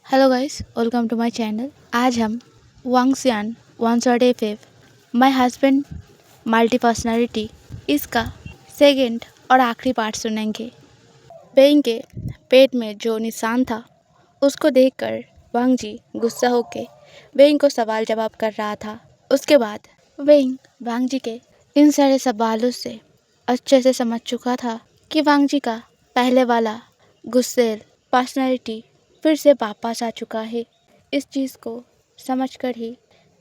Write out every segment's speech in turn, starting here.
Hello guys, welcome to my channel. आज हम वांगसियान 135 माय हस्बैंड मल्टी पर्सनालिटी इसका सेकंड और आखिरी पार्ट सुनेंगे। बेइंग के पेट में जो निशान था उसको देखकर वांग जी गुस्सा होके बेइंग को सवाल जवाब कर रहा था। उसके बाद बेइंग वांग जी के इन सारे सवालों से अच्छे से समझ चुका था कि वांग जी का पहले वाला गुस्सेल पर्सनालिटी फिर से वापस आ चुका है। इस चीज़ को समझकर ही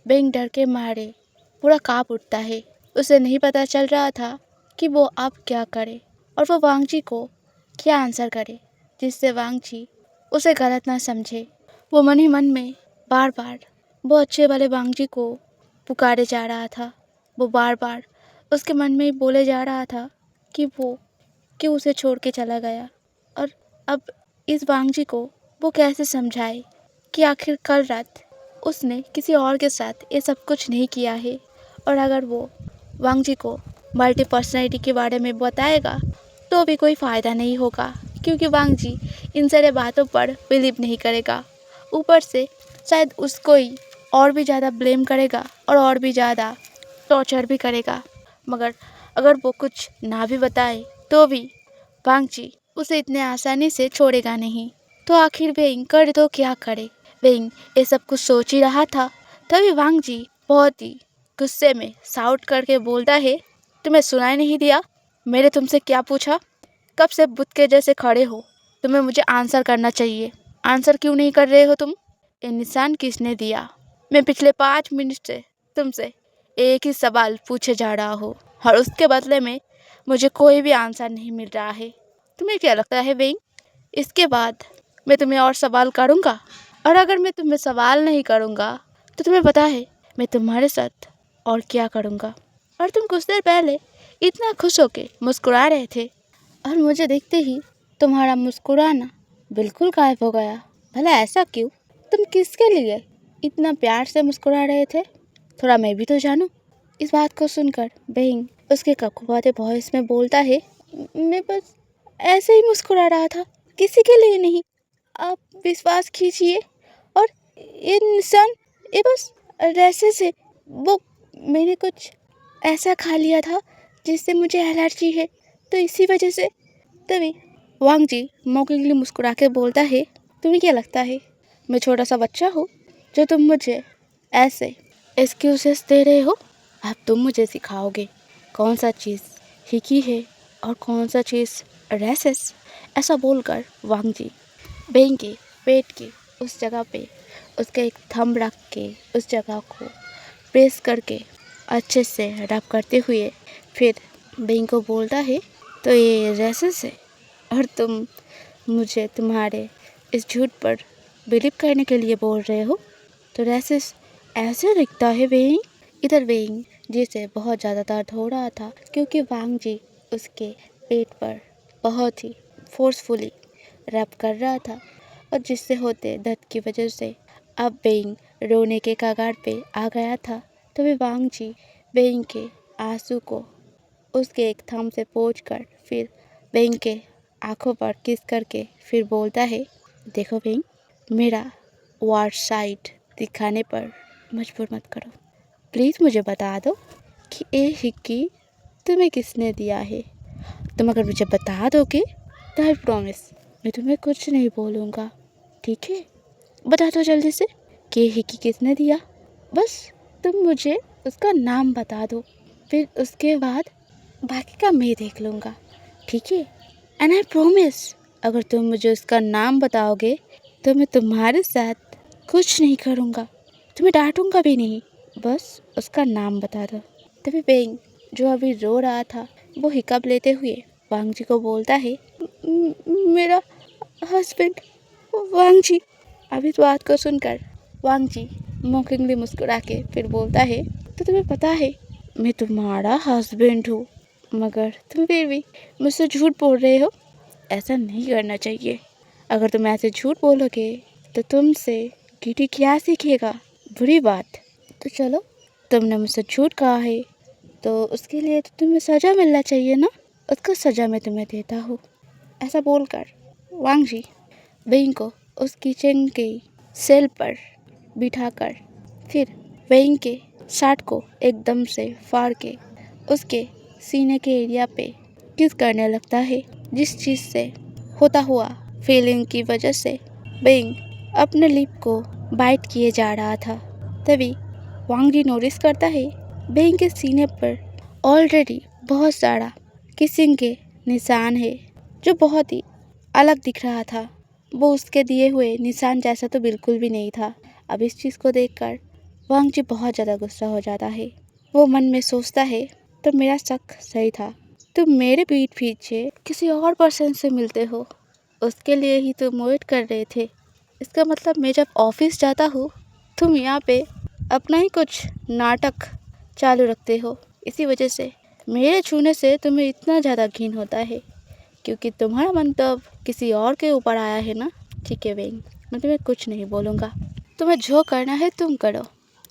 बेंग डर के मारे पूरा काँप उठता है। उसे नहीं पता चल रहा था कि वो अब क्या करे और वो वांग जी को क्या आंसर करे जिससे वांग जी उसे गलत ना समझे। वो मन ही मन में बार बार वो अच्छे वाले वांग जी को पुकारे जा रहा था। वो बार बार उसके मन में ही बोले जा रहा था कि वो क्यों उसे छोड़ के चला गया और अब इस वांग जी को वो कैसे समझाए कि आखिर कल रात उसने किसी और के साथ ये सब कुछ नहीं किया है। और अगर वो वांग जी को मल्टी पर्सनैलिटी के बारे में बताएगा तो भी कोई फ़ायदा नहीं होगा, क्योंकि वांग जी इन सारे बातों पर बिलीव नहीं करेगा। ऊपर से शायद उसको ही और भी ज़्यादा ब्लेम करेगा और भी ज़्यादा टॉर्चर भी करेगा। मगर अगर वो कुछ ना भी बताए तो भी वांग जी उसे इतने आसानी से छोड़ेगा नहीं। तो आखिर वेइंग करे तो क्या करे। वेइंग ये सब कुछ सोच ही रहा था, तभी वांग जी बहुत ही गुस्से में साउट करके बोलता है, तुम्हें सुनाई नहीं दिया? मैंने तुमसे क्या पूछा? कब से बुत के जैसे खड़े हो? तुम्हें मुझे आंसर करना चाहिए। आंसर क्यों नहीं कर रहे हो तुम? ये निशान किसने दिया? मैं पिछले 5 मिनट से तुमसे एक ही सवाल पूछे जा रहा हूँ और उसके बदले में मुझे कोई भी आंसर नहीं मिल रहा है। तुम्हें क्या लगता है वेइंग, इसके बाद मैं तुम्हें और सवाल करूँगा? और अगर मैं तुम्हें सवाल नहीं करूँगा तो तुम्हें पता है मैं तुम्हारे साथ और क्या करूँगा? और तुम कुछ देर पहले इतना खुश होके मुस्कुरा रहे थे और मुझे देखते ही तुम्हारा मुस्कुराना बिल्कुल गायब हो गया। भला ऐसा क्यों? तुम किसके लिए इतना प्यार से मुस्कुरा रहे थे? थोड़ा मैं भी तो जानूं। इस बात को सुनकर बेइंग उसके कपकपाते वॉइस में बोलता है, मैं बस ऐसे ही मुस्कुरा रहा था, किसी के लिए नहीं। आप विश्वास कीजिए। और ये निशान, ये बस रैशेस है। वो मैंने कुछ ऐसा खा लिया था जिससे मुझे एलर्जी है, तो इसी वजह से। तभी वांग जी मौकिंगली मुस्कुरा के बोलता है, तुम्हें क्या लगता है मैं छोटा सा बच्चा हूँ जो तुम मुझे ऐसे एक्सक्यूजेस दे रहे हो? अब तुम मुझे सिखाओगे कौन सा चीज़ हिकी है और कौन सा चीज़ रैसेस। ऐसा बोलकर वांग जी बेंग के पेट के उस जगह पे उसका एक थंब रख के उस जगह को प्रेस करके अच्छे से रब करते हुए फिर बेंग को बोलता है, तो ये रैसेस है और तुम मुझे तुम्हारे इस झूठ पर बिलीव करने के लिए बोल रहे हो? तो रैसेस ऐसे दिखता है वेइंग। इधर वेइंग जिसे बहुत ज़्यादा दर्द हो रहा था क्योंकि वांग जी उसके पेट पर बहुत ही फोर्सफुली रब कर रहा था और जिससे होते दर्द की वजह से अब वेइंग रोने के कगार पे आ गया था। तभी वांग जी वेइंग के आंसू को उसके एक थंब से पोंछकर फिर वेइंग के आंखों पर किस करके फिर बोलता है, देखो वेइंग, मेरा वार साइड दिखाने पर मजबूर मत करो। प्लीज़ मुझे बता दो कि ये हिक्की तुम्हें किसने दिया है। तुम अगर मुझे बता दोगे तो आई प्रॉमिस मैं तुम्हें कुछ नहीं बोलूँगा, ठीक है? बता दो जल्दी से कि ये हिक्की किसने दिया। बस तुम मुझे उसका नाम बता दो, फिर उसके बाद बाकी का मैं देख लूँगा, ठीक है? एंड आई प्रॉमिस अगर तुम मुझे उसका नाम बताओगे तो मैं तुम्हारे साथ कुछ नहीं करूँगा, तुम्हें डांटूंगा भी नहीं, बस उसका नाम बता दो। तभी बेंग जो अभी रो रहा था वो हिकअप लेते हुए वांग जी को बोलता है, मेरा हस्बैंड वांग जी। अभी इस बात को सुनकर वांग जी मॉकिंगली मुस्कुरा के फिर बोलता है, तो तुम्हें पता है मैं तुम्हारा हस्बैंड हूँ, मगर तुम फिर भी मुझसे झूठ बोल रहे हो। ऐसा नहीं करना चाहिए। अगर तुम ऐसे झूठ बोलोगे तो तुमसे गिटी क्या सीखेगा? बुरी बात। तो चलो, तुमने मुझसे झूठ कहा है तो उसके लिए तो तुम्हें सज़ा मिलना चाहिए ना, उसका सज़ा मैं तुम्हें देता हूँ। ऐसा बोलकर वांग जी बेइंग को उस किचन के सेल पर बिठाकर फिर वेइंग के शर्ट को एकदम से फाड़ के उसके सीने के एरिया पे किस करने लगता है, जिस चीज़ से होता हुआ फीलिंग की वजह से वेइंग अपने लिप को बाइट किए जा रहा था। तभी वांग जी नोटिस करता है वेइंग के सीने पर ऑलरेडी बहुत सारा किसिंग के निशान है, जो बहुत ही अलग दिख रहा था। वो उसके दिए हुए निशान जैसा तो बिल्कुल भी नहीं था। अब इस चीज़ को देखकर वांग जी बहुत ज़्यादा गुस्सा हो जाता है। वो मन में सोचता है तो मेरा शक सही था, तुम मेरे पीठ पीछे किसी और पर्सन से मिलते हो, उसके लिए ही तुम वेट कर रहे थे। इसका मतलब मैं जब ऑफिस जाता हूँ तुम यहाँ पे अपना ही कुछ नाटक चालू रखते हो। इसी वजह से मेरे छूने से तुम्हें इतना ज़्यादा घिन होता है, क्योंकि तुम्हारा मन तो अब किसी और के ऊपर आया है ना। ठीक है वेइंग, मैं तुम्हें कुछ नहीं बोलूँगा। तुम्हें जो करना है तुम करो,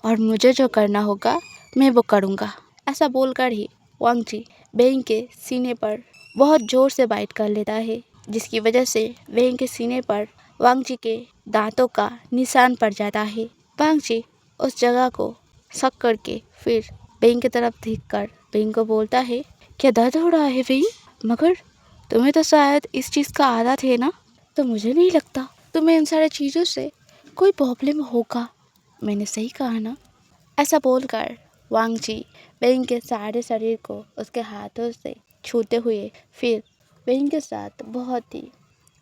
और मुझे जो करना होगा मैं वो करूँगा। ऐसा बोलकर ही वांग जी वेइंग के सीने पर बहुत ज़ोर से बाइट कर लेता है, जिसकी वजह से वेइंग के सीने पर वांग जी के दांतों का निशान पड़ जाता है। वांग जी उस जगह को शक करके फिर वेइंग की तरफ देखकर वेइंग को बोलता है, क्या दर्द हो रहा है वेइंग? मगर तुम्हें तो शायद इस चीज़ का आदत है ना, तो मुझे नहीं लगता तुम्हें इन सारी चीज़ों से कोई प्रॉब्लम होगा। मैंने सही कहा ना? ऐसा बोलकर वांग जी वेइंग के सारे शरीर को उसके हाथों से छूते हुए फिर वेइंग के साथ बहुत ही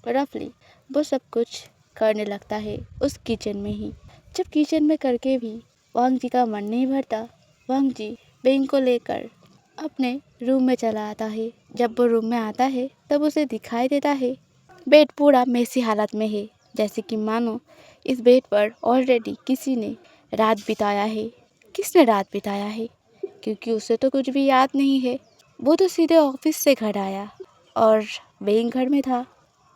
रफली वो सब कुछ करने लगता है उस किचन में ही। जब किचन में करके भी वांग जी का मन नहीं भरता, वांग जी वेइंग को लेकर अपने रूम में चला आता है। जब वो रूम में आता है तब उसे दिखाई देता है बेड पूरा मेसी हालत में है, जैसे कि मानो इस बेड पर ऑलरेडी किसी ने रात बिताया है। किसने रात बिताया है? क्योंकि उसे तो कुछ भी याद नहीं है। वो तो सीधे ऑफिस से घर आया और वेइंग घर में था।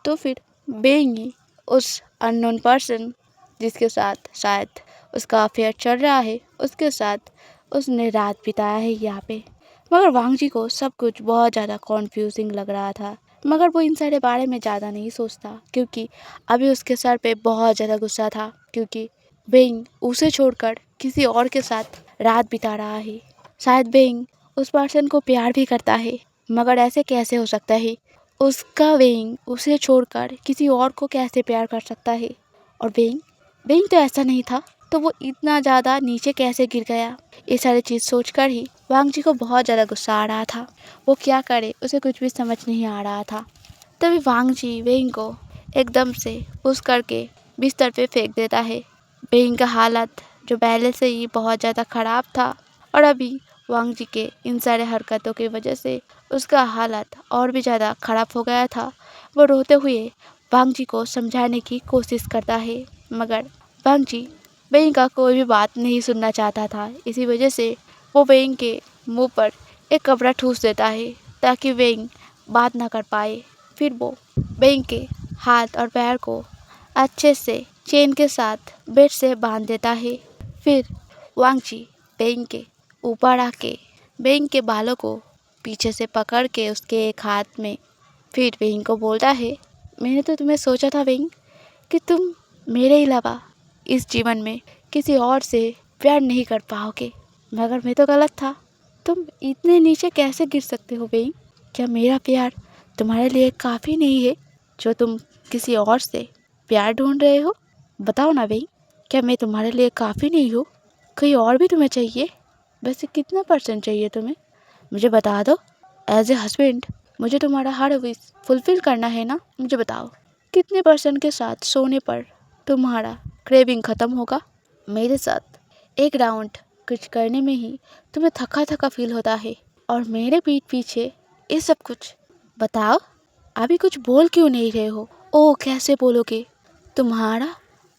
तो फिर वेइंग ही उस अननोन पर्सन जिसके साथ शायद उसका अफेयर चल रहा है, उसके साथ उसने रात बिताया है यहाँ पे। मगर वांग जी को सब कुछ बहुत ज़्यादा कॉन्फ्यूजिंग लग रहा था, मगर वो इन सारे बारे में ज़्यादा नहीं सोचता, क्योंकि अभी उसके सर पे बहुत ज़्यादा गुस्सा था, क्योंकि वेइंग उसे छोड़कर किसी और के साथ रात बिता रहा है। शायद वेइंग उस पर्सन को प्यार भी करता है, मगर ऐसे कैसे हो सकता है? उसका वेइंग उसे छोड़कर किसी और को कैसे प्यार कर सकता है? और वेइंग वेइंग तो ऐसा नहीं था, तो वो इतना ज़्यादा नीचे कैसे गिर गया? ये सारी चीज़ सोचकर ही वांग जी को बहुत ज़्यादा गुस्सा आ रहा था। वो क्या करे, उसे कुछ भी समझ नहीं आ रहा था। तभी वांग जी वेइंग को एकदम से पुश करके बिस्तर पे फेंक देता है। वेइंग का हालत जो पहले से ही बहुत ज़्यादा ख़राब था, और अभी वांग जी के इन सारे हरकतों की वजह से उसका हालत और भी ज़्यादा ख़राब हो गया था। वो रोते हुए वांग जी को समझाने की कोशिश करता है, मगर वांग जी वेइंग का कोई भी बात नहीं सुनना चाहता था। इसी वजह से वो वेइंग के मुंह पर एक कपड़ा ठूस देता है ताकि वेइंग बात ना कर पाए। फिर वो वेइंग के हाथ और पैर को अच्छे से चेन के साथ बेड से बांध देता है। फिर वांग जी वेइंग के ऊपर आके वेइंग के बालों को पीछे से पकड़ के उसके एक हाथ में फिर वेइंग को बोलता है, मैंने तो तुम्हें सोचा था वेइंग कि तुम मेरे अलावा इस जीवन में किसी और से प्यार नहीं कर पाओगे, मगर मैं तो गलत था। तुम इतने नीचे कैसे गिर सकते हो वेइंग? क्या मेरा प्यार तुम्हारे लिए काफ़ी नहीं है जो तुम किसी और से प्यार ढूंढ रहे हो? बताओ ना वेइंग, क्या मैं तुम्हारे लिए काफ़ी नहीं हूँ? कोई और भी तुम्हें चाहिए? वैसे कितना % चाहिए तुम्हें? मुझे बता दो। एज ए हस्बैंड मुझे तुम्हारा हर विश फुलफ़िल करना है ना। मुझे बताओ कितने % के साथ सोने पर तुम्हारा क्रेविंग ख़त्म होगा? मेरे साथ एक राउंड कुछ करने में ही तुम्हें थका थका फील होता है, और मेरे पीठ पीछे ये सब कुछ। बताओ, अभी कुछ बोल क्यों नहीं रहे हो? ओह, कैसे बोलोगे? तुम्हारा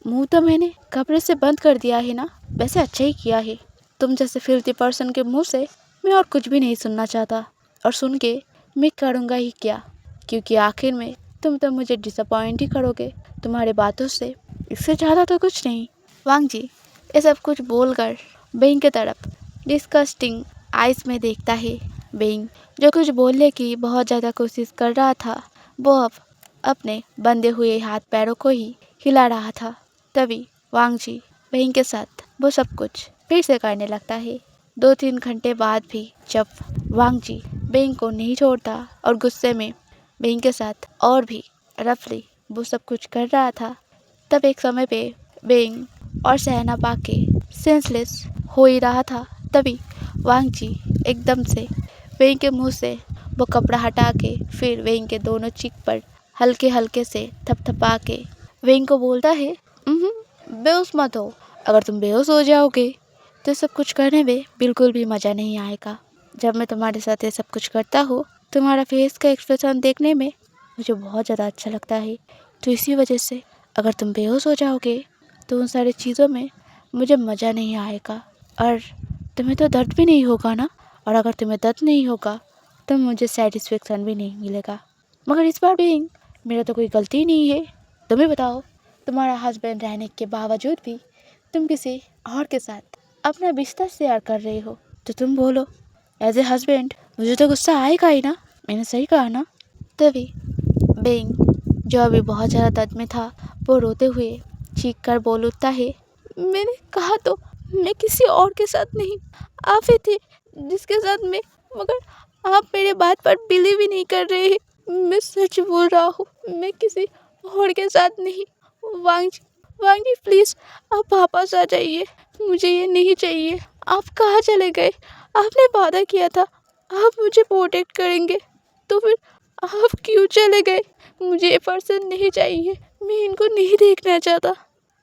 मुंह तो मैंने कपड़े से बंद कर दिया है ना। वैसे अच्छा ही किया है। तुम जैसे फिल्थी पर्सन के मुंह से मैं और कुछ भी नहीं सुनना चाहता, और सुन के मैं करूँगा ही क्या, क्योंकि आखिर में तुम तो मुझे डिसअपॉइंट ही करोगे तुम्हारे बातों से। इससे ज़्यादा तो कुछ नहीं। वांग जी ये सब कुछ बोलकर वेइंग की तरफ डिस्गस्टिंग आइज में देखता है। वेइंग जो कुछ बोलने की बहुत ज़्यादा कोशिश कर रहा था, वो अब अपने बंधे हुए हाथ पैरों को ही हिला रहा था। तभी वांग जी वेंग के साथ वो सब कुछ फिर से करने लगता है। 2-3 घंटे बाद भी जब वांग जी वेंग को नहीं छोड़ता और गुस्से में वेंग के साथ और भी रफली वो सब कुछ कर रहा था, तब एक समय पे वेंग और सहना पाके सेंसलेस हो ही रहा था। तभी वांग जी एकदम से वेंग के मुंह से वो कपड़ा हटा के फिर वेंग के दोनों चीक पर हल्के हल्के से थपथपा के वेंग को बोलता है, बेहोश मत हो। अगर तुम बेहोश हो जाओगे तो सब कुछ करने में बिल्कुल भी मज़ा नहीं आएगा। जब मैं तुम्हारे साथ ये सब कुछ करता हूँ, तुम्हारा फेस का एक्सप्रेशन देखने में मुझे बहुत ज़्यादा अच्छा लगता है। तो इसी वजह से अगर तुम बेहोश हो जाओगे तो उन सारी चीज़ों में मुझे मज़ा नहीं आएगा और तुम्हें तो दर्द भी नहीं होगा ना। और अगर तुम्हें दर्द नहीं होगा तो मुझे सेटिस्फेक्शन भी नहीं मिलेगा। मगर इस बार भी मेरा तो कोई गलती नहीं है। तुम्हें बताओ, तुम्हारा हस्बैंड रहने के बावजूद भी तुम किसी और के साथ अपना बिस्तर शेयर कर रहे हो, तो तुम बोलो एज ए हस्बैंड मुझे तो गुस्सा आएगा ही ना। मैंने सही कहा ना। तभी बेंग जो अभी बहुत ज़्यादा दर्द में था वो रोते हुए चीख कर बोल उठता है, मैंने कहा तो मैं किसी और के साथ नहीं, आप ही थे जिसके साथ मैं, मगर आप मेरे बात पर बिलीव ही नहीं कर रहे हैं। मैं सच बोल रहा हूँ, मैं किसी और के साथ नहीं। वांग जी प्लीज़ आप वापस आ जाइए, मुझे ये नहीं चाहिए। आप कहाँ चले गए? आपने वादा किया था आप मुझे प्रोटेक्ट करेंगे, तो फिर आप क्यों चले गए? मुझे ये पर्सन नहीं चाहिए, मैं इनको नहीं देखना चाहता,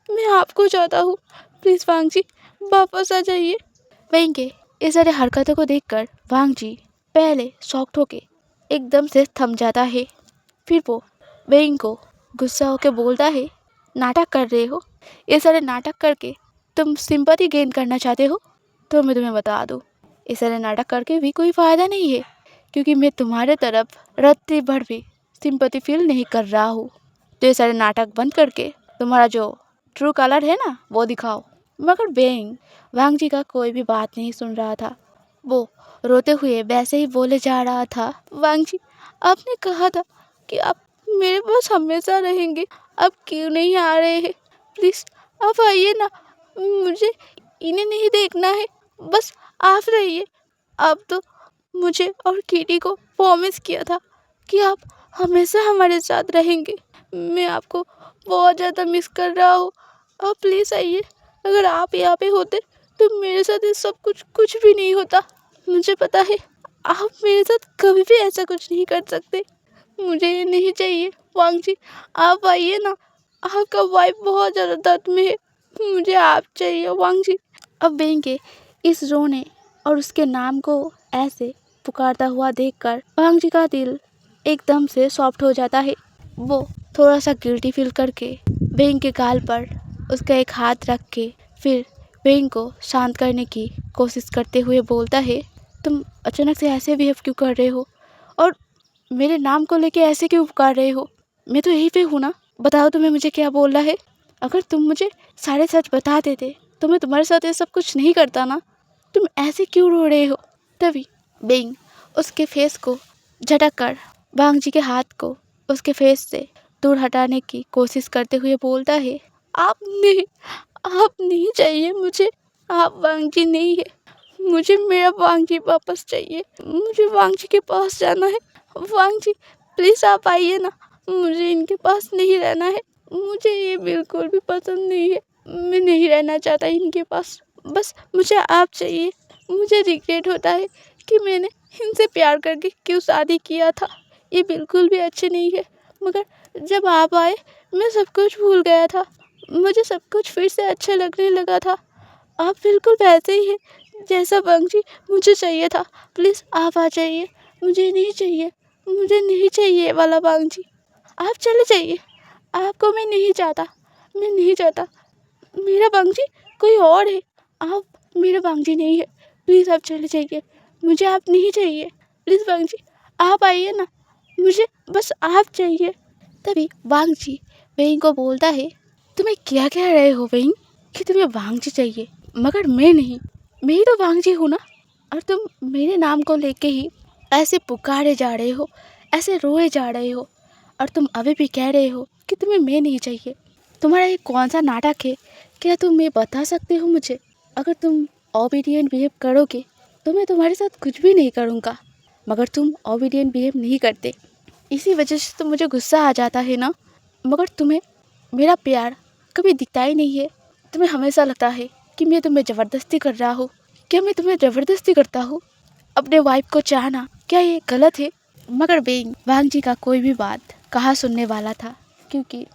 मैं आपको चाहता हूँ। प्लीज़ वांग जी वापस आ जाइए। वेंग के इस सारे हरकतों को देखकर वांग जी पहले शॉक्ड होके एकदम से थम जाता है। फिर वो वेंग को गुस्सा होके बोलता है, नाटक कर रहे हो? ये सारे नाटक करके तुम सिंपैथी गेन करना चाहते हो? तो मैं तुम्हें बता दूँ, ये सारे नाटक करके भी कोई फ़ायदा नहीं है, क्योंकि मैं तुम्हारे तरफ रत्ती भर भी सिंपैथी फील नहीं कर रहा हूँ। तो ये सारे नाटक बंद करके तुम्हारा जो ट्रू कलर है ना वो दिखाओ। मगर वांग जी का कोई भी बात नहीं सुन रहा था। वो रोते हुए वैसे ही बोले जा रहा था, वांग जी आपने कहा था कि आप मेरे पास हमेशा रहेंगे, अब क्यों नहीं आ रहे हैं? प्लीज़ आप आइए ना, मुझे इन्हें नहीं देखना है, बस आप रहिए। आप तो मुझे और किटी को प्रॉमिस किया था कि आप हमेशा हमारे साथ रहेंगे। मैं आपको बहुत ज़्यादा मिस कर रहा हूँ, आप प्लीज़ आइए। अगर आप यहाँ पे होते तो मेरे साथ ये सब कुछ भी नहीं होता। मुझे पता है आप मेरे साथ कभी भी ऐसा कुछ नहीं कर सकते। मुझे ये नहीं चाहिए। वांग जी आप आइए ना, आपका वाइफ बहुत ज़्यादा दर्द में है, मुझे आप चाहिए वांग जी। अब बेंग के इस रोने और उसके नाम को ऐसे पुकारता हुआ देखकर वांग जी का दिल एकदम से सॉफ्ट हो जाता है। वो थोड़ा सा गिल्टी फील करके बेंग के गाल पर उसका एक हाथ रख के फिर बेंग को शांत करने की कोशिश करते हुए बोलता है, तुम अचानक से ऐसे बिहेव क्यों कर रहे हो और मेरे नाम को लेके ऐसे क्यों पुकार रहे हो? मैं तो यहीं पे हूँ ना, बताओ तुम्हें मुझे क्या बोलना है। अगर तुम मुझे सारे सच बता देते तो मैं तुम्हारे साथ ये सब कुछ नहीं करता ना। तुम ऐसे क्यों रो रहे हो? तभी बेंग उसके फेस को झटक कर वांग जी के हाथ को उसके फेस से दूर हटाने की कोशिश करते हुए बोलता है, आप नहीं चाहिए मुझे, आप वांग जी नहीं है, मुझे मेरा वांग जी वापस चाहिए, मुझे वांग जी के पास जाना है। वांग जी प्लीज़ आप आइए ना, मुझे इनके पास नहीं रहना है, मुझे ये बिल्कुल भी पसंद नहीं है, मैं नहीं रहना चाहता इनके पास, बस मुझे आप चाहिए। मुझे रिग्रेट होता है कि मैंने इनसे प्यार करके क्यों शादी किया था, ये बिल्कुल भी अच्छे नहीं है। मगर जब आप आए मैं सब कुछ भूल गया था, मुझे सब कुछ फिर से अच्छा लगने लगा था। आप बिल्कुल वैसे ही हैं जैसा वांग जी मुझे चाहिए था। प्लीज़ आप आ जाइए, मुझे नहीं चाहिए, मुझे नहीं चाहिए वाला वांग जी, आप चले जाइए। आपको मैं नहीं चाहता, मैं नहीं चाहता। मेरा वांग जी कोई और है, आप मेरा वांग जी नहीं है। प्लीज़ आप चले जाइए, मुझे आप नहीं चाहिए। प्लीज़ वांग जी आप आइए ना, मुझे बस आप चाहिए। तभी वांग जी वेंग को बोलता है, तुम्हें क्या कह रहे हो वेंग कि तुम्हें वांग जी चाहिए, मगर मैं नहीं, मैं ही तो वांग जी हूँ ना। और तुम मेरे नाम को लेके ही ऐसे पुकारे जा रहे हो, ऐसे रोए जा रहे हो, और तुम अभी भी कह रहे हो कि तुम्हें मैं नहीं चाहिए। तुम्हारा ये कौन सा नाटक है क्या तुम ये बता सकते हो मुझे, अगर तुम ओबीडियंट बिहेव करोगे तो मैं तुम्हारे साथ कुछ भी नहीं करूँगा, मगर तुम ओबीडियंट बिहेव नहीं करते, इसी वजह से तो मुझे गुस्सा आ जाता है ना। मगर तुम्हें मेरा प्यार कभी दिखता ही नहीं है। तुम्हें हमेशा लगता है कि मैं तुम्हें ज़बरदस्ती कर रहा हूँ। क्या मैं तुम्हें ज़बरदस्ती करता हूँ? अपने वाइफ को चाहना क्या ये गलत है? मगर वांग जी का कोई भी बात कहाँ सुनने वाला था, क्योंकि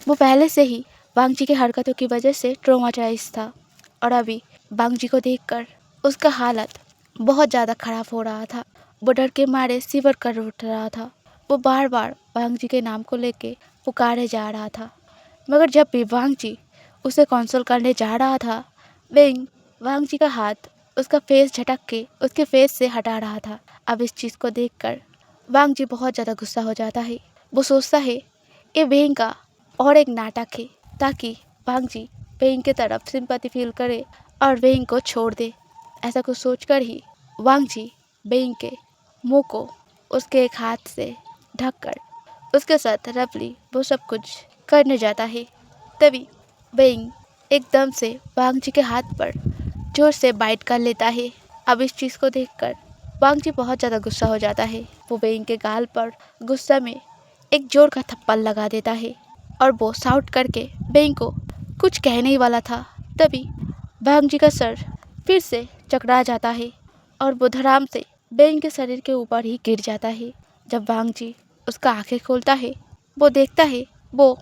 वो पहले से ही वांग जी की हरकतों की वजह से ट्रॉमाटाइज था। और अभी वांग जी को देखकर उसका हालत बहुत ज़्यादा ख़राब हो रहा था। वो डर के मारे शिवर कर उठ रहा था। वो बार बार वांग जी के नाम को लेके पुकारे जा रहा था। मगर जब भी वांग जी उसे कंसोल करने जा रहा था, वांग जी का हाथ उसका फेस झटक के उसके फेस से हटा रहा था। अब इस चीज़ को देखकर वांग जी बहुत ज़्यादा गुस्सा हो जाता है। वो सोचता है ये वेंग का और एक नाटक है, ताकि वांग जी वेंग की तरफ सिंपैथी फील करे और वेंग को छोड़ दे। ऐसा कुछ सोचकर ही वांग जी वेंग के मुंह को उसके एक हाथ से ढककर उसके साथ रफली वो सब कुछ करने जाता है। तभी वेंग एकदम से वांग जी के हाथ पर जोर से बाइट कर लेता है। अब इस चीज़ को देखकर वांग जी बहुत ज़्यादा गुस्सा हो जाता है। वो वेंग के गाल पर गुस्सा में एक जोर का थप्पड़ लगा देता है और वो शाउट करके वेंग को कुछ कहने ही वाला था। तभी वांग जी का सर फिर से चकरा जाता है और वो धड़ाम से वेंग के शरीर के ऊपर ही गिर जाता है। जब वांग जी उसका आंखें खोलता है, वो देखता है वो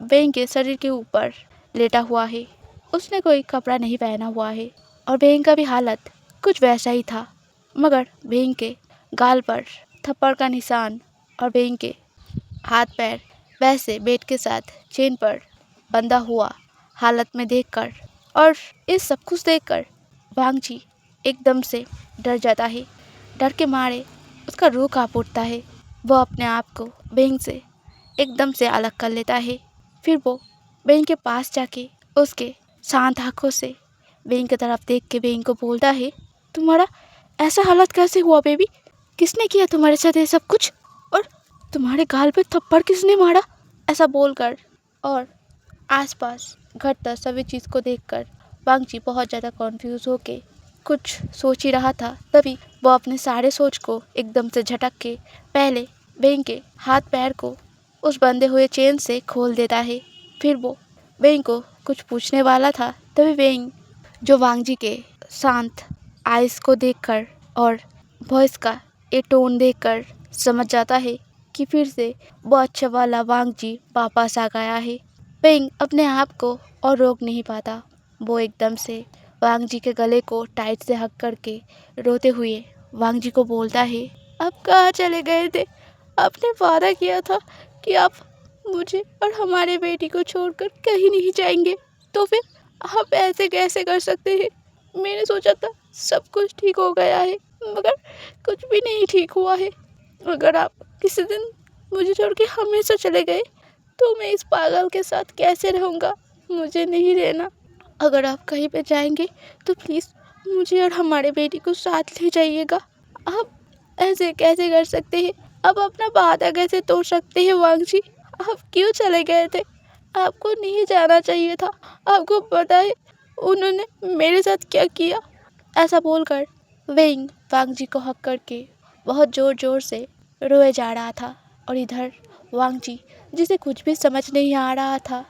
वेंग के शरीर के ऊपर लेटा हुआ है। उसने कोई कपड़ा नहीं पहना हुआ है और वेंग का भी हालत कुछ वैसा ही था, मगर वेंग के गाल पर थप्पड़ का निशान और वेंग के हाथ पैर वैसे बेड के साथ चेन पर बंधा हुआ हालत में देखकर और इस सब कुछ देखकर वांग जी एकदम से डर जाता है। डर के मारे उसका रूह कांप उठता है। वो अपने आप को वेंग से एकदम से अलग कर लेता है। फिर वो वेंग के पास जाके उसके शांत आंखों से वेंग की तरफ देख के वेंग को बोलता है, तुम्हारा ऐसा हालत कैसे हुआ बेबी? किसने किया तुम्हारे साथ ये सब कुछ? और तुम्हारे गाल पे थप्पड़ किसने मारा? ऐसा बोलकर और आसपास घटता सभी चीज़ को देखकर वांग जी बहुत ज़्यादा कॉन्फ्यूज होके कुछ सोच ही रहा था। तभी वो अपने सारे सोच को एकदम से झटक के पहले वेंग के हाथ पैर को उस बंधे हुए चेन से खोल देता है। फिर वो वेंग को कुछ पूछने वाला था, तभी वेंग जो वांग जी के शांत आइज़ को देखकर और वॉइस का ये टोन देखकर समझ जाता है कि फिर से वो अच्छा वाला वांग जी वापस आ गया है। वेंग अपने आप को और रोक नहीं पाता। वो एकदम से वांग जी के गले को टाइट से हक करके रोते हुए वांग जी को बोलता है, आप कहाँ चले गए थे? आपने वादा किया था कि आप मुझे और हमारे बेटी को छोड़कर कहीं नहीं जाएंगे, तो फिर आप ऐसे कैसे कर सकते हैं? मैंने सोचा था सब कुछ ठीक हो गया है, मगर कुछ भी नहीं ठीक हुआ है। अगर आप किसी दिन मुझे छोड़ के हमेशा चले गए तो मैं इस पागल के साथ कैसे रहूँगा? मुझे नहीं रहना। अगर आप कहीं पे जाएंगे तो प्लीज़ मुझे और हमारे बेटी को साथ ले जाइएगा। आप ऐसे कैसे कर सकते हैं? आप अपना वादा कैसे तोड़ सकते हैं वांग जी? आप क्यों चले गए थे? आपको नहीं जाना चाहिए था। आपको पता है उन्होंने मेरे साथ क्या किया? ऐसा बोलकर वेंग वांग जी को हक करके बहुत ज़ोर ज़ोर से रोए जा रहा था। और इधर वांग जी, जिसे कुछ भी समझ नहीं आ रहा था,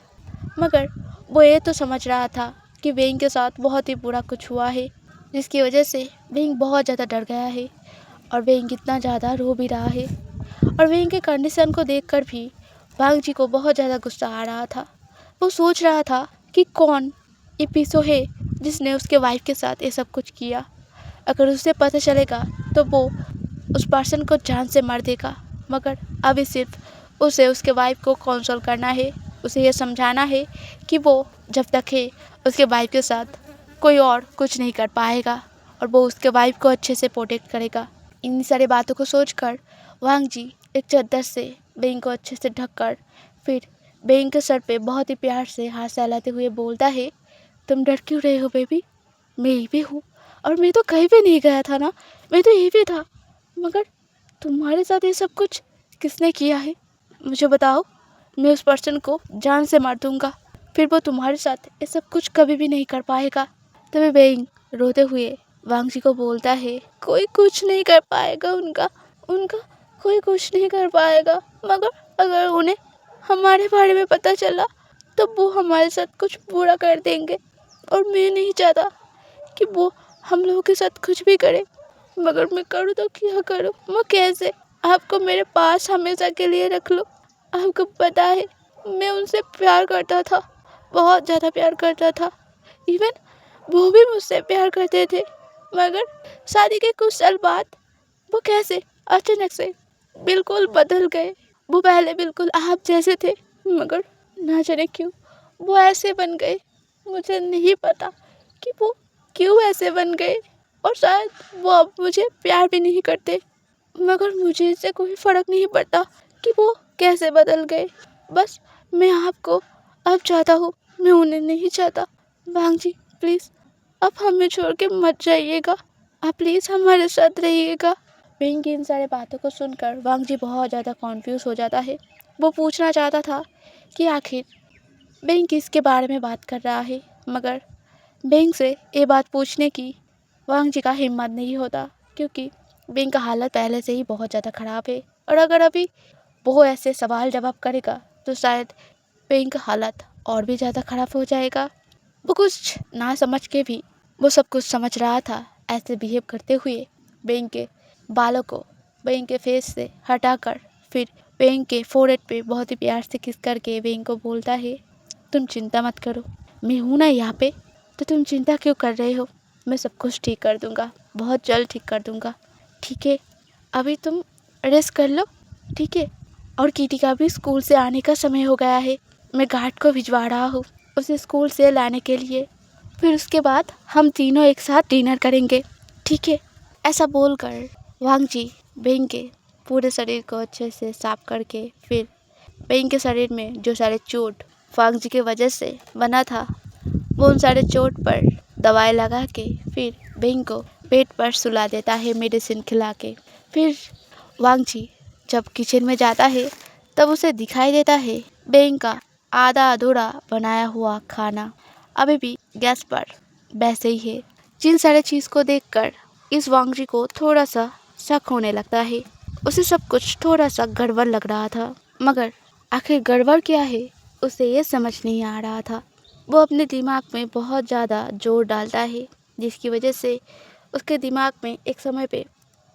मगर वो ये तो समझ रहा था कि वेंग के साथ बहुत ही बुरा कुछ हुआ है, जिसकी वजह से वेंग बहुत ज़्यादा डर गया है और वेंग इतना ज़्यादा रो भी रहा है। और वेंग के कंडीशन को देखकर भी वांग जी को बहुत ज़्यादा गुस्सा आ रहा था। वो सोच रहा था कि कौन ये पीसो है जिसने उसके वाइफ के साथ ये सब कुछ किया। अगर उसे पता चलेगा तो वो उस पर्सन को जान से मार देगा। मगर अभी सिर्फ उसे उसके वाइफ को कंसोल करना है। उसे ये समझाना है कि वो जब तक है उसके वाइफ के साथ कोई और कुछ नहीं कर पाएगा और वो उसके वाइफ को अच्छे से प्रोटेक्ट करेगा। इन सारी बातों को सोचकर वांग जी एक चादर से वेंग को अच्छे से ढककर फिर वेंग के सर पे बहुत ही प्यार से हाथ सहलाते हुए बोलता है, तुम डर क्यों रहे हो बेबी? मैं यही भी हूँ और मैं तो कहीं भी नहीं गया था ना, मैं तो यही भी था। मगर तुम्हारे साथ ये सब कुछ किसने किया है? मुझे बताओ, मैं उस पर्सन को जान से मार दूँगा। फिर वो तुम्हारे साथ ये सब कुछ कभी भी नहीं कर पाएगा। तभी बेइंग रोते हुए वांगजी को बोलता है, कोई कुछ नहीं कर पाएगा उनका उनका कोई कुछ नहीं कर पाएगा, मगर अगर उन्हें हमारे बारे में पता चला तो वो हमारे साथ कुछ बुरा कर देंगे और मैं नहीं चाहता कि वो हम लोगों के साथ कुछ भी करे। मगर मैं करूँ तो क्या करूँ, मैं कैसे आपको मेरे पास हमेशा के लिए रख लूँ। आपको पता है मैं उनसे प्यार करता था, बहुत ज़्यादा प्यार करता था। इवन वो भी मुझसे प्यार करते थे, मगर शादी के कुछ साल बाद वो कैसे अचानक से बिल्कुल बदल गए। वो पहले बिल्कुल आप जैसे थे, मगर ना जाने क्यों वो ऐसे बन गए। मुझे नहीं पता कि वो क्यों ऐसे बन गए, और शायद वो अब मुझे प्यार भी नहीं करते। मगर मुझे इससे कोई फ़र्क नहीं पड़ता कि वो कैसे बदल गए। बस मैं आपको अब चाहता हूँ, मैं उन्हें नहीं चाहता। वांगजी प्लीज़ अब हमें छोड़ के मत जाइएगा, आप प्लीज़ हमारे साथ रहिएगा। बेइंग की इन सारी बातों को सुनकर वांगजी बहुत ज़्यादा कॉन्फ्यूज़ हो जाता है। वो पूछना चाहता था कि आखिर बेइंग किसके बारे में बात कर रहा है, मगर बेइंग से ये बात पूछने की वांगजी का हिम्मत नहीं होता, क्योंकि बेइंग का हालत पहले से ही बहुत ज़्यादा ख़राब है। और अगर अभी वो ऐसे सवाल जवाब करेगा तो शायद बेइंग का हालत और भी ज़्यादा ख़राब हो जाएगा। वो कुछ ना समझ के भी वो सब कुछ समझ रहा था। ऐसे बिहेव करते हुए बेइंग के बालों को बेइंग के फेस से हटाकर फिर बेइंग के फोrehead पे बहुत ही प्यार से किस करके बेइंग को बोलता है, तुम चिंता मत करो, मैं हूँ ना यहाँ पे, तो तुम चिंता क्यों कर रहे हो। मैं सब कुछ ठीक कर दूँगा, बहुत जल्द ठीक कर दूँगा, ठीक है। अभी तुम रेस्ट कर लो, ठीक है। और कीटी का भी स्कूल से आने का समय हो गया है, मैं गार्ड को भिजवा रहा हूँ उसे स्कूल से लाने के लिए। फिर उसके बाद हम तीनों एक साथ डिनर करेंगे, ठीक है। ऐसा बोलकर वांगजी बेइंग के पूरे शरीर को अच्छे से साफ करके फिर बेइंग के शरीर में जो सारे चोट वांगजी की वजह से बना था, वो उन सारे चोट पर दवाई लगा के फिर बेइंग को बेड पर सुला देता है मेडिसिन खिला के। फिर वांगजी जब किचन में जाता है तब उसे दिखाई देता है बेइंग का आधा अधूरा बनाया हुआ खाना अभी भी गैस पर वैसे ही है। जिन सारे चीज़ को देखकर इस वांगजी को थोड़ा सा शक होने लगता है। उसे सब कुछ थोड़ा सा गड़बड़ लग रहा था, मगर आखिर गड़बड़ क्या है उसे ये समझ नहीं आ रहा था। वो अपने दिमाग में बहुत ज़्यादा जोर डालता है, जिसकी वजह से उसके दिमाग में एक समय पे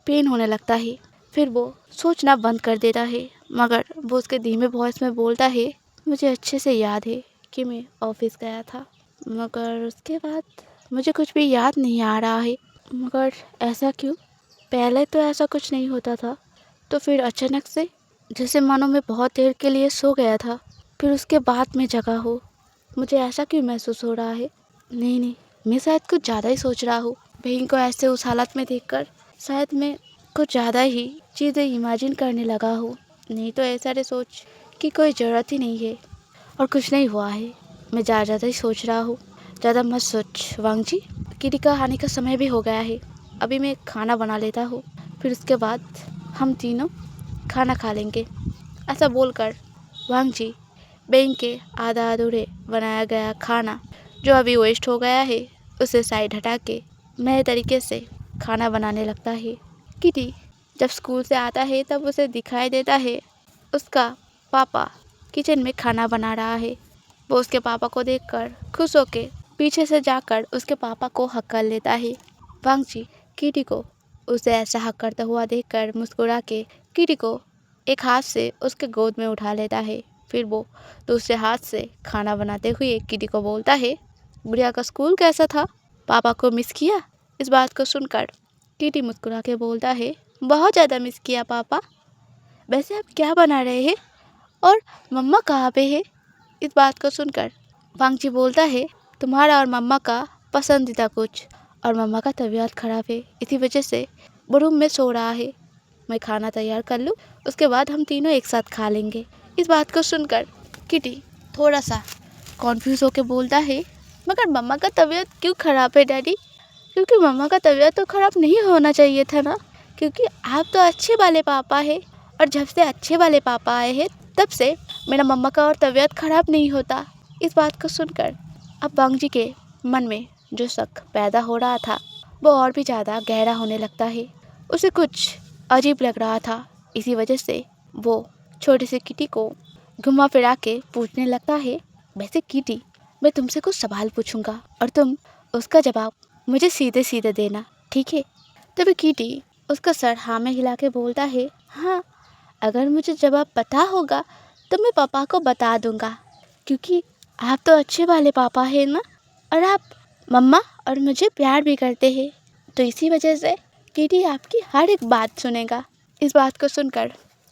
पेन होने लगता है। फिर वो सोचना बंद कर देता है, मगर वो उसके धीमे वॉइस में बोलता है, मुझे अच्छे से याद है कि मैं ऑफिस गया था, मगर उसके बाद मुझे कुछ भी याद नहीं आ रहा है। मगर ऐसा क्यों, पहले तो ऐसा कुछ नहीं होता था, तो फिर अचानक से जैसे मानो मैं बहुत देर के लिए सो गया था, फिर उसके बाद मैं जगा हूँ। मुझे ऐसा क्यों महसूस हो रहा है। नहीं, मैं शायद कुछ ज़्यादा ही सोच रहा हूँ। बहन को ऐसे उस हालत में देखकर शायद मैं कुछ ज़्यादा ही चीज़ें इमेजिन करने लगा हूँ। नहीं तो ऐसा सोच की कोई ज़रूरत ही नहीं है, और कुछ नहीं हुआ है। मैं ज़्यादा ही सोच रहा हूँ। ज़्यादा मत सोच वांगजी, कीटी का आने का समय भी हो गया है। अभी मैं खाना बना लेता हूँ, फिर उसके बाद हम तीनों खाना खा लेंगे। ऐसा बोलकर वांगजी बेइंग के आधा अधूरे बनाया गया खाना जो अभी वेस्ट हो गया है उसे साइड हटा के नए तरीके से खाना बनाने लगता है। कीटी जब स्कूल से आता है तब उसे दिखाई देता है उसका पापा किचन में खाना बना रहा है। वो उसके पापा को देखकर खुश होके पीछे से जाकर उसके पापा को हक कर लेता है। वांगजी कीटी को उसे ऐसा हक करता हुआ देखकर मुस्कुरा के कीटी को एक हाथ से उसके गोद में उठा लेता है। फिर वो दूसरे हाथ से खाना बनाते हुए कीटी को बोलता है, गुड़िया का स्कूल कैसा था, पापा को मिस किया। इस बात को सुनकर कीटी मुस्कुरा के बोलता है, बहुत ज़्यादा मिस किया पापा। वैसे आप क्या बना रहे हैं और मम्मा कहाँ पे है। इस बात को सुनकर वांगजी बोलता है, तुम्हारा और मम्मा का पसंदीदा कुछ, और मम्मा का तबीयत ख़राब है, इसी वजह से वो रूम में सो रहा है। मैं खाना तैयार कर लूँ, उसके बाद हम तीनों एक साथ खा लेंगे। इस बात को सुनकर कीटी थोड़ा सा कॉन्फ्यूज़ होकर बोलता है, मगर मम्मा का तबीयत क्यों ख़राब है डैडी। क्योंकि मम्मा का तबीयत तो ख़राब नहीं होना चाहिए था ना, क्योंकि आप तो अच्छे वाले पापा हैं, और जब से अच्छे वाले पापा आए हैं तब से मेरा मम्मा का और तबीयत ख़राब नहीं होता। इस बात को सुनकर अब वांग जी के मन में जो शक पैदा हो रहा था वो और भी ज़्यादा गहरा होने लगता है। उसे कुछ अजीब लग रहा था। इसी वजह से वो छोटी सी किटी को घुमा फिरा के पूछने लगता है, वैसे किटी, मैं तुमसे कुछ सवाल पूछूंगा और तुम उसका जवाब मुझे सीधे सीधे देना, ठीक है? तभी किटी उसका सर हाँ में हिला के बोलता है, हाँ, अगर मुझे जवाब पता होगा तो मैं पापा को बता दूंगा, क्योंकि आप तो अच्छे वाले पापा हैं ना, और आप मम्मा और मुझे प्यार भी करते हैं, तो इसी वजह से किटी आपकी हर एक बात सुनेगा। इस बात को सुनकर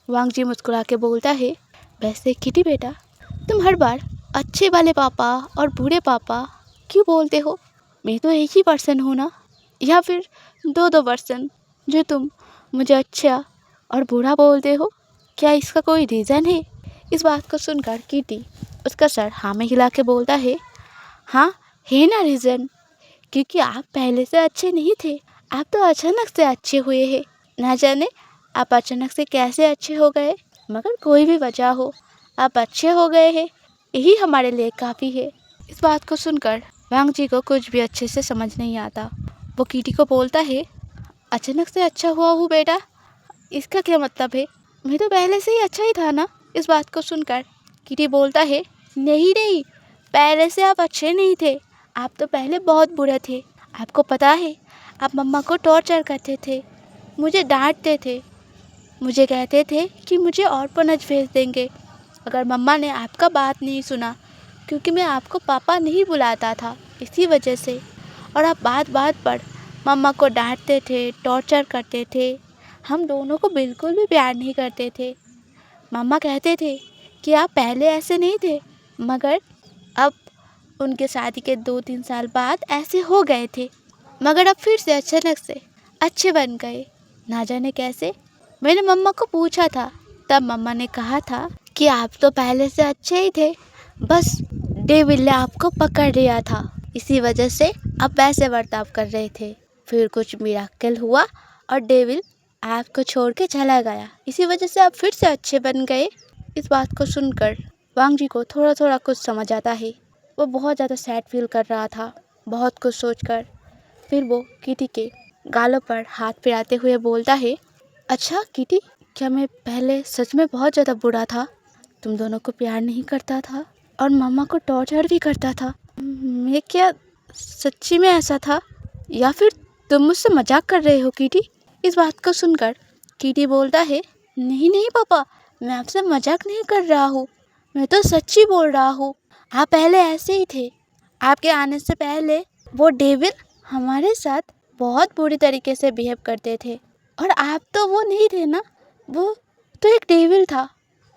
वांग जी मुस्कुरा के बोलता है, वैसे किटी बेटा, तुम हर बार अच्छे वाले पापा और बुरे पापा क्यों बोलते हो? मैं तो एक ही पर्सन हूँ ना, या फिर दो दो पर्सन जो तुम मुझे अच्छा और बुरा बोलते हो? क्या इसका कोई रीज़न है? इस बात को सुनकर किटी उसका सर हाँ में हिला के बोलता है, हाँ है ना रीज़न, क्योंकि आप पहले से अच्छे नहीं थे, आप तो अचानक से अच्छे हुए हैं। ना जाने आप अचानक से कैसे अच्छे हो गए, मगर कोई भी वजह हो, आप अच्छे हो गए हैं, यही हमारे लिए काफ़ी है। इस बात को सुनकर वांग जी को कुछ भी अच्छे से समझ नहीं आता। वो किटी को बोलता है, अचानक से अच्छा हुआ हूँ बेटा, इसका क्या मतलब है? मैं तो पहले से ही अच्छा ही था ना। इस बात को सुनकर किटी बोलता है, नहीं नहीं, पहले से आप अच्छे नहीं थे, आप तो पहले बहुत बुरे थे। आपको पता है, आप मम्मा को टॉर्चर करते थे, मुझे डांटते थे, मुझे कहते थे कि मुझे ऑर्फनेज भेज देंगे अगर मम्मा ने आपका बात नहीं सुना, क्योंकि मैं आपको पापा नहीं बुलाता था, इसी वजह से। और आप बात बात पर मम्मा को डांटते थे, टॉर्चर करते थे। हम दोनों को बिल्कुल भी प्यार नहीं करते थे। मम्मा कहते थे कि आप पहले ऐसे नहीं थे, मगर अब उनके शादी के 2-3 साल बाद ऐसे हो गए थे, मगर अब फिर से अचानक से अच्छे बन गए, ना जाने कैसे। मैंने मम्मा को पूछा था, तब मम्मा ने कहा था कि आप तो पहले से अच्छे ही थे, बस डेविल ने आपको पकड़ लिया था, इसी वजह से आप वैसे बर्ताव कर रहे थे। फिर कुछ मिराकल हुआ और डेविल आपको छोड़ के चला गया, इसी वजह से आप फिर से अच्छे बन गए। इस बात को सुनकर वांग जी को थोड़ा थोड़ा कुछ समझ आता है। वो बहुत ज़्यादा सैड फील कर रहा था, बहुत कुछ सोचकर। फिर वो किटी के गालों पर हाथ फिराते हुए बोलता है, अच्छा किटी, क्या मैं पहले सच में बहुत ज़्यादा बुरा था? तुम दोनों को प्यार नहीं करता था और मम्मा को टॉर्चर भी करता था? मैं क्या सच्ची में ऐसा था, या फिर तुम मुझसे मजाक कर रहे हो किटी? इस बात को सुनकर किटी बोलता है, नहीं नहीं पापा, मैं आपसे मजाक नहीं कर रहा हूँ, मैं तो सच्ची बोल रहा हूँ। आप पहले ऐसे ही थे। आपके आने से पहले वो डेविल हमारे साथ बहुत बुरी तरीके से बिहेव करते थे, और आप तो वो नहीं थे ना, वो तो एक डेविल था।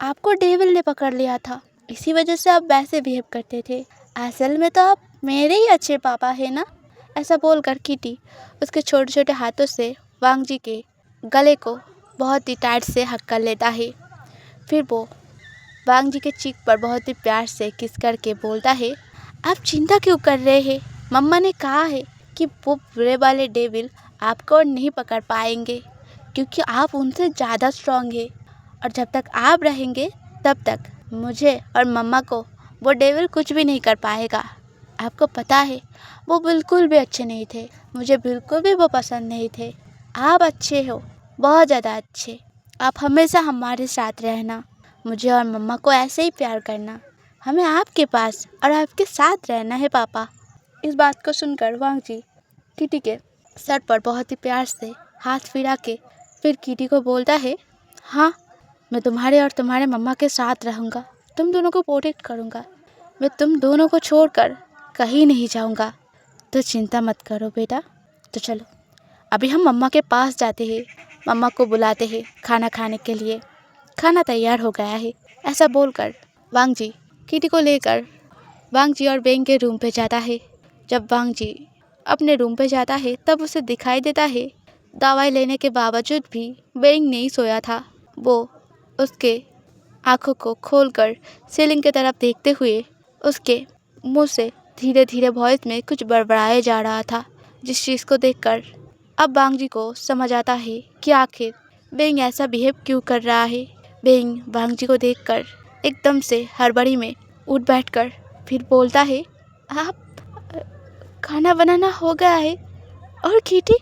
आपको डेविल ने पकड़ लिया था, इसी वजह से आप वैसे बिहेव करते थे। असल में तो आप मेरे ही अच्छे पापा हैं ना। ऐसा बोलकर किटी उसके छोटे छोटे हाथों से वांग जी के गले को बहुत ही टाइट से हक कर लेता है। फिर वो वांग जी के चीक पर बहुत ही प्यार से किस करके बोलता है, आप चिंता क्यों कर रहे हैं? मम्मा ने कहा है कि वो बुरे वाले डेविल आपको नहीं पकड़ पाएंगे, क्योंकि आप उनसे ज़्यादा स्ट्रांग है, और जब तक आप रहेंगे तब तक मुझे और मम्मा को वो डेविल कुछ भी नहीं कर पाएगा। आपको पता है, वो बिल्कुल भी अच्छे नहीं थे, मुझे बिल्कुल भी वो पसंद नहीं थे। आप अच्छे हो, बहुत ज़्यादा अच्छे। आप हमेशा हमारे साथ रहना, मुझे और मम्मा को ऐसे ही प्यार करना। हमें आपके पास और आपके साथ रहना है पापा। इस बात को सुनकर वांग जी किटी के सर पर बहुत ही प्यार से हाथ फिरा के फिर किटी को बोलता है, हाँ, मैं तुम्हारे और तुम्हारे मम्मा के साथ रहूँगा, तुम दोनों को प्रोटेक्ट करूँगा, मैं तुम दोनों को छोड़कर कहीं नहीं जाऊँगा, तो चिंता मत करो बेटा। तो चलो अभी हम मम्मा के पास जाते हैं, मम्मा को बुलाते हैं खाना खाने के लिए, खाना तैयार हो गया है। ऐसा बोलकर वांग जी किटी को लेकर वांग जी और बेंग के रूम पे जाता है। जब वांग जी अपने रूम पे जाता है तब उसे दिखाई देता है दवाई लेने के बावजूद भी बेंग नहीं सोया था। वो उसके आँखों को खोलकर सीलिंग की तरफ देखते हुए उसके मुंह से धीरे धीरे वॉइस में कुछ बड़बड़ाया जा रहा था, जिस चीज़ को देखकर अब वांग जी को समझ आता है कि आखिर बेंग ऐसा बिहेव क्यों कर रहा है। बेंग वांग जी को देखकर एकदम से हड़बड़ी में उठ बैठकर फिर बोलता है, आप खाना बनाना हो गया है। और किटी,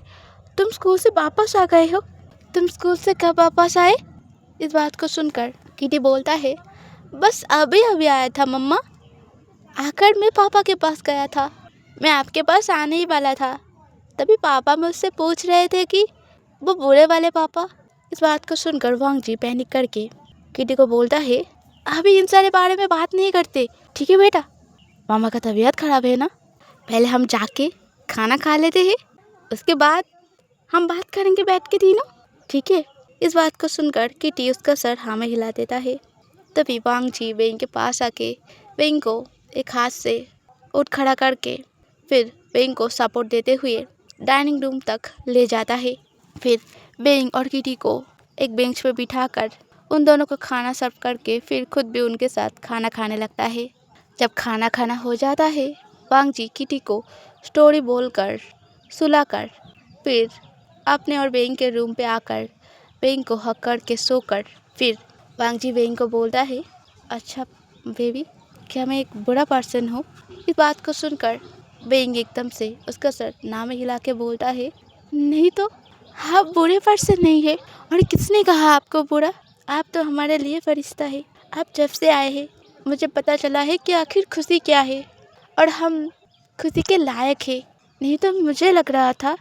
तुम स्कूल से वापस आ गए हो? तुम स्कूल से कब वापस आए? इस बात को सुनकर किटी बोलता है, बस अभी अभी आया था मम्मा। आकर मैं पापा के पास गया था। मैं आपके पास आने ही वाला था, तभी पापा मुझसे पूछ रहे थे कि वो बूढ़े वाले पापा। इस बात को सुनकर वांग जी पैनिक करके किटी को बोलता है, अभी इन सारे बारे में बात नहीं करते, ठीक है बेटा? मामा का तबीयत खराब है ना, पहले हम जाके खाना खा लेते हैं, उसके बाद हम बात करेंगे बैठ के तीनों, ठीक है? इस बात को सुनकर किटी उसका सर हाँ में हिला देता है। तभी वांग जी वेंग के पास आके वेंग को एक हाथ से उठ खड़ा करके फिर वेंग को सपोर्ट देते हुए डाइनिंग रूम तक ले जाता है। फिर वेंग और किटी को एक बेंच पर बिठाकर उन दोनों को खाना सर्व करके फिर खुद भी उनके साथ खाना खाने लगता है। जब खाना खाना हो जाता है, वांग जी किटी को स्टोरी बोलकर सुलाकर फिर अपने और वेंग के रूम पे आकर वेंग को हक करके सोकर फिर वांग जी वेंग को बोलता है, अच्छा बेबी, क्या मैं एक बुरा पर्सन हूँ? इस बात को सुनकर वेंग एकदम से उसका सर ना में हिला के बोलता है, नहीं तो आप बुरे पर्सन नहीं है। और किसने कहा आपको बुरा? आप तो हमारे लिए फरिश्ता है। आप जब से आए हैं मुझे पता चला है कि आखिर खुशी क्या है और हम खुशी के लायक है। नहीं तो मुझे लग रहा था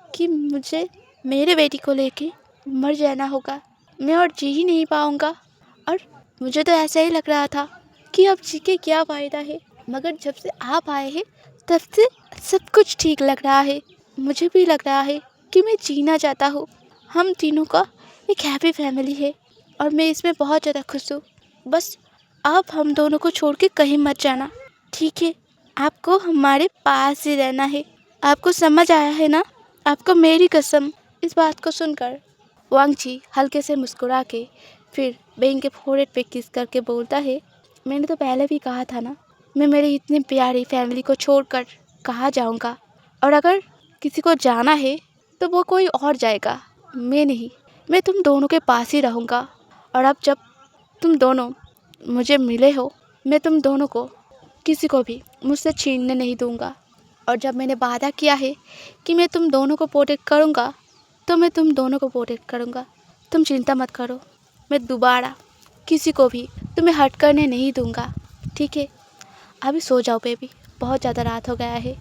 कि मुझे मेरे बेटी को लेके मर जाना होगा, मैं और जी ही नहीं पाऊँगा। और मुझे तो ऐसा ही लग रहा था कि अब जी के क्या फ़ायदा है, मगर जब से आप आए हैं तब से सब कुछ ठीक लग रहा है। मुझे भी लग रहा है कि मैं जीना चाहता हूँ। हम तीनों का एक हैप्पी फैमिली है और मैं इसमें बहुत ज़्यादा खुश हूँ। बस आप हम दोनों को छोड़ के कहीं मत जाना, ठीक है? आपको हमारे पास ही रहना है। आपको समझ आया है ना? आपको मेरी कसम। इस बात को सुनकर वांग जी हल्के से मुस्कुरा के फिर वेंग के फोrehead पे किस करके बोलता है, मैंने तो पहले भी कहा था ना, मैं मेरी इतनी प्यारी फैमिली को छोड़कर कहाँ जाऊँगा। और अगर किसी को जाना है तो वो कोई और जाएगा, मैं नहीं। मैं तुम दोनों के पास ही रहूँगा। और अब जब तुम दोनों मुझे मिले हो, मैं तुम दोनों को किसी को भी मुझसे छीनने नहीं दूँगा। और जब मैंने वादा किया है कि मैं तुम दोनों को प्रोटेक्ट करूँगा, तो मैं तुम दोनों को प्रोटेक्ट करूँगा। तुम चिंता मत करो, मैं दोबारा किसी को भी तुम्हें हर्ट करने नहीं दूँगा, ठीक है? अभी सो जाओ बेबी, बहुत ज़्यादा रात हो गया है।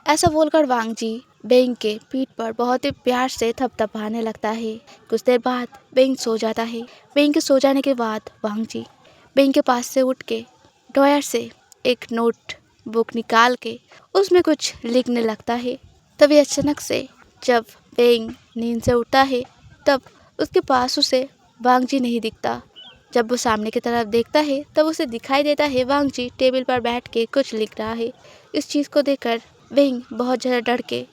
ऐसा बोलकर वांग जी वेंग के पीठ पर बहुत ही प्यार से थपथपाने लगता है। कुछ देर बाद वेंग सो जाता है। वेंग के सो जाने के बाद वांग जी वेंग के पास से उठ के ड्रॉयर से एक नोट बुक निकाल के उसमें कुछ लिखने लगता है। तभी अचानक से जब वेंग नींद से उठता है तब उसके पास उसे वांग जी नहीं दिखता। जब वो सामने की तरफ देखता है तब उसे दिखाई देता है वांग जी टेबल पर बैठ के कुछ लिख रहा है। इस चीज़ को देखकर वेंग बहुत ज़्यादा डर के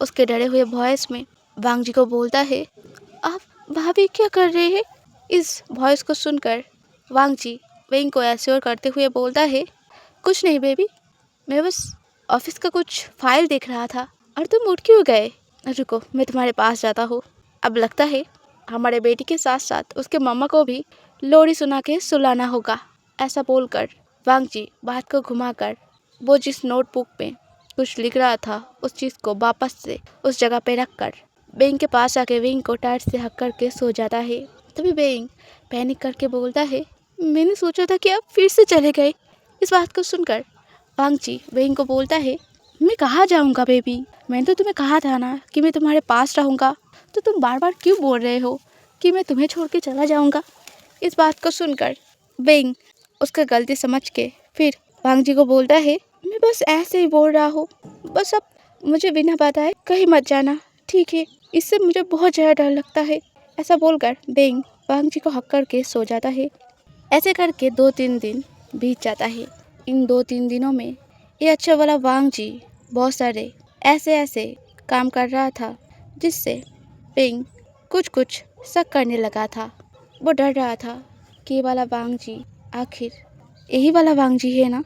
उसके डरे हुए वॉइस में वांग जी को बोलता है, आप भाभी क्या कर रहे हैं? इस वॉइस को सुनकर वांग जी वेंग को एश्योर करते हुए बोलता है, कुछ नहीं बेबी, मैं बस ऑफिस का कुछ फाइल देख रहा था। और तुम उठ क्यों गए? रुको, मैं तुम्हारे पास जाता हूँ। अब लगता है हमारे बेटी के साथ साथ उसके मम्मा को भी लोरी सुना के सुलाना होगा। ऐसा बोलकर वांग जी बात को घुमाकर वो जिस नोटबुक में कुछ लिख रहा था उस चीज़ को वापस से उस जगह पे रखकर वेंग के पास आके वेंग को टाइट से हक करके सो जाता है। तभी वेंग पैनिक करके बोलता है, मैंने सोचा था कि आप फिर से चले गए। इस बात को सुनकर वांग जी वेंग को बोलता है, मैं कहाँ जाऊँगा बेबी? मैंने तो तुम्हें कहा था ना कि मैं तुम्हारे पास रहूँगा, तो तुम बार बार क्यों बोल रहे हो कि मैं तुम्हें छोड़ के चला जाऊँगा? इस बात को सुनकर वेंग उसका गलती समझ के फिर वांग जी को बोलता है, मैं बस ऐसे ही बोल रहा हूँ, बस अब मुझे बिना बताए कहीं मत जाना, ठीक है? इससे मुझे बहुत ज़्यादा डर लगता है। ऐसा बोलकर वेंग वांग जी को हक करके सो जाता है। ऐसे करके 2-3 दिन बीत जाता है। इन 2-3 दिनों में ये अच्छा वाला वांग जी बहुत सारे ऐसे काम कर रहा था जिससे वेंग कुछ शक करने लगा था। वो डर रहा था कि ये वाला वांग जी आखिर यही वाला वांग जी है ना,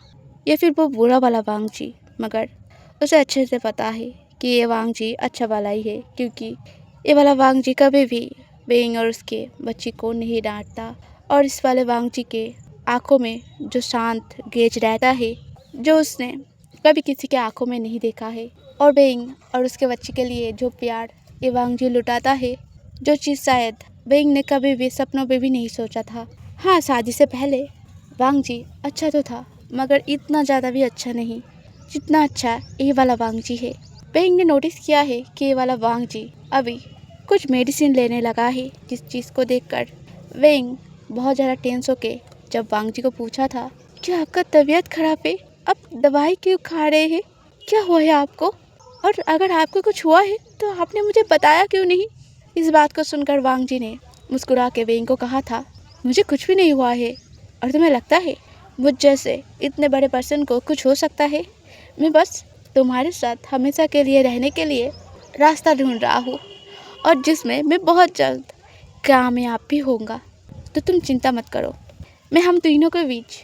या फिर वो बुरा वाला वांग जी। मगर उसे अच्छे से पता है कि ये वांग जी अच्छा वाला ही है, क्योंकि ये वाला वांग जी कभी भी वेंग और उसके बच्ची को नहीं डांटता। और इस वाले वांग जी के आंखों में जो शांत गेज रहता है जो उसने कभी किसी के आंखों में नहीं देखा है। और बेइंग और उसके बच्चे के लिए जो प्यार ये वांगजी लुटाता है, जो चीज़ शायद बेइंग ने कभी भी सपनों में भी नहीं सोचा था। हाँ, शादी से पहले वांगजी अच्छा तो था, मगर इतना ज़्यादा भी अच्छा नहीं जितना अच्छा ये वाला वांगजी है। बेइंग ने नोटिस किया है कि ये वाला वांगजी अभी कुछ मेडिसिन लेने लगा है, जिस चीज़ को देखकर वेंग बहुत ज़्यादा टेंस होके जब वांगजी को पूछा था, क्या आपका तबीयत खराब है? आप दवाई क्यों खा रहे हैं? क्या हुआ है आपको? और अगर आपको कुछ हुआ है तो आपने मुझे बताया क्यों नहीं? इस बात को सुनकर वांगजी ने मुस्कुरा के वेंग को कहा था, मुझे कुछ भी नहीं हुआ है। और तुम्हें लगता है मुझ जैसे इतने बड़े पर्सन को कुछ हो सकता है? मैं बस तुम्हारे साथ हमेशा के लिए रहने के लिए रास्ता ढूंढ रहा हूँ, और जिसमें मैं बहुत जल्द कामयाब भी होऊंगा। तो तुम चिंता मत करो। मैं हम तीनों के बीच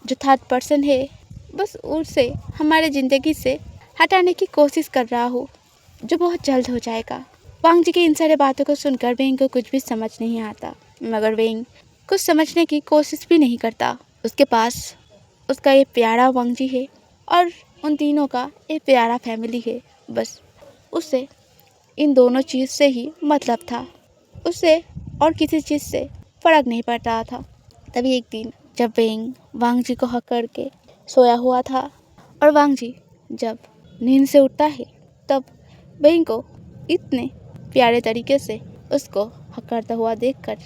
जो थर्ड पर्सन है, बस उसे हमारे ज़िंदगी से हटाने की कोशिश कर रहा हूँ, जो बहुत जल्द हो जाएगा। वांगजी की इन सारी बातों को सुनकर वेंग को कुछ भी समझ नहीं आता, मगर वेंग कुछ समझने की कोशिश भी नहीं करता। उसके पास उसका ये प्यारा वांगजी है और उन तीनों का एक प्यारा फैमिली है। बस उसे इन दोनों चीज़ से ही मतलब था। उसे और किसी चीज़ से फ़र्क नहीं पड़ रहा था। तभी एक दिन जब वेंग वांगजी को हक करके सोया हुआ था और वांगजी जब नींद से उठता है, तब वेंग को इतने प्यारे तरीके से उसको हक करता हुआ देखकर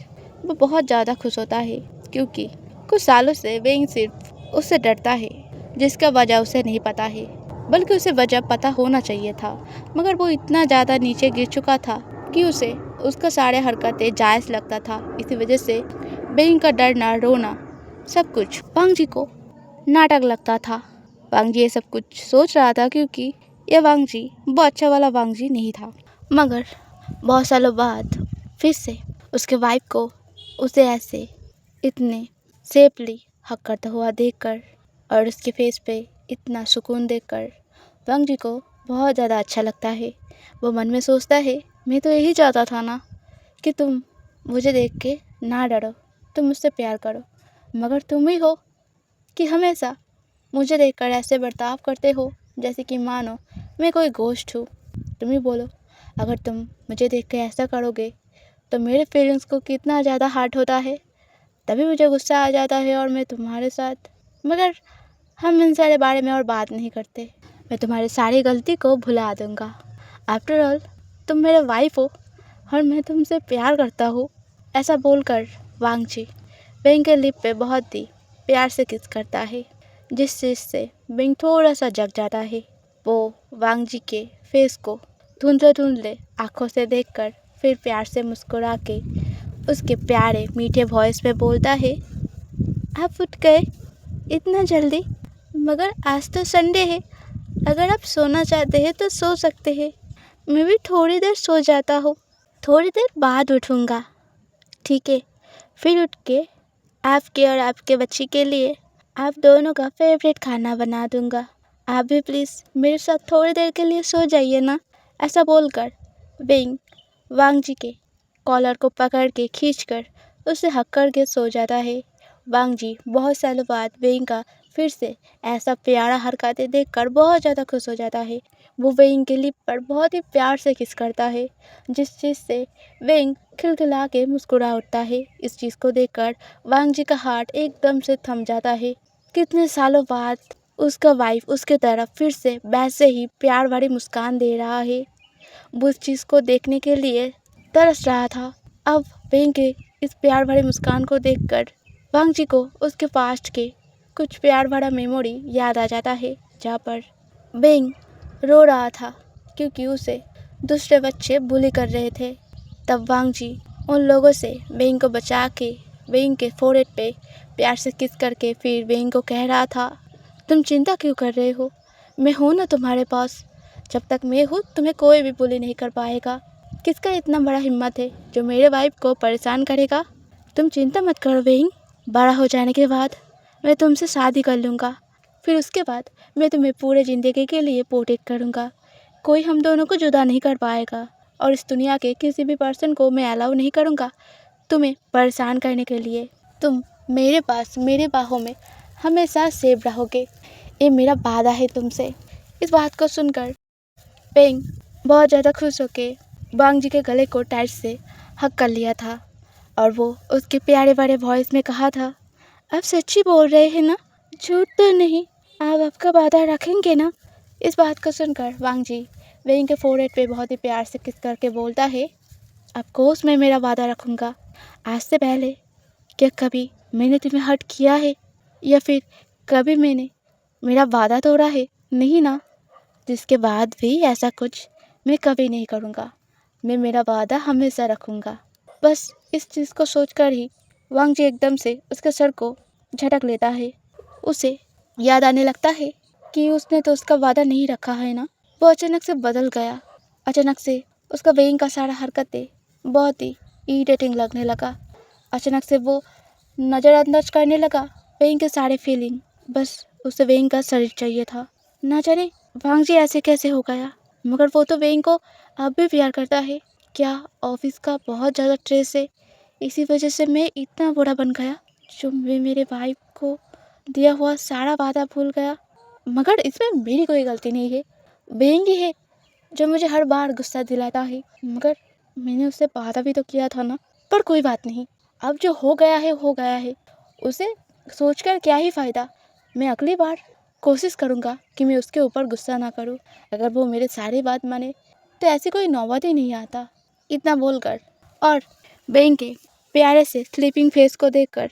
वो बहुत ज़्यादा खुश होता है, क्योंकि कुछ सालों से वेंग सिर्फ उससे डरता है, जिसका वजह उसे नहीं पता है, बल्कि उसे वजह पता होना चाहिए था। मगर वो इतना ज़्यादा नीचे गिर चुका था कि उसे उसका सारे हरकतें जायज़ लगता था। इसी वजह से वेंग का डरना, रोना, सब कुछ वांगजी को नाटक लगता था। वांगजी ये सब कुछ सोच रहा था, क्योंकि यह वांगजी वो अच्छा वाला वांगजी नहीं था। मगर बहुत सालों बाद फिर से उसके वाइफ को उसे ऐसे इतने सेफली हक करता हुआ देखकर और उसके फेस पे इतना सुकून देखकर वांगजी को बहुत ज़्यादा अच्छा लगता है। वो मन में सोचता है, मैं तो यही चाहता था ना कि तुम मुझे देख के ना डरो, तुम मुझसे प्यार करो, मगर तुम ही हो कि हमेशा मुझे देखकर ऐसे बर्ताव करते हो जैसे कि मानो मैं कोई गोश्त हूँ। तुम ही बोलो, अगर तुम मुझे देख के ऐसा करोगे तो मेरे फीलिंग्स को कितना ज़्यादा हर्ट होता है, तभी मुझे गुस्सा आ जाता है और मैं तुम्हारे साथ। मगर हम इन सारे बारे में और बात नहीं करते। मैं तुम्हारी सारी गलती को भुला दूंगा। आफ्टर ऑल तुम मेरे वाइफ हो और मैं तुमसे प्यार करता हूँ। ऐसा बोलकर वांगजी वेंग के लिप पे बहुत ही प्यार से किस करता है, जिस चीज़ से वेंग थोड़ा सा जग जाता है। वो वांगजी के फेस को धुंधले धुंधले आँखों से देखकर फिर प्यार से मुस्कुरा के उसके प्यारे मीठे वॉइस में बोलता है, आप उठ गए इतना जल्दी? मगर आज तो संडे है, अगर आप सोना चाहते हैं तो सो सकते हैं। मैं भी थोड़ी देर सो जाता हूँ, थोड़ी देर बाद उठूँगा। ठीक है, फिर उठ के आपके और आपके बच्ची के लिए आप दोनों का फेवरेट खाना बना दूँगा। आप भी प्लीज़ मेरे साथ थोड़ी देर के लिए सो जाइए ना। ऐसा बोलकर वेंग वांगजी के कॉलर को पकड़ के खींचकर उसे हक करके सो जाता है। वांगजी बहुत सालों बाद वेंग का फिर से ऐसा प्यारा हरकतें देखकर बहुत ज़्यादा खुश हो जाता है। वो वेंग के लिप पर बहुत ही प्यार से किस करता है, जिस चीज़ से वेंग खिलखिला के मुस्कुरा उठता है। इस चीज़ को देखकर वांगजी का हार्ट एकदम से थम जाता है। कितने सालों बाद उसका वाइफ उसके तरफ फिर से वैसे ही प्यार भरी मुस्कान दे रहा है। वो उस चीज़ को देखने के लिए तरस रहा था। अब वेंग के इस प्यार भरी मुस्कान को देखकर वांगजी को उसके पास्ट के कुछ प्यार भरा मेमोरी याद आ जाता है, जहाँ पर वेंग रो रहा था क्योंकि उसे दूसरे बच्चे बुली कर रहे थे। तब वांगजी उन लोगों से वेंग को बचा के वेंग के फोrehead पे प्यार से किस करके फिर वेंग को कह रहा था, तुम चिंता क्यों कर रहे हो, मैं हूँ ना तुम्हारे पास। जब तक मैं हूँ तुम्हें कोई भी बुली नहीं कर पाएगा। किसका इतना बड़ा हिम्मत है जो मेरे वाइफ को परेशान करेगा। तुम चिंता मत करो वेंग, बड़ा हो जाने के बाद मैं तुमसे शादी कर लूँगा। फिर उसके बाद मैं तुम्हें पूरे ज़िंदगी के लिए प्रोटेक्ट करूँगा। कोई हम दोनों को जुदा नहीं कर पाएगा और इस दुनिया के किसी भी पर्सन को मैं अलाउ नहीं करूँगा तुम्हें परेशान करने के लिए। तुम मेरे पास मेरे बाहों में हमेशा सेफ रहोगे। ये मेरा वादा है तुमसे। इस बात को सुनकर पेंग बहुत ज़्यादा खुश होके वांग जी के गले को टाइट से हक कर लिया था और वो उसके प्यारे बड़े वॉइस में कहा था, आप सच्ची बोल रहे हैं ना, झूठ तो नहीं, आप आपका वादा रखेंगे ना। इस बात को सुनकर वांग जी वेंग के फोरहेड पे बहुत ही प्यार से किस करके बोलता है, ऑफ कोर्स मैं मेरा वादा रखूँगा। आज से पहले क्या कभी मैंने तुम्हें हर्ट किया है या फिर कभी मैंने मेरा वादा तोड़ा है? नहीं ना। जिसके बाद भी ऐसा कुछ मैं कभी नहीं करूँगा। मैं मेरा वादा हमेशा रखूँगा। बस इस चीज़ को सोचकर ही वांग जी एकदम से उसके सर को झटक लेता है। उसे याद आने लगता है कि उसने तो उसका वादा नहीं रखा है ना। वो अचानक से बदल गया। अचानक से उसका वेइंग का सारा हरकतें बहुत ही इरिटेटिंग लगने लगा। अचानक से वो नज़रअंदाज करने लगा वेइंग के सारे फीलिंग। बस उसे वेइंग का शरीर चाहिए था। ना जाने वांग जी ऐसे कैसे हो गया, मगर वो तो वेइंग को अब भी प्यार करता है। क्या ऑफिस का बहुत ज़्यादा स्ट्रेस है, इसी वजह से मैं इतना बुरा बन गया जो मैं मेरे भाई को दिया हुआ सारा वादा भूल गया। मगर इसमें मेरी कोई गलती नहीं है, वेइंग ही है जो मुझे हर बार गुस्सा दिलाता है। मगर मैंने उससे वादा भी तो किया था ना। पर कोई बात नहीं, अब जो हो गया है हो गया है, उसे सोचकर क्या ही फ़ायदा। मैं अगली बार कोशिश करूँगा कि मैं उसके ऊपर गुस्सा ना करूँ। अगर वो मेरे सारी बात माने तो ऐसी कोई नौबत ही नहीं आता। इतना बोलकर और बेंग के प्यारे से स्लीपिंग फेस को देखकर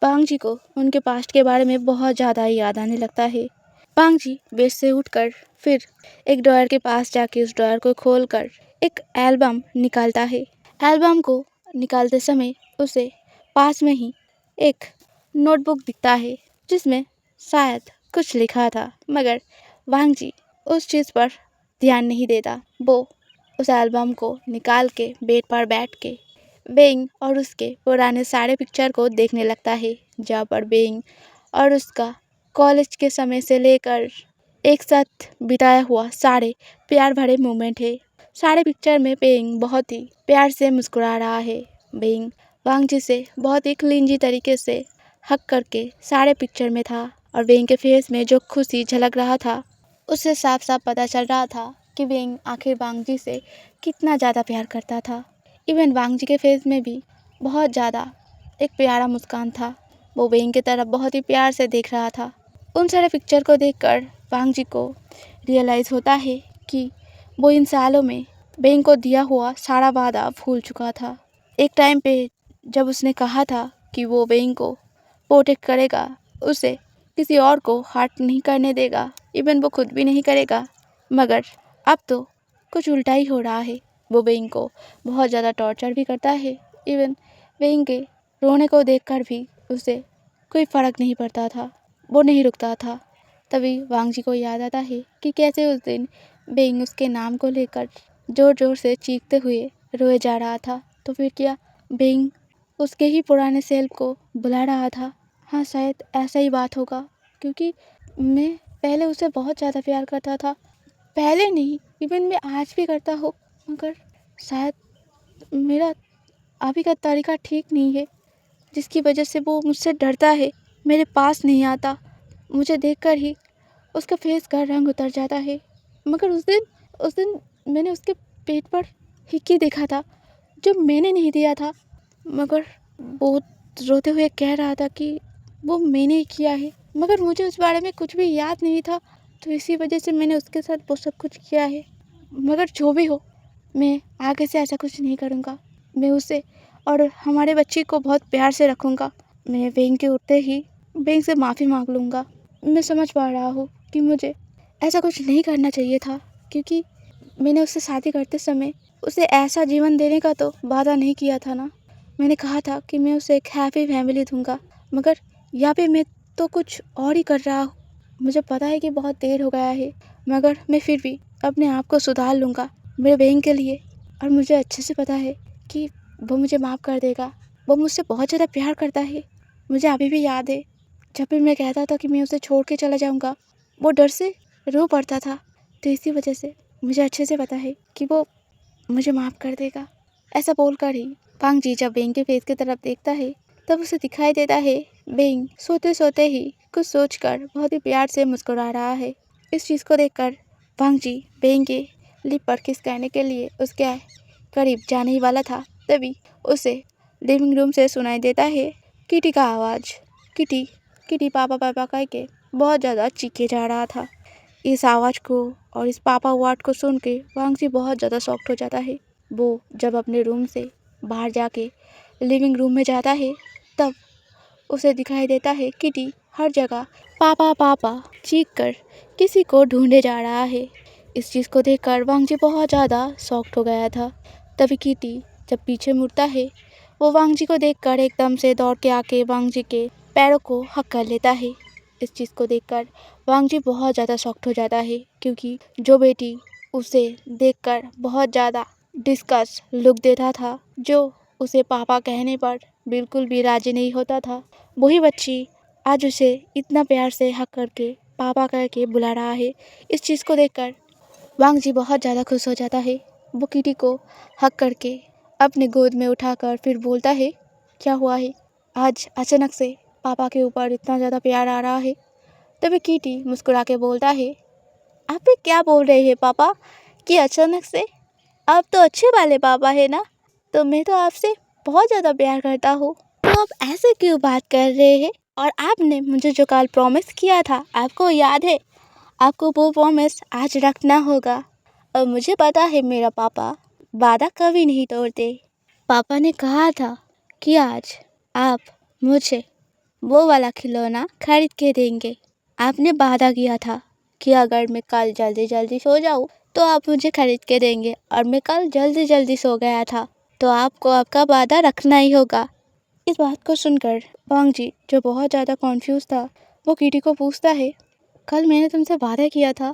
पांग जी को उनके पास्ट के बारे में बहुत ज़्यादा याद आने लगता है। पांग जी बेड से उठकर फिर एक ड्रॉयर के पास जाके उस ड्रॉयर को खोलकर एक एल्बम निकालता है। एल्बम को निकालते समय उसे पास में ही एक नोटबुक दिखता है जिसमें शायद कुछ लिखा था, मगर वांग जी उस चीज़ पर ध्यान नहीं देता। वो उस एल्बम को निकाल के बेड पर बैठ के बेइंग और उसके पुराने सारे पिक्चर को देखने लगता है, जहाँ पर बेइंग और उसका कॉलेज के समय से लेकर एक साथ बिताया हुआ सारे प्यार भरे मोमेंट है। सारे पिक्चर में बेइंग बहुत ही प्यार से मुस्कुरा रहा है। बेइंग वांग जी से बहुत ही क्लींजी तरीके से हक करके सारे पिक्चर में था और बेइंग के फेस में जो खुशी झलक रहा था उससे साफ साफ पता चल रहा था कि बेइंग आखिर वांग जी से कितना ज़्यादा प्यार करता था। इवन वांग जी के फेस में भी बहुत ज़्यादा एक प्यारा मुस्कान था। वो बेइंग की तरफ बहुत ही प्यार से देख रहा था। उन सारे पिक्चर को देखकर वांग जी को रियलाइज़ होता है कि वो इन सालों में बेइंग को दिया हुआ सारा वादा भूल चुका था। एक टाइम पे जब उसने कहा था कि वो बेइंग को प्रोटेक्ट करेगा, उसे किसी और को हर्ट नहीं करने देगा, इवन वो खुद भी नहीं करेगा, मगर अब तो कुछ उल्टा ही हो रहा है। वो बेइंग को बहुत ज़्यादा टॉर्चर भी करता है। इवन बेइंग के रोने को देखकर भी उसे कोई फ़र्क नहीं पड़ता था, वो नहीं रुकता था। तभी वांग जी को याद आता है कि कैसे उस दिन बेइंग उसके नाम को लेकर ज़ोर ज़ोर से चीखते हुए रोए जा रहा था। तो फिर क्या बेइंग उसके ही पुराने सेल्फ को बुला रहा था? हाँ, शायद ऐसा ही बात होगा, क्योंकि मैं पहले उसे बहुत ज़्यादा प्यार करता था। पहले नहीं, इवन मैं आज भी करता हूँ, मगर शायद मेरा अभी का तरीका ठीक नहीं है, जिसकी वजह से वो मुझसे डरता है, मेरे पास नहीं आता। मुझे देखकर ही उसका फेस का रंग उतर जाता है। मगर उस दिन मैंने उसके पेट पर हिक्की देखा था जो मैंने नहीं दिया था, मगर वो रोते हुए कह रहा था कि वो मैंने ही किया है, मगर मुझे उस बारे में कुछ भी याद नहीं था, तो इसी वजह से मैंने उसके साथ वो सब कुछ किया है। मगर जो भी हो, मैं आगे से ऐसा कुछ नहीं करूँगा। मैं उसे और हमारे बच्चे को बहुत प्यार से रखूँगा। मैं बेंग के उठते ही बेंग से माफ़ी मांग लूँगा। मैं समझ पा रहा हूँ कि मुझे ऐसा कुछ नहीं करना चाहिए था, क्योंकि मैंने उससे शादी करते समय उसे ऐसा जीवन देने का तो वादा नहीं किया था ना। मैंने कहा था कि मैं उसे एक हैप्पी फैमिली दूंगा, मगर यहाँ पे मैं तो कुछ और ही कर रहा हूँ। मुझे पता है कि बहुत देर हो गया है, मगर मैं फिर भी अपने आप को सुधार लूँगा मेरे बहन के लिए। और मुझे अच्छे से पता है कि वो मुझे माफ़ कर देगा। वो मुझसे बहुत ज़्यादा प्यार करता है। मुझे अभी भी याद है, जब भी मैं कहता था कि मैं उसे छोड़ के चला जाऊँगा, वो डर से रो पड़ता था। तो इसी वजह से मुझे अच्छे से पता है कि वो मुझे माफ़ कर देगा। ऐसा बोलकर ही वांग जी जब बेंग के फेस की तरफ देखता है तब उसे दिखाई देता है बेंग सोते सोते ही कुछ सोचकर बहुत ही प्यार से मुस्कुरा रहा है। इस चीज़ को देखकर वांग जी बेंग के लिप पर किस कहने के लिए उसके करीब जाने ही वाला था, तभी उसे लिविंग रूम से सुनाई देता है किटी का आवाज़। किटी किटी पापा पापा कह के बहुत ज़्यादा चीखे जा रहा था। इस आवाज़ को और इस पापा वर्ड को सुन के वांग जी बहुत ज़्यादा शॉक्ड हो जाता है। वो जब अपने रूम से बाहर जाके लिविंग रूम में जाता है तब उसे दिखाई देता है किटी हर जगह पापा पापा चीख कर किसी को ढूंढे जा रहा है। इस चीज़ को देखकर वांग जी बहुत ज़्यादा शॉक्ड हो गया था। तभी किटी जब पीछे मुड़ता है वो वांग जी को देखकर एकदम से दौड़ के आके वांग जी के पैरों को हक कर लेता है। इस चीज़ को देखकर वांग जी बहुत ज़्यादा शॉक्ड हो जाता है, क्योंकि जो बेटी उसे देखकर बहुत ज़्यादा डिस्कस्ट लुक देता था, जो उसे पापा कहने पर बिल्कुल भी राजी नहीं होता था, वही बच्ची आज उसे इतना प्यार से हक करके पापा करके बुला रहा है। इस चीज़ को देखकर वांग जी बहुत ज़्यादा खुश हो जाता है। वो किटी को हक करके अपने गोद में उठाकर फिर बोलता है, क्या हुआ है आज अचानक से पापा के ऊपर इतना ज़्यादा प्यार आ रहा है। तभी किटी मुस्कुरा के बोलता है, आप भी क्या बोल रहे हैं पापा कि अचानक से? आप तो अच्छे वाले पापा है ना, तो मैं तो आपसे बहुत ज़्यादा प्यार करता हूँ, तो आप ऐसे क्यों बात कर रहे हैं? और आपने मुझे जो कल प्रॉमिस किया था आपको याद है? आपको वो प्रॉमिस आज रखना होगा। और मुझे पता है मेरा पापा वादा कभी नहीं तोड़ते। पापा ने कहा था कि आज आप मुझे वो वाला खिलौना खरीद के देंगे। आपने वादा किया था कि अगर मैं कल जल्दी जल्दी सो जाऊँ तो आप मुझे खरीद के देंगे, और मैं कल जल्दी जल्दी सो गया था, तो आपको आपका वादा रखना ही होगा। इस बात को सुनकर वांग जी जो बहुत ज़्यादा कॉन्फ्यूज़ था वो किटी को पूछता है, कल मैंने तुमसे वादा किया था,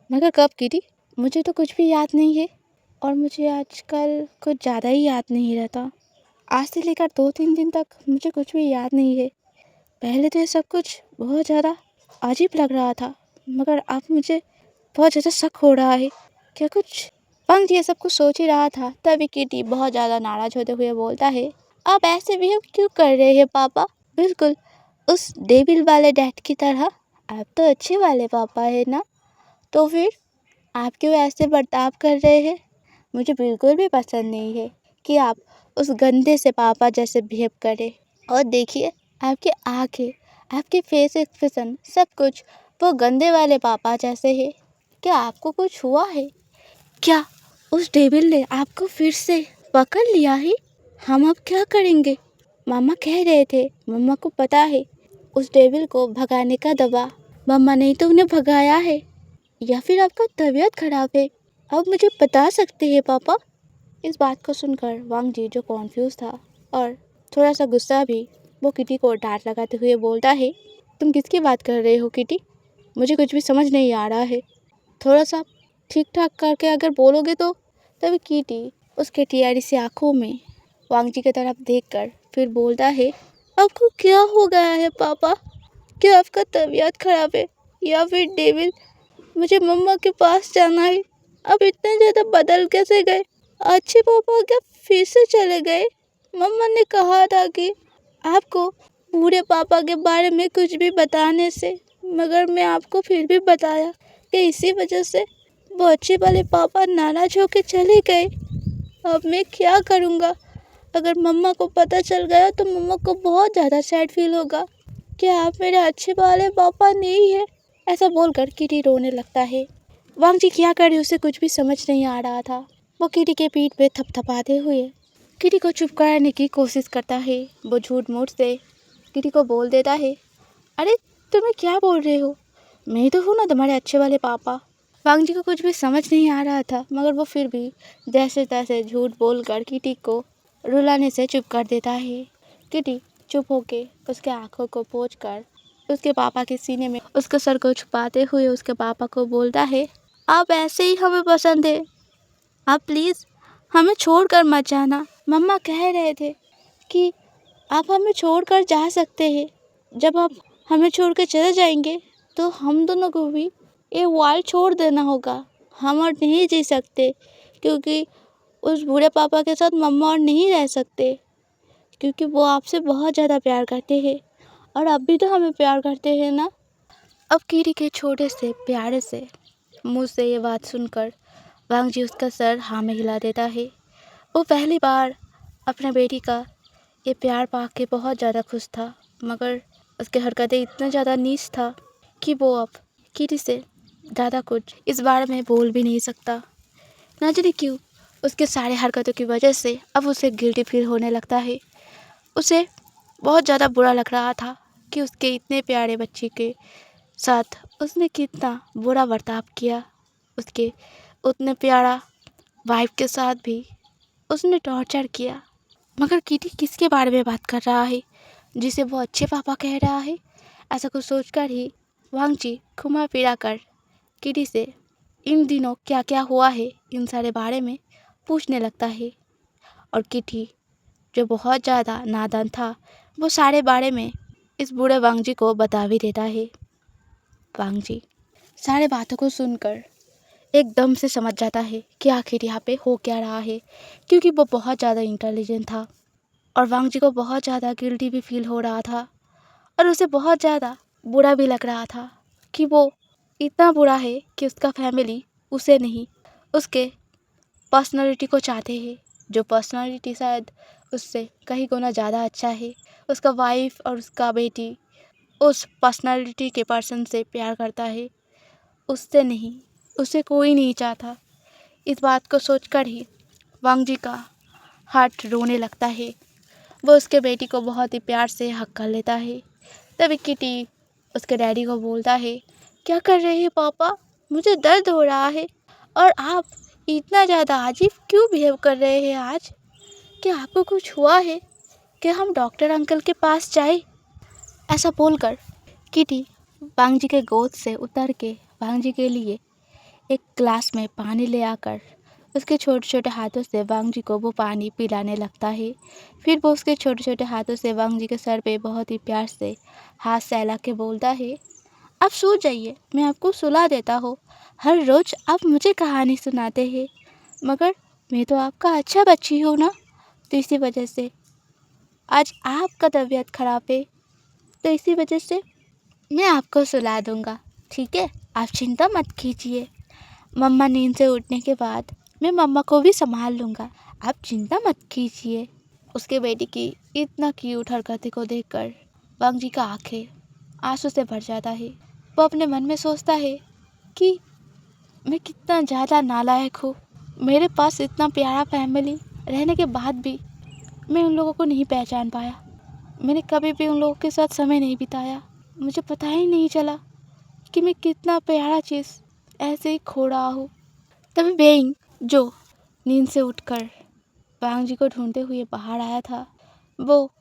मगर कब किटी? मुझे तो कुछ भी याद नहीं है, और मुझे आजकल कुछ ज़्यादा ही याद नहीं रहता। आज से लेकर 2-3 दिन तक मुझे कुछ भी याद नहीं है। पहले तो ये सब कुछ बहुत ज़्यादा अजीब लग रहा था, मगर अब मुझे बहुत ज़्यादा शक हो रहा है। क्या कुछ पंख ये सब कुछ सोच ही रहा था, तभी किटी बहुत ज़्यादा नाराज़ होते हुए बोलता है, आप ऐसे बिहेव क्यों कर रहे हैं पापा? बिल्कुल उस डेविल वाले डैड की तरह। आप तो अच्छे वाले पापा है ना, तो फिर आप क्यों ऐसे बर्ताव कर रहे हैं? मुझे बिल्कुल भी पसंद नहीं है कि आप उस गंदे से पापा जैसे बिहेव करें। और देखिए आपकी आंखें, आपके फेस एक्सप्रेशन, सब कुछ वो गंदे वाले पापा जैसे है। क्या आपको कुछ हुआ है? क्या उस डेविल ने आपको फिर से पकड़ लिया है? हम अब क्या करेंगे? मामा कह रहे थे, मम्मा को पता है उस डेविल को भगाने का दवा। मम्मा ने तो उन्हें भगाया है, या फिर आपका तबीयत खराब है? अब मुझे बता सकते हैं पापा? इस बात को सुनकर वांग जी जो कॉन्फ्यूज था और थोड़ा सा गुस्सा भी, वो किटी को डांट लगाते हुए बोलता है, तुम किसकी बात कर रहे हो किटी? मुझे कुछ भी समझ नहीं आ रहा है। थोड़ा सा ठीक ठाक करके अगर बोलोगे तो। तभी किटी उसके टियारी से आंखों में वांग जी की तरफ देखकर फिर बोलता है, आपको क्या हो गया है पापा? क्या आपका तबीयत खराब है, या फिर डेविल? मुझे मम्मा के पास जाना है। अब इतने ज़्यादा बदल कैसे गए? अच्छे पापा क्या फिर से चले गए? मम्मा ने कहा था कि आपको बूढ़े पापा के बारे में कुछ भी बताने से, मगर मैं आपको फिर भी बताया कि इसी वजह से वो अच्छे वाले पापा नाराज होके चले गए। अब मैं क्या करूँगा? अगर मम्मा को पता चल गया तो मम्मा को बहुत ज़्यादा सैड फील होगा कि आप मेरे अच्छे वाले पापा नहीं है। ऐसा बोलकर किटी रोने लगता है। वांग जी क्या करे उसे कुछ भी समझ नहीं आ रहा था। वो किटी के पीठ पे थपथपाते हुए किटी को चुप कराने की कोशिश करता है। वो झूठ मूठ से किटी को बोल देता है, अरे तुम्हें क्या बोल रहे हो? मैं तो हूँ ना तुम्हारे अच्छे वाले पापा। वांग जी को कुछ भी समझ नहीं आ रहा था, मगर वो फिर भी जैसे तैसे झूठ बोलकर किटी को रुलाने से चुप कर देता है। किटी चुप होके उसके आंखों को पोंछकर उसके पापा के सीने में उसके सर को छुपाते हुए उसके पापा को बोलता है, आप ऐसे ही हमें पसंद है, आप प्लीज़ हमें छोड़कर मत जाना। मम्मा कह रहे थे कि आप हमें छोड़कर जा सकते हैं। जब आप हमें छोड़ कर चले जाएंगे तो हम दोनों को भी ये वर्ल्ड छोड़ देना होगा। हम और नहीं जी सकते, क्योंकि उस बूढ़े पापा के साथ मम्मा और नहीं रह सकते, क्योंकि वो आपसे बहुत ज़्यादा प्यार करते हैं और अब भी तो हमें प्यार करते हैं ना। अब कीटी के छोटे से प्यारे से मुंह से ये बात सुनकर वांग जी उसका सर हाँ में हिला देता है। वो पहली बार अपने बेटी का ये प्यार पा के बहुत ज़्यादा खुश था, मगर उसके हरकतें इतना ज़्यादा नीच था कि वो अब कीटी से ज़्यादा कुछ इस बारे में बोल भी नहीं सकता। ना जाने क्यों उसके सारे हरकतों की वजह से अब उसे गिल्टी फील होने लगता है। उसे बहुत ज़्यादा बुरा लग रहा था कि उसके इतने प्यारे बच्चे के साथ उसने कितना बुरा बर्ताव किया। उसके उतने प्यारा वाइफ के साथ भी उसने टॉर्चर किया। मगर कीटी किसके बारे में बात कर रहा है जिसे वो अच्छे पापा कह रहा है? ऐसा कुछ सोचकर ही वांग जी घुमा फिरा कर कीटी से इन दिनों क्या क्या हुआ है इन सारे बारे में पूछने लगता है। और कीटी जो बहुत ज़्यादा नादान था वो सारे बारे में इस बूढ़े वांग जी को बता भी देता है। वांग जी सारे बातों को सुनकर एकदम से समझ जाता है कि आखिर यहाँ पे हो क्या रहा है, क्योंकि वो बहुत ज़्यादा इंटेलिजेंट था और वांग जी को बहुत ज़्यादा गिल्टी भी फील हो रहा था और उसे बहुत ज़्यादा बुरा भी लग रहा था कि वो इतना बुरा है कि उसका फैमिली उसे नहीं उसके पर्सनालिटी को चाहते हैं, जो पर्सनालिटी शायद उससे कहीं गुना ज़्यादा अच्छा है। उसका वाइफ और उसका बेटी उस पर्सनालिटी के पर्सन से प्यार करता है, उससे नहीं। उसे कोई नहीं चाहता। इस बात को सोचकर ही वांग जी का हार्ट रोने लगता है। वो उसके बेटी को बहुत ही प्यार से हक कर लेता है। तभी किटी उसके डैडी को बोलता है, क्या कर रहे हैं पापा, मुझे दर्द हो रहा है और आप इतना ज़्यादा अजीब क्यों बिहेव कर रहे हैं आज? क्या आपको कुछ हुआ है? क्या हम डॉक्टर अंकल के पास जाए? ऐसा बोलकर किटी वांग जी के गोद से उतर के वांग जी के लिए एक ग्लास में पानी ले आकर उसके छोटे छोटे हाथों से वांग जी को वो पानी पिलाने लगता है। फिर वो उसके छोटे छोटे हाथों से वांग जी के सर पे बहुत ही प्यार से हाथ सहला के बोलता है, आप सो जाइए, मैं आपको सुला देता हूँ। हर रोज़ आप मुझे कहानी सुनाते हैं, मगर मैं तो आपका अच्छा बच्ची हूँ ना, तो इसी वजह से आज आपका तबीयत ख़राब है, तो इसी वजह से मैं आपको सुला दूँगा, ठीक है? आप चिंता मत कीजिए। मम्मा नींद से उठने के बाद मैं मम्मा को भी संभाल लूँगा, आप चिंता मत कीजिए। उसके बेटी की इतना क्यूट हरकतें को देखकर वांग जी का आंखें आंसू से भर जाता है। वो अपने मन में सोचता है कि मैं कितना ज़्यादा नालायक हूँ। मेरे पास इतना प्यारा फैमिली रहने के बाद भी मैं उन लोगों को नहीं पहचान पाया। मैंने कभी भी उन लोगों के साथ समय नहीं बिताया। मुझे पता ही नहीं चला कि मैं कितना प्यारा चीज़ ऐसे ही खो रहा हूँ। तभी बेइंग जो नींद से उठकर वांग जी को ढूंढते हुए बाहर आया था, वो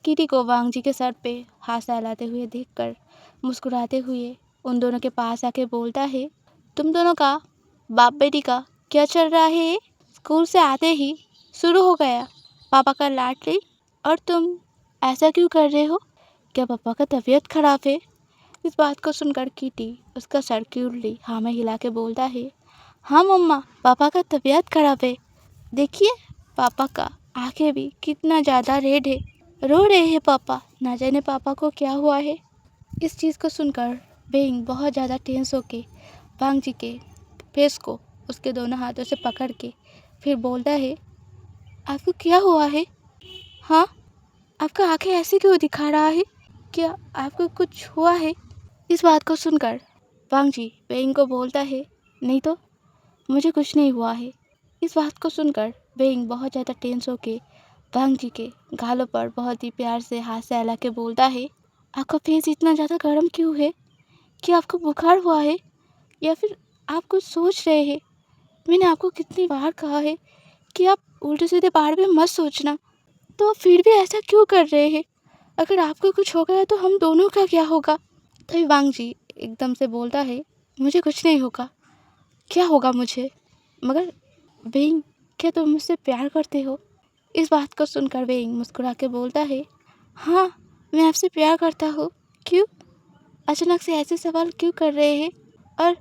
किटी को वांग जी के सर पे हाथ सहलाते हुए देखकर मुस्कुराते हुए उन दोनों के पास आके बोलता है, तुम दोनों का बाप बेटी का क्या चल रहा है? स्कूल से आते ही शुरू हो गया पापा का लाडली, और तुम ऐसा क्यों कर रहे हो? क्या पापा का तबीयत खराब है? इस बात को सुनकर किटी उसका सर क्यूटली हाँ में हिला के बोलता है, हाँ मम्मा, पापा का तबीयत खराब है। देखिए पापा का आंखें भी कितना ज़्यादा रेड है, रो रहे हैं पापा, ना जाने पापा को क्या हुआ है। इस चीज़ को सुनकर बेइंग बहुत ज़्यादा टेंस होके वांग जी के फेस को उसके दोनों हाथों से पकड़ के फिर बोलता है, आपको क्या हुआ है? हाँ, आपका आंखें ऐसे क्यों दिखा रहा है? क्या आपको कुछ हुआ है? इस बात को सुनकर वांग जी बेइंग को बोलता है, नहीं तो मुझे कुछ नहीं हुआ है। इस बात को सुनकर बेइंग बहुत ज़्यादा टेंस होके वांग जी के गालों पर बहुत ही प्यार से हाथ सहला के बोलता है, आपका फेस इतना ज़्यादा गर्म क्यों है? क्या आपको बुखार हुआ है या फिर आप कुछ सोच रहे हैं? मैंने आपको कितनी बार कहा है कि आप उल्टे सीधे बारे में मत सोचना, तो आप फिर भी ऐसा क्यों कर रहे हैं? अगर आपको कुछ हो गया तो हम दोनों का क्या होगा? तभी वांग जी एकदम से बोलता है, मुझे कुछ नहीं होगा। क्या होगा मुझे? मगर बेइंग, क्या तुम मुझसे प्यार करते हो? इस बात को सुनकर बेइंग मुस्कुरा के बोलता है, हाँ, मैं आपसे प्यार करता हूँ। क्यों? अचानक से ऐसे सवाल क्यों कर रहे हैं? और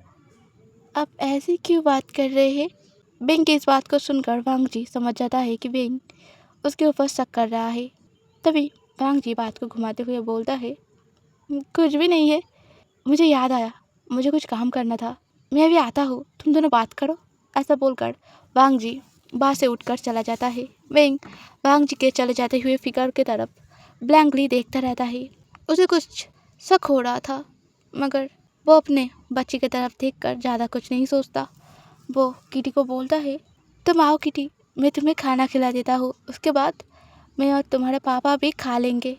आप ऐसी क्यों बात कर रहे हैं? बेइंग की इस बात को सुनकर वांग जी समझ जाता है कि बेइंग उसके ऊपर शक कर रहा है। तभी वांग जी बात को घुमाते हुए बोलता है, कुछ भी नहीं है, मुझे याद आया, मुझे कुछ काम करना था, मैं अभी आता हूँ, तुम दोनों बात करो। ऐसा बोलकर वांग जी वहाँ से उठकर चला जाता है। वेंग वांग जी के चले जाते हुए फिगर की तरफ ब्लैंकली देखता रहता है। उसे कुछ शक हो रहा था, मगर वो अपने बच्चे की तरफ देखकर ज़्यादा कुछ नहीं सोचता। वो किटी को बोलता है, तुम आओ किटी, मैं तुम्हें खाना खिला देता हूँ, उसके बाद मैं और तुम्हारे पापा भी खा लेंगे।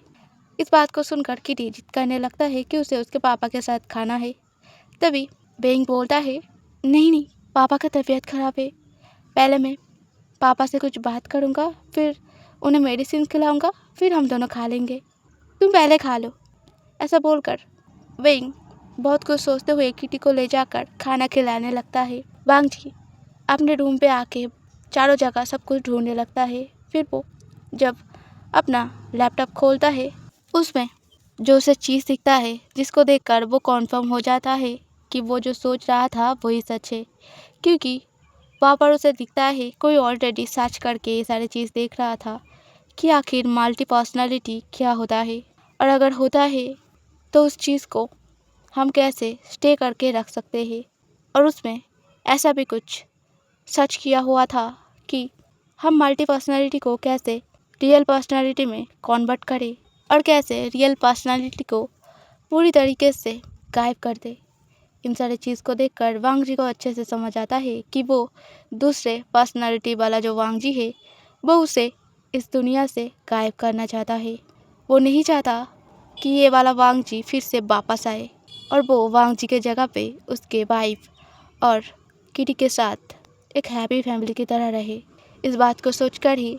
इस बात को सुनकर किटी जिद करने लगता है कि उसे उसके पापा के साथ खाना है। तभी वेंग बोलता है, नहीं नहीं, पापा का तबीयत ख़राब है, पहले मैं पापा से कुछ बात करूँगा, फिर उन्हें मेडिसिन खिलाऊँगा, फिर हम दोनों खा लेंगे, तुम पहले खा लो। ऐसा बोलकर वेंग बहुत कुछ सोचते हुए किटी को ले जाकर खाना खिलाने लगता है। वांग जी अपने रूम पे आके चारों जगह सब कुछ ढूंढने लगता है। फिर वो जब अपना लैपटॉप खोलता है, उसमें जो उसे चीज़ दिखता है, जिसको देखकर वो कॉन्फर्म हो जाता है कि वो जो सोच रहा था वही सच है, क्योंकि वहाँ पर उसे दिखता है कोई ऑलरेडी सर्च करके ये सारी चीज़ देख रहा था कि आखिर मल्टी पर्सनालिटी क्या होता है, और अगर होता है तो उस चीज़ को हम कैसे स्टे करके रख सकते हैं। और उसमें ऐसा भी कुछ सर्च किया हुआ था कि हम मल्टी पर्सनालिटी को कैसे रियल पर्सनालिटी में कन्वर्ट करें और कैसे रियल पर्सनालिटी को पूरी तरीके से गायब कर दे। इन सारी चीज़ को देखकर वांग जी को अच्छे से समझ आता है कि वो दूसरे पर्सनालिटी वाला जो वांग जी है, वो उसे इस दुनिया से गायब करना चाहता है। वो नहीं चाहता कि ये वाला वांग जी फिर से वापस आए और वो वांग जी के जगह पे उसके वाइफ और किटी के साथ एक हैप्पी फैमिली की तरह रहे। इस बात को सोचकर ही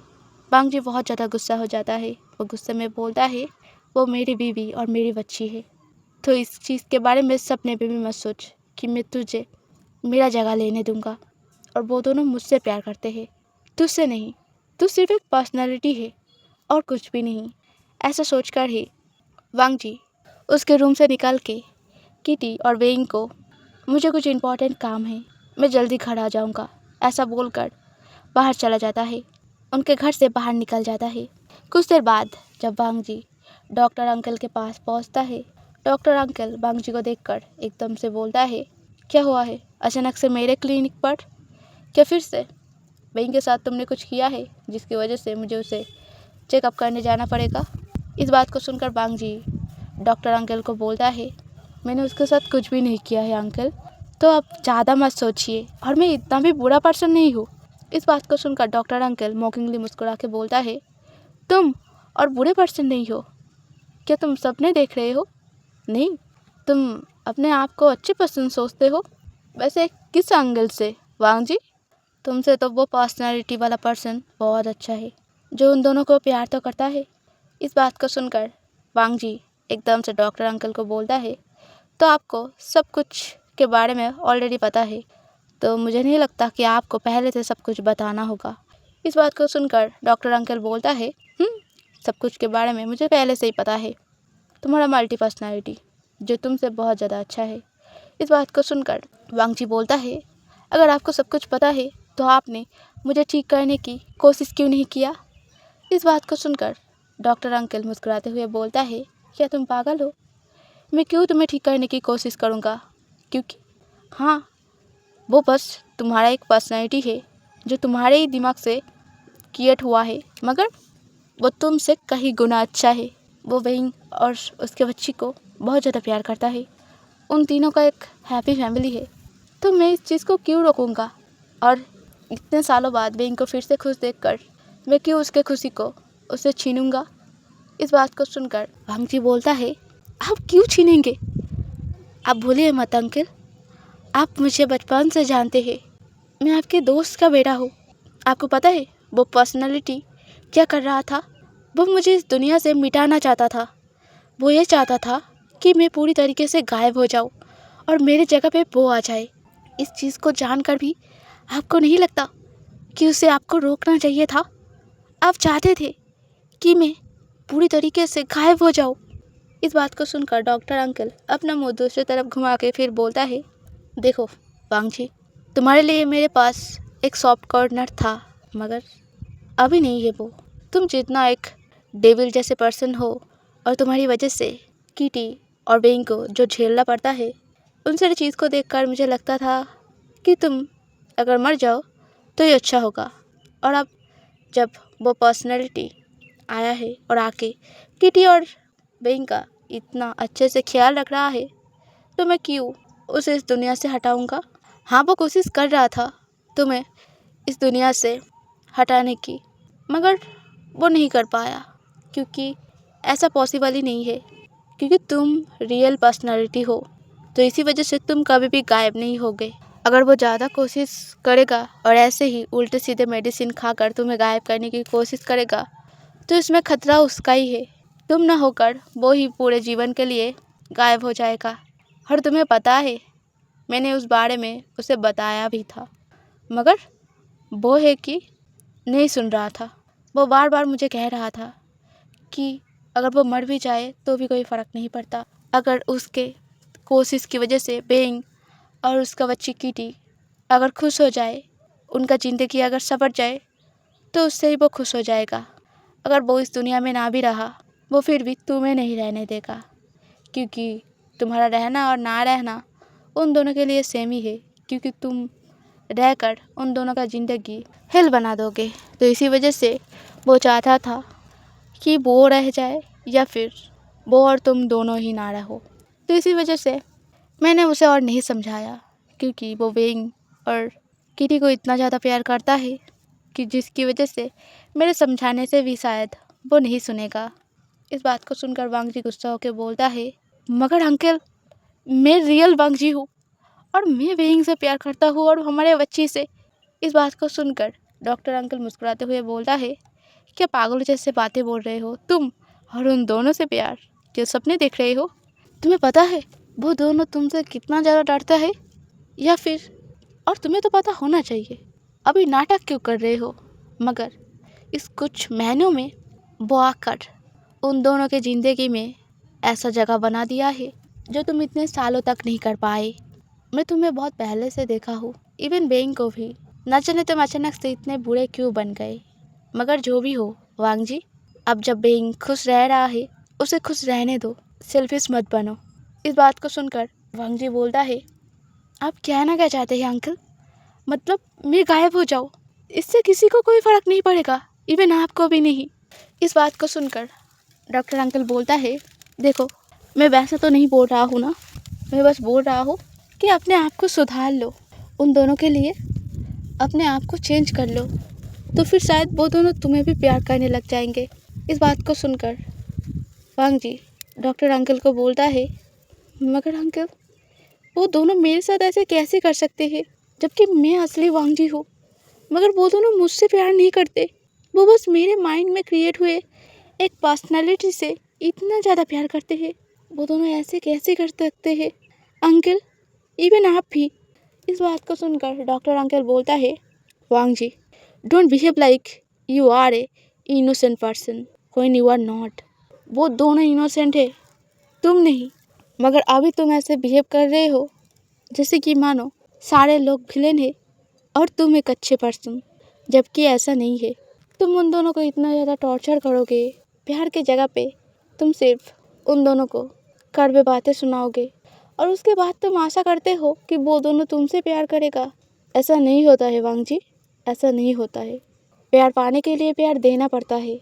वांग जी बहुत ज़्यादा गुस्सा हो जाता है। वो गुस्से में बोलता है, वो मेरी बीवी और मेरी बच्ची है, तो इस चीज़ के बारे में सपने पे भी मत सोच कि मैं तुझे मेरा जगह लेने दूंगा, और वो दोनों मुझसे प्यार करते हैं, तुझसे नहीं, तू सिर्फ एक पर्सनालिटी है और कुछ भी नहीं। ऐसा सोचकर ही वांग जी उसके रूम से निकल के किटी और वेंग को, मुझे कुछ इम्पोर्टेंट काम है, मैं जल्दी घर आ जाऊंगा, ऐसा बोलकर बाहर चला जाता है। उनके घर से बाहर निकल जाता है। कुछ देर बाद जब वांग जी डॉक्टर अंकल के पास पहुंचता है, डॉक्टर अंकल वांग जी को देखकर एकदम से बोलता है, क्या हुआ है अचानक से मेरे क्लिनिक पर? क्या फिर से वेंग के साथ तुमने कुछ किया है जिसकी वजह से मुझे उसे चेकअप करने जाना पड़ेगा? इस बात को सुनकर वांग जी डॉक्टर अंकल को बोलता है, मैंने उसके साथ कुछ भी नहीं किया है अंकल, तो आप ज़्यादा मत सोचिए, और मैं इतना भी बुरा पर्सन नहीं हूँ। इस बात को सुनकर डॉक्टर अंकल मॉकिंगली मुस्कुरा के बोलता है, तुम और बुरे पर्सन नहीं हो? क्या तुम सपने देख रहे हो? नहीं, तुम अपने आप को अच्छे पर्सन सोचते हो। वैसे किस एंगल से वांग जी? तुमसे तो वो पर्सनालिटी वाला पर्सन बहुत अच्छा है जो उन दोनों को प्यार तो करता है। इस बात को सुनकर वांग जी एकदम से डॉक्टर अंकल को बोलता है, तो आपको सब कुछ के बारे में ऑलरेडी पता है, तो मुझे नहीं लगता कि आपको पहले से सब कुछ बताना होगा। इस बात को सुनकर डॉक्टर अंकल बोलता है, सब कुछ के बारे में मुझे पहले से ही पता है, तुम्हारा मल्टी पर्सनैलिटी जो तुमसे बहुत ज़्यादा अच्छा है। इस बात को सुनकर वांग जी बोलता है, अगर आपको सब कुछ पता है तो आपने मुझे ठीक करने की कोशिश क्यों नहीं किया? इस बात को सुनकर डॉक्टर अंकल मुस्कुराते हुए बोलता है, क्या तुम पागल हो? मैं क्यों तुम्हें ठीक करने की कोशिश करूँगा? क्योंकि हाँ, वो बस तुम्हारा एक पर्सनैलिटी है जो तुम्हारे ही दिमाग से क्रिएट हुआ है, मगर वो तुमसे कहीं गुना अच्छा है। वो वेंग और उसके बच्ची को बहुत ज़्यादा प्यार करता है, उन तीनों का एक हैप्पी फैमिली है, तो मैं इस चीज़ को क्यों रोकूंगा? और इतने सालों बाद वेंग को फिर से खुश देखकर मैं क्यों उसके खुशी को उससे छीनूंगा? इस बात को सुनकर वांग जी बोलता है, आप क्यों छीनेंगे? आप भूलिए मत अंकल, आप मुझे बचपन से जानते हैं, मैं आपके दोस्त का बेटा हूँ। आपको पता है वो पर्सनालिटी क्या कर रहा था? वो मुझे इस दुनिया से मिटाना चाहता था। वो ये चाहता था कि मैं पूरी तरीके से गायब हो जाऊँ और मेरे जगह पे वो आ जाए। इस चीज़ को जानकर भी आपको नहीं लगता कि उसे आपको रोकना चाहिए था? आप चाहते थे कि मैं पूरी तरीके से गायब हो जाऊँ। इस बात को सुनकर डॉक्टर अंकल अपना मुंह दूसरी तरफ घुमा के फिर बोलता है, देखो वांग जी, तुम्हारे लिए मेरे पास एक सॉफ्ट कॉर्नर था, मगर अभी नहीं है वो। तुम जितना एक डेविल जैसे पर्सन हो और तुम्हारी वजह से किटी और वेंग को जो झेलना पड़ता है, उन सारी चीज़ को देखकर मुझे लगता था कि तुम अगर मर जाओ तो ये अच्छा होगा। और अब जब वो पर्सनैलिटी आया है और आके किटी और वेंग का इतना अच्छे से ख्याल रख रहा है, तो मैं क्यों उसे इस दुनिया से हटाऊंगा। हाँ, वो कोशिश कर रहा था तुम्हें इस दुनिया से हटाने की, मगर वो नहीं कर पाया क्योंकि ऐसा पॉसिबल ही नहीं है, क्योंकि तुम रियल पर्सनालिटी हो। तो इसी वजह से तुम कभी भी गायब नहीं होगे। अगर वो ज़्यादा कोशिश करेगा और ऐसे ही उल्टे सीधे मेडिसिन खाकर तुम्हें गायब करने की कोशिश करेगा, तो इसमें खतरा उसका ही है। तुम ना होकर वो ही पूरे जीवन के लिए गायब हो जाएगा। और तुम्हें पता है, मैंने उस बारे में उसे बताया भी था, मगर वो है कि नहीं सुन रहा था। वो बार बार मुझे कह रहा था कि अगर वो मर भी जाए तो भी कोई फ़र्क नहीं पड़ता। अगर उसके कोशिश की वजह से बेंग और उसका बच्ची किटी अगर खुश हो जाए, उनका ज़िंदगी अगर संवर जाए, तो उससे ही वो खुश हो जाएगा। अगर वो इस दुनिया में ना भी रहा, वो फिर भी तुम्हें नहीं रहने देगा, क्योंकि तुम्हारा रहना और ना रहना उन दोनों के लिए सेम ही है, क्योंकि तुम रहकर उन दोनों का ज़िंदगी हेल बना दोगे। तो इसी वजह से वो चाहता था कि वो रह जाए या फिर वो और तुम दोनों ही ना रहो। तो इसी वजह से मैंने उसे और नहीं समझाया, क्योंकि वो वेंग और किटी को इतना ज़्यादा प्यार करता है कि जिसकी वजह से मेरे समझाने से भी शायद वो नहीं सुनेगा। इस बात को सुनकर वांग जी गुस्सा होकर बोलता है, मगर अंकल, मैं रियल वांग जी हूँ और मैं वेंग से प्यार करता हूँ और हमारे बच्ची से। इस बात को सुनकर डॉक्टर अंकल मुस्कुराते हुए बोलता है, क्या पागल जैसे बातें बोल रहे हो तुम, और उन दोनों से प्यार क्या सपने देख रहे हो? तुम्हें पता है वो दोनों तुमसे कितना ज़्यादा डरता है या फिर, और तुम्हें तो पता होना चाहिए, अभी नाटक क्यों कर रहे हो? मगर इस कुछ महीनों में वो आकर उन दोनों के ज़िंदगी में ऐसा जगह बना दिया है जो तुम इतने सालों तक नहीं कर पाए। मैं तुम्हें बहुत पहले से देखा हूँ, इवन बेंग को भी। न जाने तुम अचानक से इतने बुरे क्यों बन गए। मगर जो भी हो वांग जी, अब जब बेंग खुश रह रहा है, उसे खुश रहने दो, सेल्फिश मत बनो। इस बात को सुनकर वांग जी बोलता है, आप कहना क्या चाहते हैं अंकल? मतलब मैं गायब हो जाऊँ, इससे किसी को कोई फ़र्क नहीं पड़ेगा, इवन आपको भी नहीं। इस बात को सुनकर डॉक्टर अंकल बोलता है, देखो, मैं वैसा तो नहीं बोल रहा हूँ ना, मैं बस बोल रहा हूँ कि अपने आप को सुधार लो, उन दोनों के लिए अपने आप को चेंज कर लो, तो फिर शायद वो दोनों तुम्हें भी प्यार करने लग जाएंगे। इस बात को सुनकर वांग जी डॉक्टर अंकल को बोलता है, मगर अंकल, वो दोनों मेरे साथ ऐसे कैसे कर सकते हैं, जबकि मैं असली वांग जी हूँ। मगर वो दोनों मुझसे प्यार नहीं करते, वो बस मेरे माइंड में क्रिएट हुए एक पर्सनालिटी से इतना ज़्यादा प्यार करते हैं। वो दोनों ऐसे कैसे कर सकते हैं अंकल, इवन आप भी। इस बात को सुनकर डॉक्टर अंकल बोलता है, Wang ji, don't behave like you are a innocent person when you are not. वो दोनों इनोसेंट है, तुम नहीं। मगर अभी तुम ऐसे बिहेव कर रहे हो जैसे कि मानो सारे लोग विलेन है और तुम एक अच्छे पर्सन, जबकि ऐसा नहीं है। तुम उन दोनों को इतना ज़्यादा टॉर्चर करोगे, प्यार के जगह पे तुम सिर्फ उन दोनों को कड़वे बातें सुनाओगे और उसके बाद तुम आशा करते हो कि वो दोनों तुमसे प्यार करेगा। ऐसा नहीं होता है वांग जी, ऐसा नहीं होता है। प्यार पाने के लिए प्यार देना पड़ता है,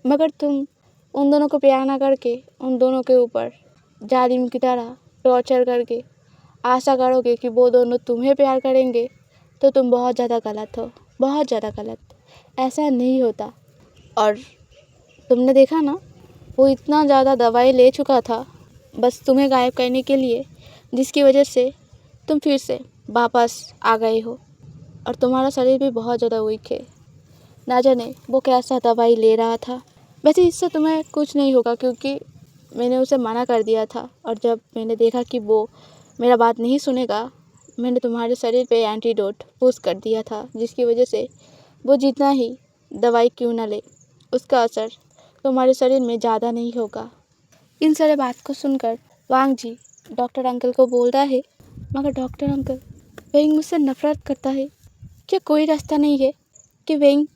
मगर तुम उन दोनों को प्यार ना करके उन दोनों के ऊपर जालिम की तरह टॉर्चर करके आशा करोगे कि वो दोनों तुम्हें प्यार करेंगे, तो तुम बहुत ज़्यादा गलत हो, बहुत ज़्यादा गलत। ऐसा नहीं होता। और तुमने देखा ना, वो इतना ज़्यादा दवाई ले चुका था बस तुम्हें गायब करने के लिए, जिसकी वजह से तुम फिर से वापस आ गए हो और तुम्हारा शरीर भी बहुत ज़्यादा वीक है। ना जाने वो कैसा दवाई ले रहा था। वैसे इससे तुम्हें कुछ नहीं होगा, क्योंकि मैंने उसे मना कर दिया था और जब मैंने देखा कि वो मेरा बात नहीं सुनेगा, मैंने तुम्हारे शरीर पे एंटीडोट पुश कर दिया था, जिसकी वजह से वो जितना ही दवाई क्यों ना ले, उसका असर तुम्हारे शरीर में ज़्यादा नहीं होगा। इन सारे बात को सुनकर वांग जी डॉक्टर अंकल को बोलता है, मगर डॉक्टर अंकल, वेंग मुझसे नफरत करता है, क्या कोई रास्ता नहीं है कि वेंग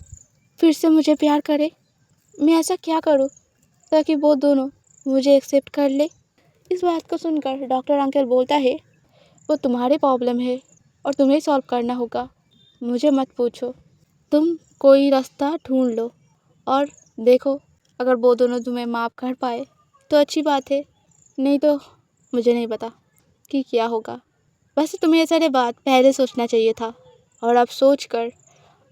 फिर से मुझे प्यार करे? मैं ऐसा क्या करूँ ताकि वो दोनों मुझे एक्सेप्ट कर ले। इस बात को सुनकर डॉक्टर अंकल बोलता है, वो तुम्हारी प्रॉब्लम है और तुम्हें सॉल्व करना होगा, मुझे मत पूछो। तुम कोई रास्ता ढूंढ लो और देखो, अगर वो दोनों तुम्हें माफ़ कर पाए तो अच्छी बात है, नहीं तो मुझे नहीं पता कि क्या होगा। वैसे तुम्हें ये सारी बात पहले सोचना चाहिए था, और अब सोच कर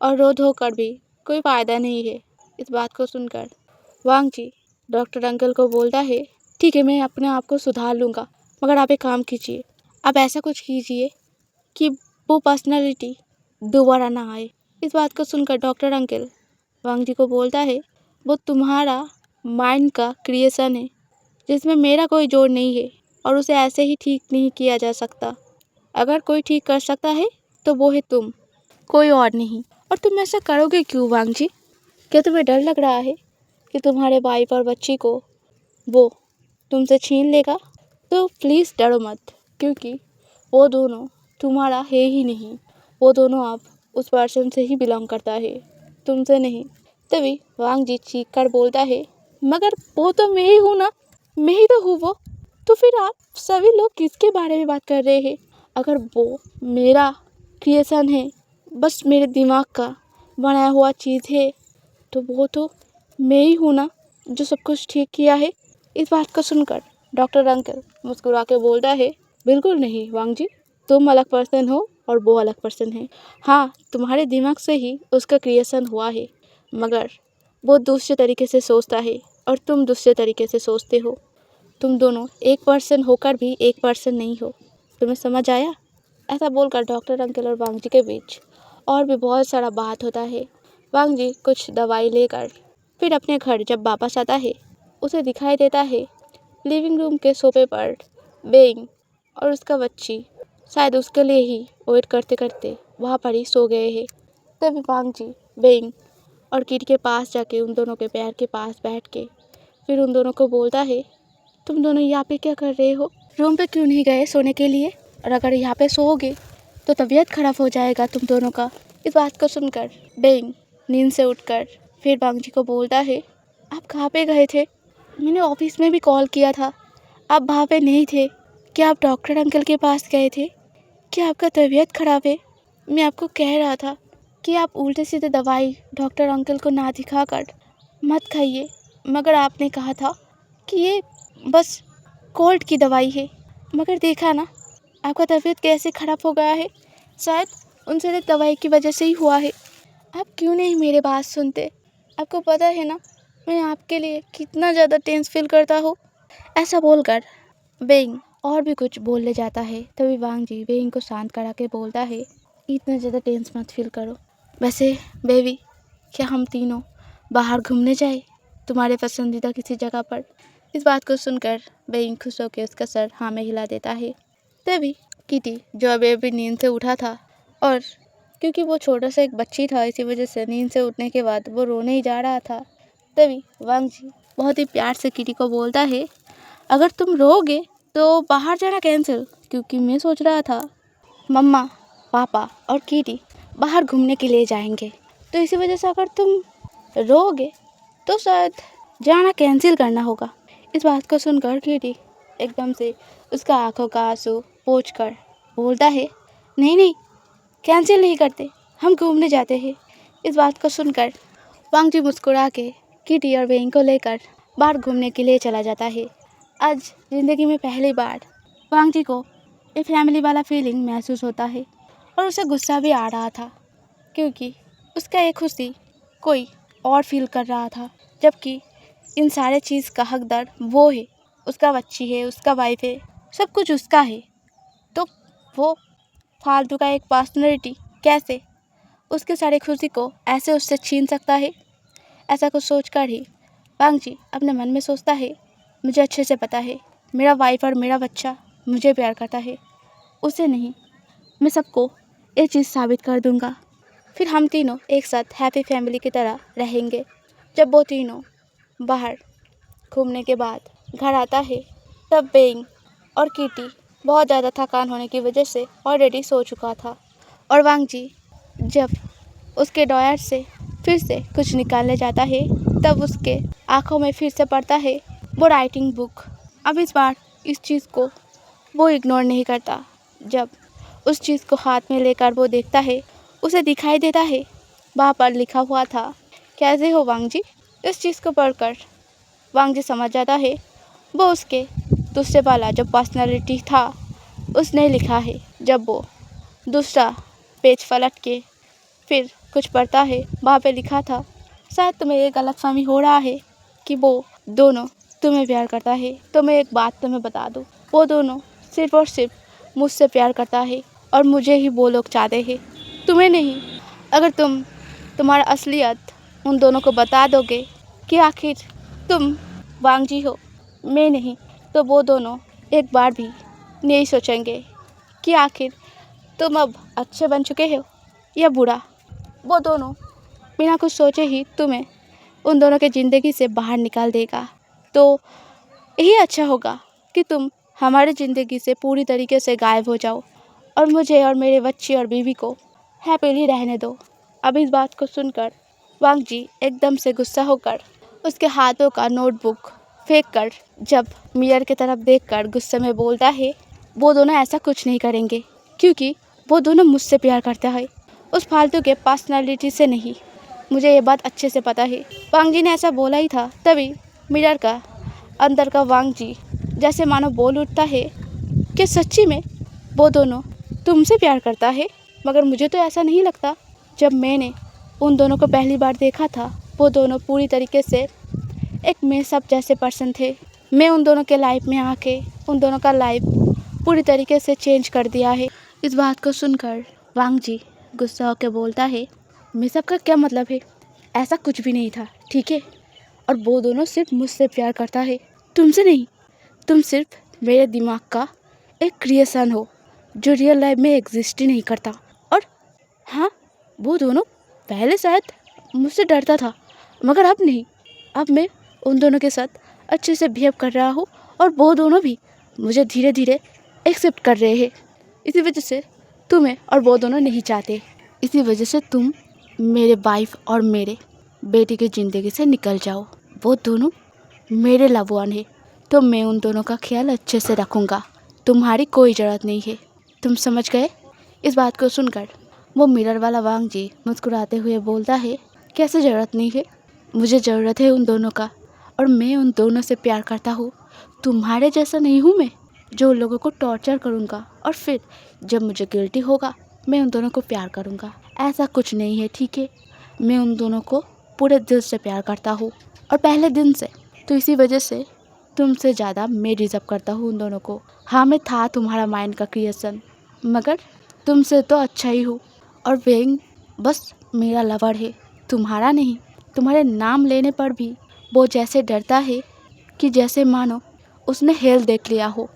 और रो धो कर भी कोई फ़ायदा नहीं है। इस बात को सुनकर वांग जी डॉक्टर अंकल को बोलता है, ठीक है, मैं अपने आप को सुधार लूँगा, मगर आप एक काम कीजिए, आप ऐसा कुछ कीजिए कि वो पर्सनालिटी दोबारा ना आए। इस बात को सुनकर डॉक्टर अंकल वांग जी को बोलता है, वो तुम्हारा माइंड का क्रिएशन है, जिसमें मेरा कोई जोड़ नहीं है और उसे ऐसे ही ठीक नहीं किया जा सकता। अगर कोई ठीक कर सकता है तो वो है तुम, कोई और नहीं। और तुम ऐसा करोगे क्यों वांग जी? क्या तुम्हें डर लग रहा है कि तुम्हारे वाइफ और बच्ची को वो तुमसे छीन लेगा? तो प्लीज़ डरो मत, क्योंकि वो दोनों तुम्हारा है ही नहीं। वो दोनों आप उस पर्सन से ही बिलोंग करता है, तुमसे नहीं। तभी वांग जी चीख कर बोलता है, मगर वो तो मैं ही हूँ ना, मैं ही तो हूँ वो। तो फिर आप सभी लोग किसके बारे में बात कर रहे हैं? अगर वो मेरा क्रिएशन है, बस मेरे दिमाग का बनाया हुआ चीज़ है, तो वो तो मैं ही हूँ ना जो सब कुछ ठीक किया है। इस बात को सुनकर डॉक्टर अंकल मुस्कुरा के बोलता है, बिल्कुल नहीं वांग जी, तुम अलग पर्सन हो और वो अलग पर्सन है। हाँ, तुम्हारे दिमाग से ही उसका क्रिएशन हुआ है, मगर वो दूसरे तरीके से सोचता है और तुम दूसरे तरीके से सोचते हो। तुम दोनों एक पर्सन होकर भी एक पर्सन नहीं हो। तुम्हें समझ आया? ऐसा बोलकर डॉक्टर अंकल और वांग जी के बीच और भी बहुत सारा बात होता है। वांग जी कुछ दवाई लेकर फिर अपने घर जब वापस आता है, उसे दिखाई देता है लिविंग रूम के सोफे पर बेइंग और उसका बच्ची शायद उसके लिए ही वेट करते करते वहाँ पर ही सो गए हैं। तभी वांग जी बेइंग और किट के पास जाके उन दोनों के पैर के पास बैठ के फिर उन दोनों को बोलता है, तुम दोनों यहाँ पे क्या कर रहे हो? रूम पे क्यों नहीं गए सोने के लिए? और अगर यहाँ पे सोओगे तो तबीयत खराब हो जाएगा तुम दोनों का। इस बात को सुनकर बेइंग नींद से उठकर फिर वांग जी को बोलता है, आप कहाँ पे गए थे? मैंने ऑफिस में भी कॉल किया था, आप वहाँ पे नहीं थे। क्या आप डॉक्टर अंकल के पास गए थे? क्या आपका तबीयत खराब है? मैं आपको कह रहा था कि आप उल्टे सीधे दवाई डॉक्टर अंकल को ना दिखाकर मत खाइए, मगर आपने कहा था कि ये बस कोल्ड की दवाई है। मगर देखा ना, आपका तबीयत कैसे ख़राब हो गया है, शायद उन सारे दवाई की वजह से ही हुआ है। आप क्यों नहीं मेरी बात सुनते? आपको पता है ना मैं आपके लिए कितना ज़्यादा टेंस फील करता हूँ। ऐसा बोलकर बेइंग और भी कुछ बोलने जाता है। तभी वांग जी बेइंग को शांत करा के बोलता है, इतना ज़्यादा टेंस मत फील करो। वैसे बेबी, क्या हम तीनों बाहर घूमने जाए तुम्हारे पसंदीदा किसी जगह पर? इस बात को सुनकर बेइंग खुश होकर उसका सर हाँ में हिला देता है। तभी किटी, जो अभी नींद से उठा था और क्योंकि वो छोटा सा एक बच्ची था, इसी वजह से नींद से उठने के बाद वो रोने ही जा रहा था। तभी वांग जी बहुत ही प्यार से किटी को बोलता है, अगर तुम रोओगे तो बाहर जाना कैंसिल, क्योंकि मैं सोच रहा था मम्मा, पापा और किटी बाहर घूमने के लिए जाएंगे, तो इसी वजह से अगर तुम रोओगे तो शायद जाना कैंसिल करना होगा। इस बात को सुनकर किटी एकदम से उसका आंखों का आंसू पोंछ कर बोलता है, नहीं नहीं, कैंसिल नहीं करते, हम घूमने जाते हैं। इस बात को सुनकर वांग जी मुस्कुरा के किटी और बेइंग को लेकर बाहर घूमने के लिए चला जाता है। आज ज़िंदगी में पहली बार वांग जी को एक फैमिली वाला फीलिंग महसूस होता है और उसे गुस्सा भी आ रहा था, क्योंकि उसका एक खुशी कोई और फील कर रहा था, जबकि इन सारे चीज़ का हकदार वो है, उसका बच्ची है, उसका वाइफ है, सब कुछ उसका है। तो वो फालतू का एक पर्सनैलिटी कैसे उसके सारे खुशी को ऐसे उससे छीन सकता है? ऐसा कुछ सोचकर ही वांग जी अपने मन में सोचता है, मुझे अच्छे से पता है मेरा वाइफ और मेरा बच्चा मुझे प्यार करता है, उसे नहीं। मैं सबको ये चीज़ साबित कर दूंगा, फिर हम तीनों एक साथ हैप्पी फैमिली की तरह रहेंगे। जब वो तीनों बाहर घूमने के बाद घर आता है, तब बेइंग और किटी बहुत ज़्यादा थकान होने की वजह से ऑलरेडी सो चुका था, और वांग जी जब उसके ड्रॉयर से फिर से कुछ निकालने जाता है तब उसके आंखों में फिर से पड़ता है वो राइटिंग बुक। अब इस बार इस चीज़ को वो इग्नोर नहीं करता। जब उस चीज़ को हाथ में लेकर वो देखता है, उसे दिखाई देता है वहाँ पर लिखा हुआ था, कैसे हो वांग जी। इस चीज़ को पढ़कर वांग जी समझ जाता है वो उसके दूसरे वाला जो पर्सनालिटी था उसने लिखा है। जब वो दूसरा पेज पलट के फिर कुछ पढ़ता है, वहाँ पे लिखा था, शायद तुम्हें ये गलतफहमी हो रहा है कि वो दोनों तुम्हें प्यार करता है। तो मैं एक बात तुम्हें बता दूँ, वो दोनों सिर्फ़ और सिर्फ मुझसे प्यार करता है और मुझे ही वो लोग चाहते हैं, तुम्हें नहीं। अगर तुम्हारा असलियत उन दोनों को बता दोगे कि आखिर तुम वांग जी हो, मैं नहीं, तो वो दोनों एक बार भी नहीं सोचेंगे कि आखिर तुम अब अच्छे बन चुके हो या बुरा। वो दोनों बिना कुछ सोचे ही तुम्हें उन दोनों के ज़िंदगी से बाहर निकाल देगा। तो यही अच्छा होगा कि तुम हमारी ज़िंदगी से पूरी तरीके से गायब हो जाओ और मुझे और मेरे बच्चे और बीवी को हैप्पीली रहने दो। अब इस बात को सुनकर वांग जी एकदम से गुस्सा होकर उसके हाथों का नोटबुक फेंक कर जब मिरर की तरफ देखकर गुस्से में बोलता है, वो दोनों ऐसा कुछ नहीं करेंगे क्योंकि वो दोनों मुझसे प्यार करता है, उस फालतू के पर्सनालिटी से नहीं। मुझे ये बात अच्छे से पता है। वांग जी ने ऐसा बोला ही था। तभी मिरर का अंदर का वांग जी जैसे मानो बोल उठता है कि सच्ची में वो दोनों तुमसे प्यार करता है, मगर मुझे तो ऐसा नहीं लगता। जब मैंने उन दोनों को पहली बार देखा था, वो दोनों पूरी तरीके से एक मेसअप जैसे पर्सन थे। मैं उन दोनों के लाइफ में आके उन दोनों का लाइफ पूरी तरीके से चेंज कर दिया है। इस बात को सुनकर वांग जी गुस्सा होकर बोलता है, मेसअप का क्या मतलब है? ऐसा कुछ भी नहीं था, ठीक है? और वो दोनों सिर्फ मुझसे प्यार करता है, तुमसे नहीं। तुम सिर्फ मेरे दिमाग का एक क्रिएशन हो जो रियल लाइफ में एग्जिस्ट ही नहीं करता। और हाँ, वो दोनों पहले शायद मुझसे डरता था, मगर अब नहीं। अब मैं उन दोनों के साथ अच्छे से बिहेव कर रहा हूँ और वो दोनों भी मुझे धीरे धीरे एक्सेप्ट कर रहे हैं। इसी वजह से तुम्हें और वो दोनों नहीं चाहते। इसी वजह से तुम मेरे वाइफ और मेरे बेटी की ज़िंदगी से निकल जाओ। वो दोनों मेरे लव वन है, तो मैं उन दोनों का ख्याल अच्छे से रखूँगा। तुम्हारी कोई ज़रूरत नहीं है, तुम समझ गए? इस बात को सुनकर वो मिरर वाला वांग जी मुस्कुराते हुए बोलता है, कैसे ज़रूरत नहीं है? मुझे ज़रूरत है उन दोनों का और मैं उन दोनों से प्यार करता हूँ। तुम्हारे जैसा नहीं हूँ मैं जो लोगों को टॉर्चर करूँगा और फिर जब मुझे गिल्टी होगा मैं उन दोनों को प्यार करूँगा। ऐसा कुछ नहीं है, ठीक है? मैं उन दोनों को पूरे दिल से प्यार करता हूँ और पहले दिन से। तो इसी वजह से तुमसे ज़्यादा मैं डिज़र्व करता हूँ उन दोनों को। हाँ, मैं था तुम्हारा माइंड का क्रिएशन, मगर तुमसे तो अच्छा ही हूँ। और वेइंग बस मेरा लवर है, तुम्हारा नहीं। तुम्हारे नाम लेने पर भी वो जैसे डरता है कि जैसे मानो उसने हेल देख लिया हो।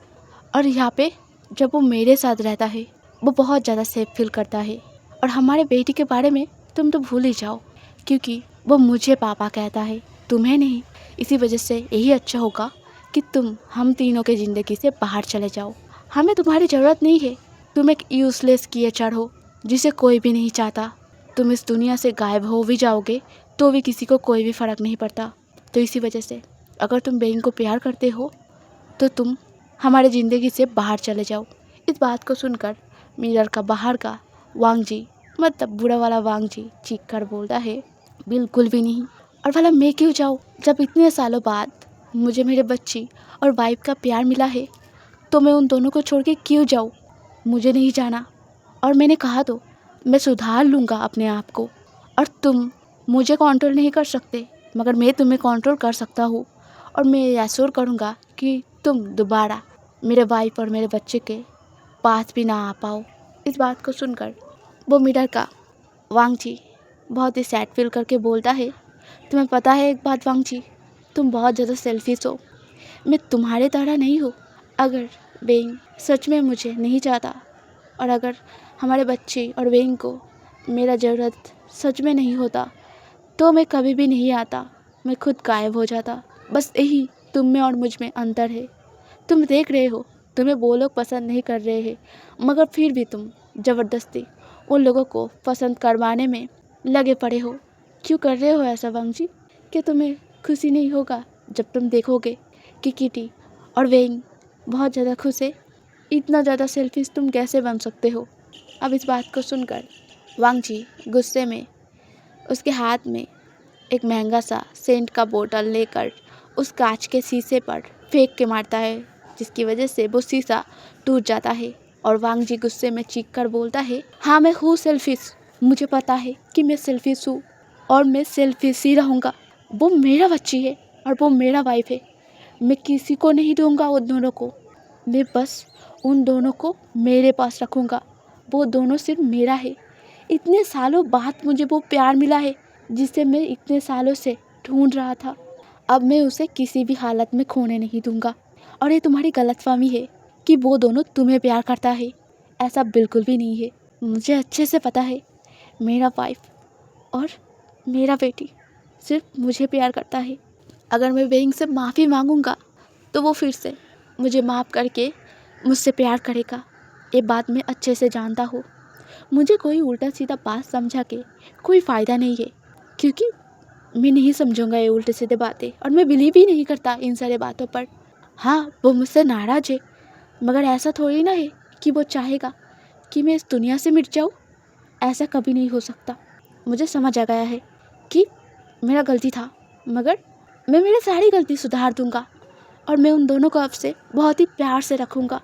और यहाँ पे जब वो मेरे साथ रहता है वो बहुत ज़्यादा सेफ फील करता है। और हमारे बेटी के बारे में तुम तो भूल ही जाओ, क्योंकि वो मुझे पापा कहता है, तुम्हें नहीं। इसी वजह से यही अच्छा होगा कि तुम हम तीनों के ज़िंदगी से बाहर चले जाओ। हमें तुम्हारी ज़रूरत नहीं है। तुम एक यूज़लेस क्रिएचर हो जिसे कोई भी नहीं चाहता। तुम इस दुनिया से गायब हो भी जाओगे तो भी किसी को कोई भी फ़र्क नहीं पड़ता। तो इसी वजह से अगर तुम बेइंग को प्यार करते हो तो तुम हमारे ज़िंदगी से बाहर चले जाओ। इस बात को सुनकर मिरर का बाहर का वांग जी, मतलब बुरा वाला वांग जी, चीख कर बोलता है, बिल्कुल भी नहीं। और भला मैं क्यों जाऊँ? जब इतने सालों बाद मुझे मेरे बच्ची और वाइफ का प्यार मिला है तो मैं उन दोनों को छोड़ के क्यों जाऊँ? मुझे नहीं जाना। और मैंने कहा तो मैं सुधार लूँगा अपने आप को। और तुम मुझे कंट्रोल नहीं कर सकते, मगर मैं तुम्हें कंट्रोल कर सकता हूँ। और मैं एश्योर करूँगा कि तुम दोबारा मेरे वाइफ और मेरे बच्चे के पास भी ना आ पाओ। इस बात को सुनकर वो मिरर का वांग जी बहुत ही सैड फील करके बोलता है, तुम्हें पता है एक बात वांग जी, तुम बहुत ज़्यादा सेल्फिश हो। मैं तुम्हारे तरह नहीं हूँ। अगर वेइंग सच में मुझे नहीं चाहता और अगर हमारे बच्चे और वेइंग को मेरा ज़रूरत सच में नहीं होता तो मैं कभी भी नहीं आता, मैं खुद गायब हो जाता। बस यही तुम में और मुझ में अंतर है। तुम देख रहे हो तुम्हें वो लोग पसंद नहीं कर रहे हैं, मगर फिर भी तुम ज़बरदस्ती उन लोगों को पसंद करवाने में लगे पड़े हो। क्यों कर रहे हो ऐसा वांग जी? क्या तुम्हें खुशी नहीं होगा जब तुम देखोगे कि किटी और वेइंग बहुत ज़्यादा खुश है? इतना ज़्यादा सेल्फिश तुम कैसे बन सकते हो? अब इस बात को सुनकर वांग जी गुस्से में उसके हाथ में एक महंगा सा सेंट का बोतल लेकर उस कांच के शीशे पर फेंक के मारता है, जिसकी वजह से वो शीशा टूट जाता है। और वांग जी गुस्से में चीख कर बोलता है, हाँ मैं हूँ सेल्फिश, मुझे पता है कि मैं सेल्फिश हूँ और मैं सेल्फिश ही रहूँगा। वो मेरा बच्ची है और वो मेरा वाइफ है। मैं किसी को नहीं दूंगा उन दोनों को, मैं बस उन दोनों को मेरे पास रखूँगा। वो दोनों सिर्फ मेरा है। इतने सालों बाद मुझे वो प्यार मिला है जिसे मैं इतने सालों से ढूंढ रहा था। अब मैं उसे किसी भी हालत में खोने नहीं दूंगा। और ये तुम्हारी गलतफहमी है कि वो दोनों तुम्हें प्यार करता है। ऐसा बिल्कुल भी नहीं है। मुझे अच्छे से पता है मेरा वाइफ और मेरा बेटी सिर्फ मुझे प्यार करता है। अगर मैं वेइंग से माफ़ी मांगूंगा तो वो फिर से मुझे माफ़ करके मुझसे प्यार करेगा। ये बात मैं अच्छे से जानता हूँ। मुझे कोई उल्टा सीधा बात समझा के कोई फ़ायदा नहीं है, क्योंकि मैं नहीं समझूंगा ये उल्टे सीधे बातें और मैं बिलीव ही नहीं करता इन सारे बातों पर। हाँ, वो मुझसे नाराज़ है, मगर ऐसा थोड़ी ना है कि वो चाहेगा कि मैं इस दुनिया से मिट जाऊँ। ऐसा कभी नहीं हो सकता। मुझे समझ आ गया है कि मेरा गलती था, मगर मैं मेरी सारी गलती सुधार दूंगा और मैं उन दोनों को अब से बहुत ही प्यार से रखूँगा।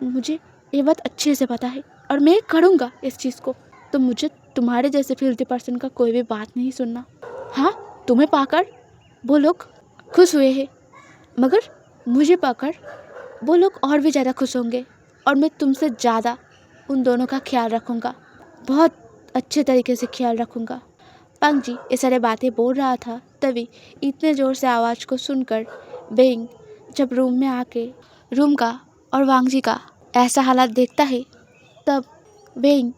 मुझे ये बात अच्छे से पता है और मैं करूँगा इस चीज़ को। तो मुझे तुम्हारे जैसे फिल्थी पर्सन का कोई भी बात नहीं सुनना। हाँ, तुम्हें पाकर वो लोग खुश हुए हैं, मगर मुझे पाकर वो लोग और भी ज़्यादा खुश होंगे और मैं तुमसे ज़्यादा उन दोनों का ख्याल रखूँगा, बहुत अच्छे तरीके से ख्याल रखूँगा। पंग जी ये सारे बातें बोल रहा था, तभी इतने ज़ोर से आवाज़ को सुनकर वेइंग जब रूम में आके रूम का और वांग जी का ऐसा हालात देखता है, तब वेइंग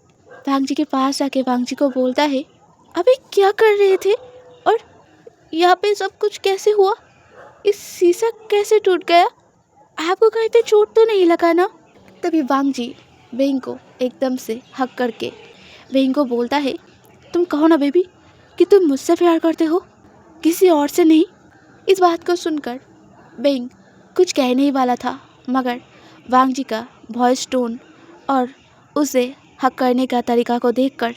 वांग जी के पास आके वांग जी को बोलता है, अबे क्या कर रहे थे और यहाँ पे सब कुछ कैसे हुआ? इस शीशा कैसे टूट गया? आपको कहीं पे चोट तो नहीं लगा ना? तभी वांग जी वेइंग को एकदम से हक करके वेइंग को बोलता है, तुम कहो ना बेबी कि तुम मुझसे प्यार करते हो, किसी और से नहीं। इस बात को सुनकर वेइंग कुछ कहने ही वाला था, मगर वांग जी का वॉइस टोन और उसे हक करने का तरीका को देखकर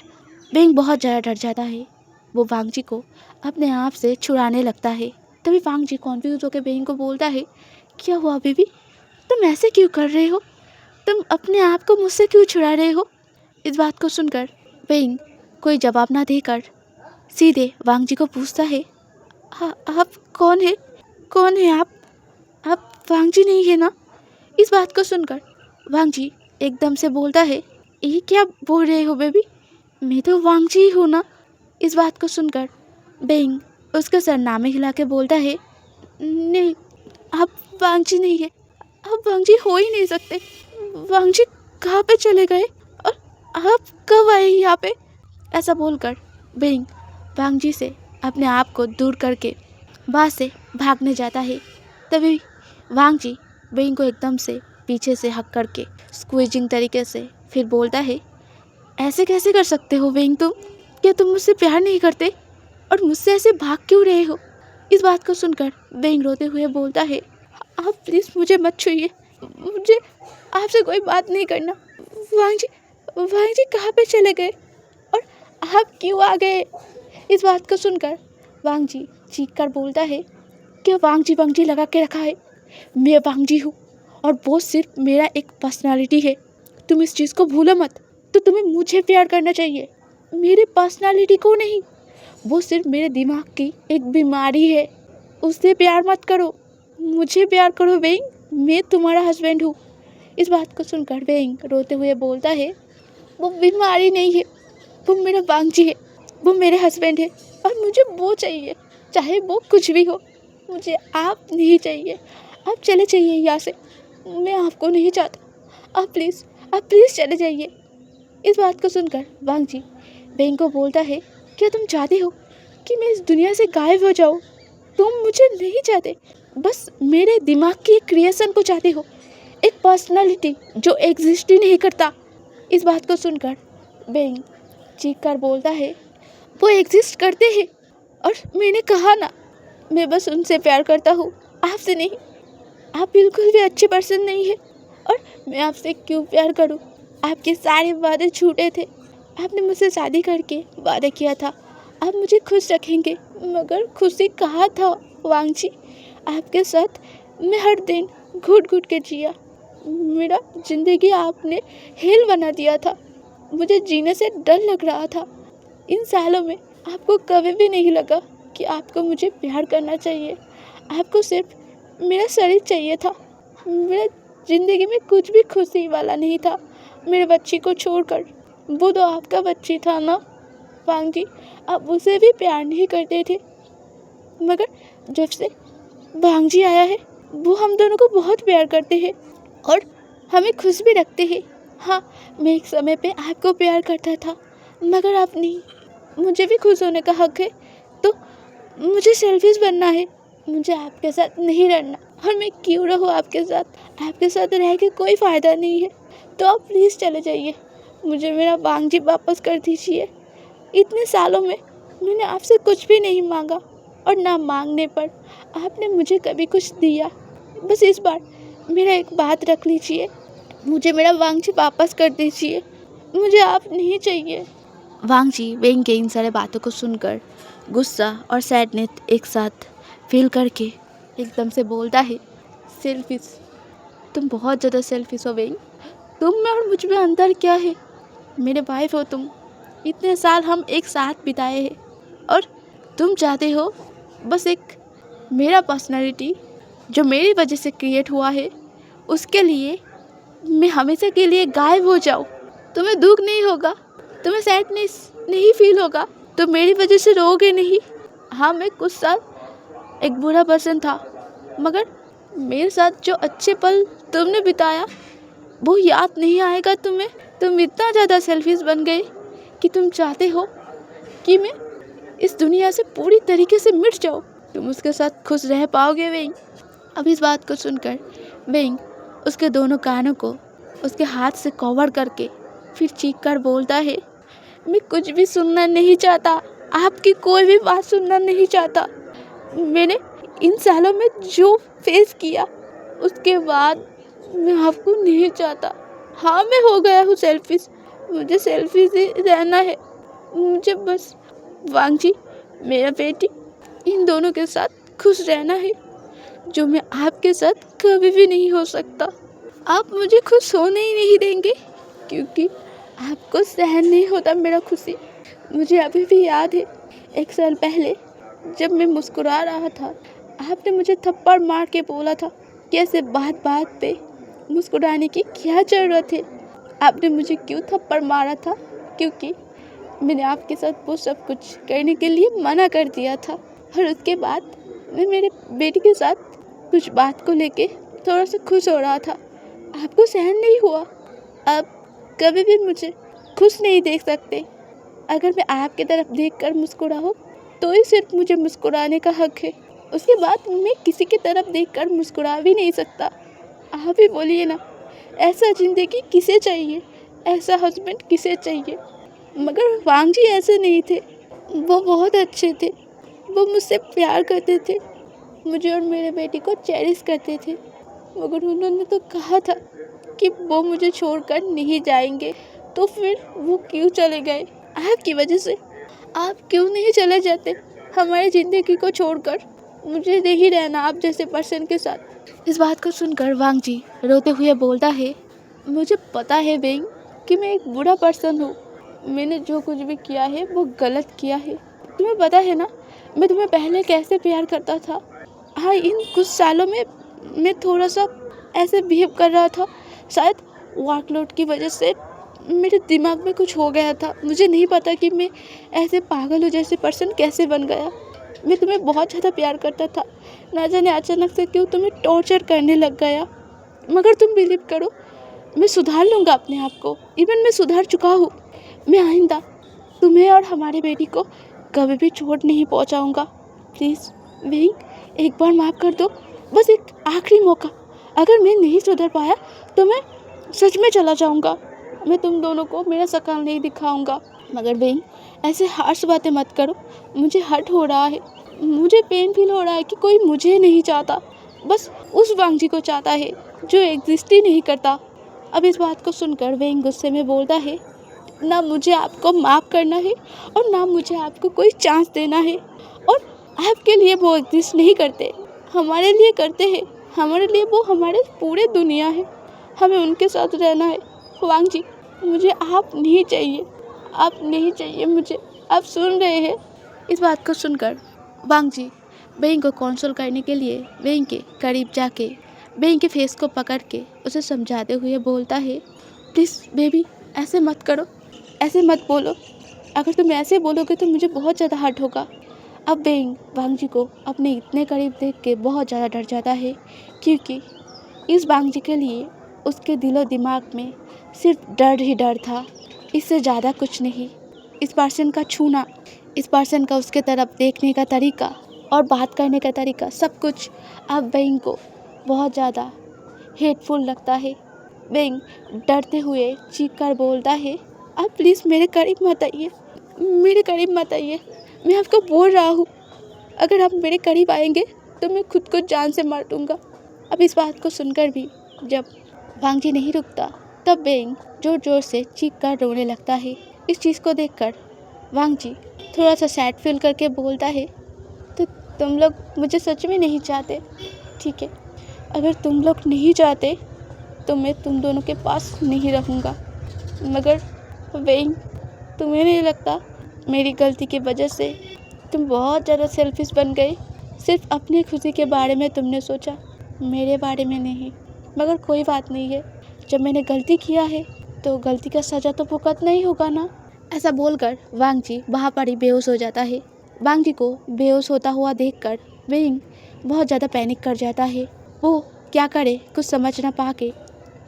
वेइंग बहुत ज़्यादा डर जाता है। वो वांग जी को अपने आप से छुड़ाने लगता है। तभी वांग जी कॉन्फ्यूज होकर वेइंग को बोलता है, क्या हुआ बेबी, तुम ऐसे क्यों कर रहे हो? तुम अपने आप को मुझसे क्यों छुड़ा रहे हो? इस बात को सुनकर वेइंग कोई जवाब ना देकर सीधे वांग जी को पूछता है, आप कौन है? कौन है आप? आप वांग जी नहीं है ना? इस बात को सुनकर वांग जी एकदम से बोलता है, ये क्या बोल रहे हो बेबी, मैं तो वांग जी हूँ ना। इस बात को सुनकर वेइंग उसके सरनामे हिला के बोलता है, नहीं, आप वांग जी नहीं है, आप वांग जी हो ही नहीं सकते। वांग जी कहाँ पे चले गए और आप कब आए यहाँ पे? ऐसा बोलकर वेइंग वांग जी से अपने आप को दूर करके वहाँ से भागने जाता है। तभी वांग जी वेइंग को एकदम से पीछे से हक करके स्क्वीजिंग तरीके से फिर बोलता है, ऐसे कैसे कर सकते हो वेइंग तुम? क्या तुम मुझसे प्यार नहीं करते और मुझसे ऐसे भाग क्यों रहे हो? इस बात को सुनकर वेइंग रोते हुए बोलता है, आप प्लीज़ मुझे मत छूइए, मुझे आपसे कोई बात नहीं करना। वांग जी कहाँ पे चले गए और आप क्यों आ गए? इस बात को सुनकर वांग जी चीख कर बोलता है, क्या वांग जी लगा के रखा है? मैं वांग जी हूँ और वो सिर्फ मेरा एक पर्सनालिटी है। तुम इस चीज़ को भूलो मत। तो तुम्हें मुझे प्यार करना चाहिए, मेरे पर्सनालिटी को नहीं। वो सिर्फ मेरे दिमाग की एक बीमारी है, उससे प्यार मत करो, मुझे प्यार करो वेइंग, मैं तुम्हारा हस्बैंड हूँ। इस बात को सुनकर वेइंग रोते हुए बोलता है, वो बीमारी नहीं है, वो मेरा वांग जी है, वो मेरे हस्बैंड है और मुझे वो चाहिए, चाहे वो कुछ भी हो। मुझे आप नहीं चाहिए, आप चले जाइए यहाँ से, मैं आपको नहीं चाहता। आप प्लीज़ चले जाइए। इस बात को सुनकर वांग जी वेइंग को बोलता है, क्या तुम चाहते हो कि मैं इस दुनिया से गायब हो जाऊँ? तुम मुझे नहीं चाहते, बस मेरे दिमाग की एक क्रिएशन को चाहते हो, एक पर्सनालिटी जो एग्जिस्ट ही नहीं करता। इस बात को सुनकर वेइंग चीख कर बोलता है, वो एग्जिस्ट करते हैं और मैंने कहा ना मैं बस उनसे प्यार करता हूँ, आपसे नहीं। आप बिल्कुल भी अच्छे पर्सन नहीं है और मैं आपसे क्यों प्यार करूँ? आपके सारे वादे झूठे थे। आपने मुझसे शादी करके वादा किया था आप मुझे खुश रखेंगे, मगर खुशी कहाँ था वांग जी? आपके साथ मैं हर दिन घुट घुट के जिया। मेरा ज़िंदगी आपने हेल बना दिया था। मुझे जीने से डर लग रहा था। इन सालों में आपको कभी भी नहीं लगा कि आपको मुझे प्यार करना चाहिए। आपको सिर्फ मेरा शरीर चाहिए था। मेरा ज़िंदगी में कुछ भी खुशी वाला नहीं था मेरे बच्ची को छोड़कर। वो तो आपका बच्ची था ना वांग जी, आप उसे भी प्यार नहीं करते थे। मगर जब से वांग जी आया है वो हम दोनों को बहुत प्यार करते हैं और हमें खुश भी रखते हैं। हाँ, मैं एक समय पे आपको प्यार करता था मगर आप नहीं। मुझे भी खुश होने का हक है, तो मुझे सेल्फिश बनना है। मुझे आपके साथ नहीं रहना और मैं क्यों रहूँ आपके साथ? आपके साथ रह के कोई फ़ायदा नहीं है, तो आप प्लीज़ चले जाइए। मुझे मेरा वांग जी वापस कर दीजिए। इतने सालों में मैंने आपसे कुछ भी नहीं मांगा और ना मांगने पर आपने मुझे कभी कुछ दिया। बस इस बार मेरा एक बात रख लीजिए, मुझे मेरा वांग जी वापस कर दीजिए। मुझे आप नहीं चाहिए। वांग जी वेंग के इन सारे बातों को सुनकर गुस्सा और सैडनेस एक साथ फील करके एकदम से बोलता है, सेल्फिश, तुम बहुत ज़्यादा सेल्फिश हो वेंग। तुम में और मुझ में अंतर क्या है? मेरे वाइफ हो तुम। इतने साल हम एक साथ बिताए हैं और तुम चाहते हो बस एक मेरा पर्सनालिटी जो मेरी वजह से क्रिएट हुआ है उसके लिए मैं हमेशा के लिए गायब हो जाऊँ। तुम्हें दुख नहीं होगा, तुम्हें सैडनेस नहीं फील होगा, तो मेरी वजह से रोओगे नहीं। हाँ, मैं कुछ साल एक बुरा पर्सन था मगर मेरे साथ जो अच्छे पल तुमने बिताया वो याद नहीं आएगा तुम्हें? तुम इतना ज़्यादा सेल्फिश बन गए कि तुम चाहते हो कि मैं इस दुनिया से पूरी तरीके से मिट जाऊँ। तुम उसके साथ खुश रह पाओगे वेंग? अब इस बात को सुनकर वेंग उसके दोनों कानों को उसके हाथ से कवर करके फिर चीख कर बोलता है, मैं कुछ भी सुनना नहीं चाहता, आपकी कोई भी बात सुनना नहीं चाहता। मैंने इन सालों में जो फेस किया उसके बाद मैं आपको नहीं चाहता। हाँ, मैं हो गया हूँ सेल्फिश, मुझे सेल्फिश ही रहना है। मुझे बस वांग जी, मेरा बेटी, इन दोनों के साथ खुश रहना है, जो मैं आपके साथ कभी भी नहीं हो सकता। आप मुझे खुश होने ही नहीं देंगे क्योंकि आपको सहन नहीं होता मेरा खुशी। मुझे अभी भी याद है 1 साल पहले जब मैं मुस्कुरा रहा था आपने मुझे थप्पड़ मार के बोला था कि ऐसे बात बात पे मुस्कुराने की क्या ज़रूरत है। आपने मुझे क्यों थप्पड़ मारा था? क्योंकि मैंने आपके साथ वो सब कुछ करने के लिए मना कर दिया था और उसके बाद मैं मेरे बेटी के साथ कुछ बात को लेके थोड़ा सा खुश हो रहा था। आपको सहन नहीं हुआ। अब कभी भी मुझे खुश नहीं देख सकते। अगर मैं आपकी तरफ देखकर मुस्कुराऊं तो ही सिर्फ मुझे मुस्कुराने का हक है। उसके बाद मैं किसी की तरफ देखकर मुस्कुरा भी नहीं सकता। आप ही बोलिए ना, ऐसा ज़िंदगी किसे चाहिए? ऐसा हस्बैंड किसे चाहिए? मगर वांग जी ऐसे नहीं थे। वो बहुत अच्छे थे। वो मुझसे प्यार करते थे, मुझे और मेरे बेटी को चेरिश करते थे। मगर उन्होंने तो कहा था कि वो मुझे छोड़कर नहीं जाएंगे, तो फिर वो क्यों चले गए? आपकी वजह से। आप क्यों नहीं चले जाते हमारी ज़िंदगी को छोड़कर? मुझे नहीं रहना आप जैसे पर्सन के साथ। इस बात को सुनकर वांग जी रोते हुए बोलता है, मुझे पता है वेंग कि मैं एक बुरा पर्सन हूँ। मैंने जो कुछ भी किया है वो गलत किया है। तुम्हें पता है ना मैं तुम्हें पहले कैसे प्यार करता था। हाँ, इन कुछ सालों में मैं थोड़ा सा ऐसे बिहेव कर रहा था। शायद वर्कलोड की वजह से मेरे दिमाग में कुछ हो गया था। मुझे नहीं पता कि मैं ऐसे पागल हो जैसे पर्सन कैसे बन गया। मैं तुम्हें बहुत ज़्यादा प्यार करता था, ना जाने अचानक से क्यों तुम्हें टॉर्चर करने लग गया। मगर तुम बिलीव करो, मैं सुधार लूँगा अपने आप को। इवन मैं सुधार चुका हूँ। मैं आइंदा तुम्हें और हमारे बेटी को कभी भी चोट नहीं पहुँचाऊँगा। प्लीज़ वेंग, एक बार माफ़ कर दो, बस एक आखिरी मौका। अगर मैं नहीं सुधर पाया तो मैं सच में चला जाऊँगा। मैं तुम दोनों को मेरा शक्ल नहीं दिखाऊँगा। मगर वेंग, ऐसे हार्श बातें मत करो, मुझे हर्ट हो रहा है। मुझे पेन फील हो रहा है कि कोई मुझे नहीं चाहता, बस उस वांगजी को चाहता है जो एग्जिस्ट ही नहीं करता। अब इस बात को सुनकर वेंग गुस्से में बोलता है, ना मुझे आपको माफ़ करना है और ना मुझे आपको कोई चांस देना है। और आपके लिए वो एग्जिस्ट नहीं करते, हमारे लिए करते हैं। हमारे लिए वो हमारे पूरे दुनिया है, हमें उनके साथ रहना है। वांग जी, मुझे आप नहीं चाहिए, आप नहीं चाहिए मुझे। आप सुन रहे हैं? इस बात को सुनकर वांग जी वेंग को कंसोल करने के लिए वेंग के करीब जाके वेंग के फेस को पकड़ के उसे समझाते हुए बोलता है, प्लीज़ बेबी, ऐसे मत करो, ऐसे मत बोलो। अगर तुम ऐसे बोलोगे तो मुझे बहुत ज़्यादा हर्ट होगा। अब वेंग वांग जी को अपने इतने करीब देख के बहुत ज़्यादा डर जाता है, क्योंकि इस वांग जी के लिए उसके दिलो दिमाग में सिर्फ डर ही डर था, इससे ज़्यादा कुछ नहीं। इस पर्सन का छूना, इस पर्सन का उसके तरफ देखने का तरीका और बात करने का तरीका, सब कुछ अब वेंग को बहुत ज़्यादा हेटफुल लगता है। वेंग डरते हुए चीख कर बोलता है, आप प्लीज़ मेरे करीब मत आइए, मेरे करीब मत आइए। मैं आपको बोल रहा हूँ, अगर आप मेरे करीब आएंगे तो मैं खुद को जान से मार दूँगा। अब इस बात को सुनकर भी जब वांग जी नहीं रुकता, तब वेंग जोर जोर से चीख कर रोने लगता है। इस चीज़ को देखकर वांग जी थोड़ा सा सैड फील करके बोलता है, तो तुम लोग मुझे सच में नहीं चाहते? ठीक है, अगर तुम लोग नहीं चाहते तो मैं तुम दोनों के पास नहीं रहूँगा। मगर वेंग, तुम्हें नहीं लगता मेरी गलती की वजह से तुम बहुत ज़्यादा सेल्फिश बन गए? सिर्फ अपनी खुशी के बारे में तुमने सोचा, मेरे बारे में नहीं। मगर कोई बात नहीं है, जब मैंने गलती किया है तो गलती का सज़ा तो भुगतना ही होगा ना। ऐसा बोलकर वांग जी वहाँ पर ही बेहोश हो जाता है। वांग जी को बेहोश होता हुआ देखकर वेंग बहुत ज़्यादा पैनिक कर जाता है। वो क्या करे कुछ समझ ना पा के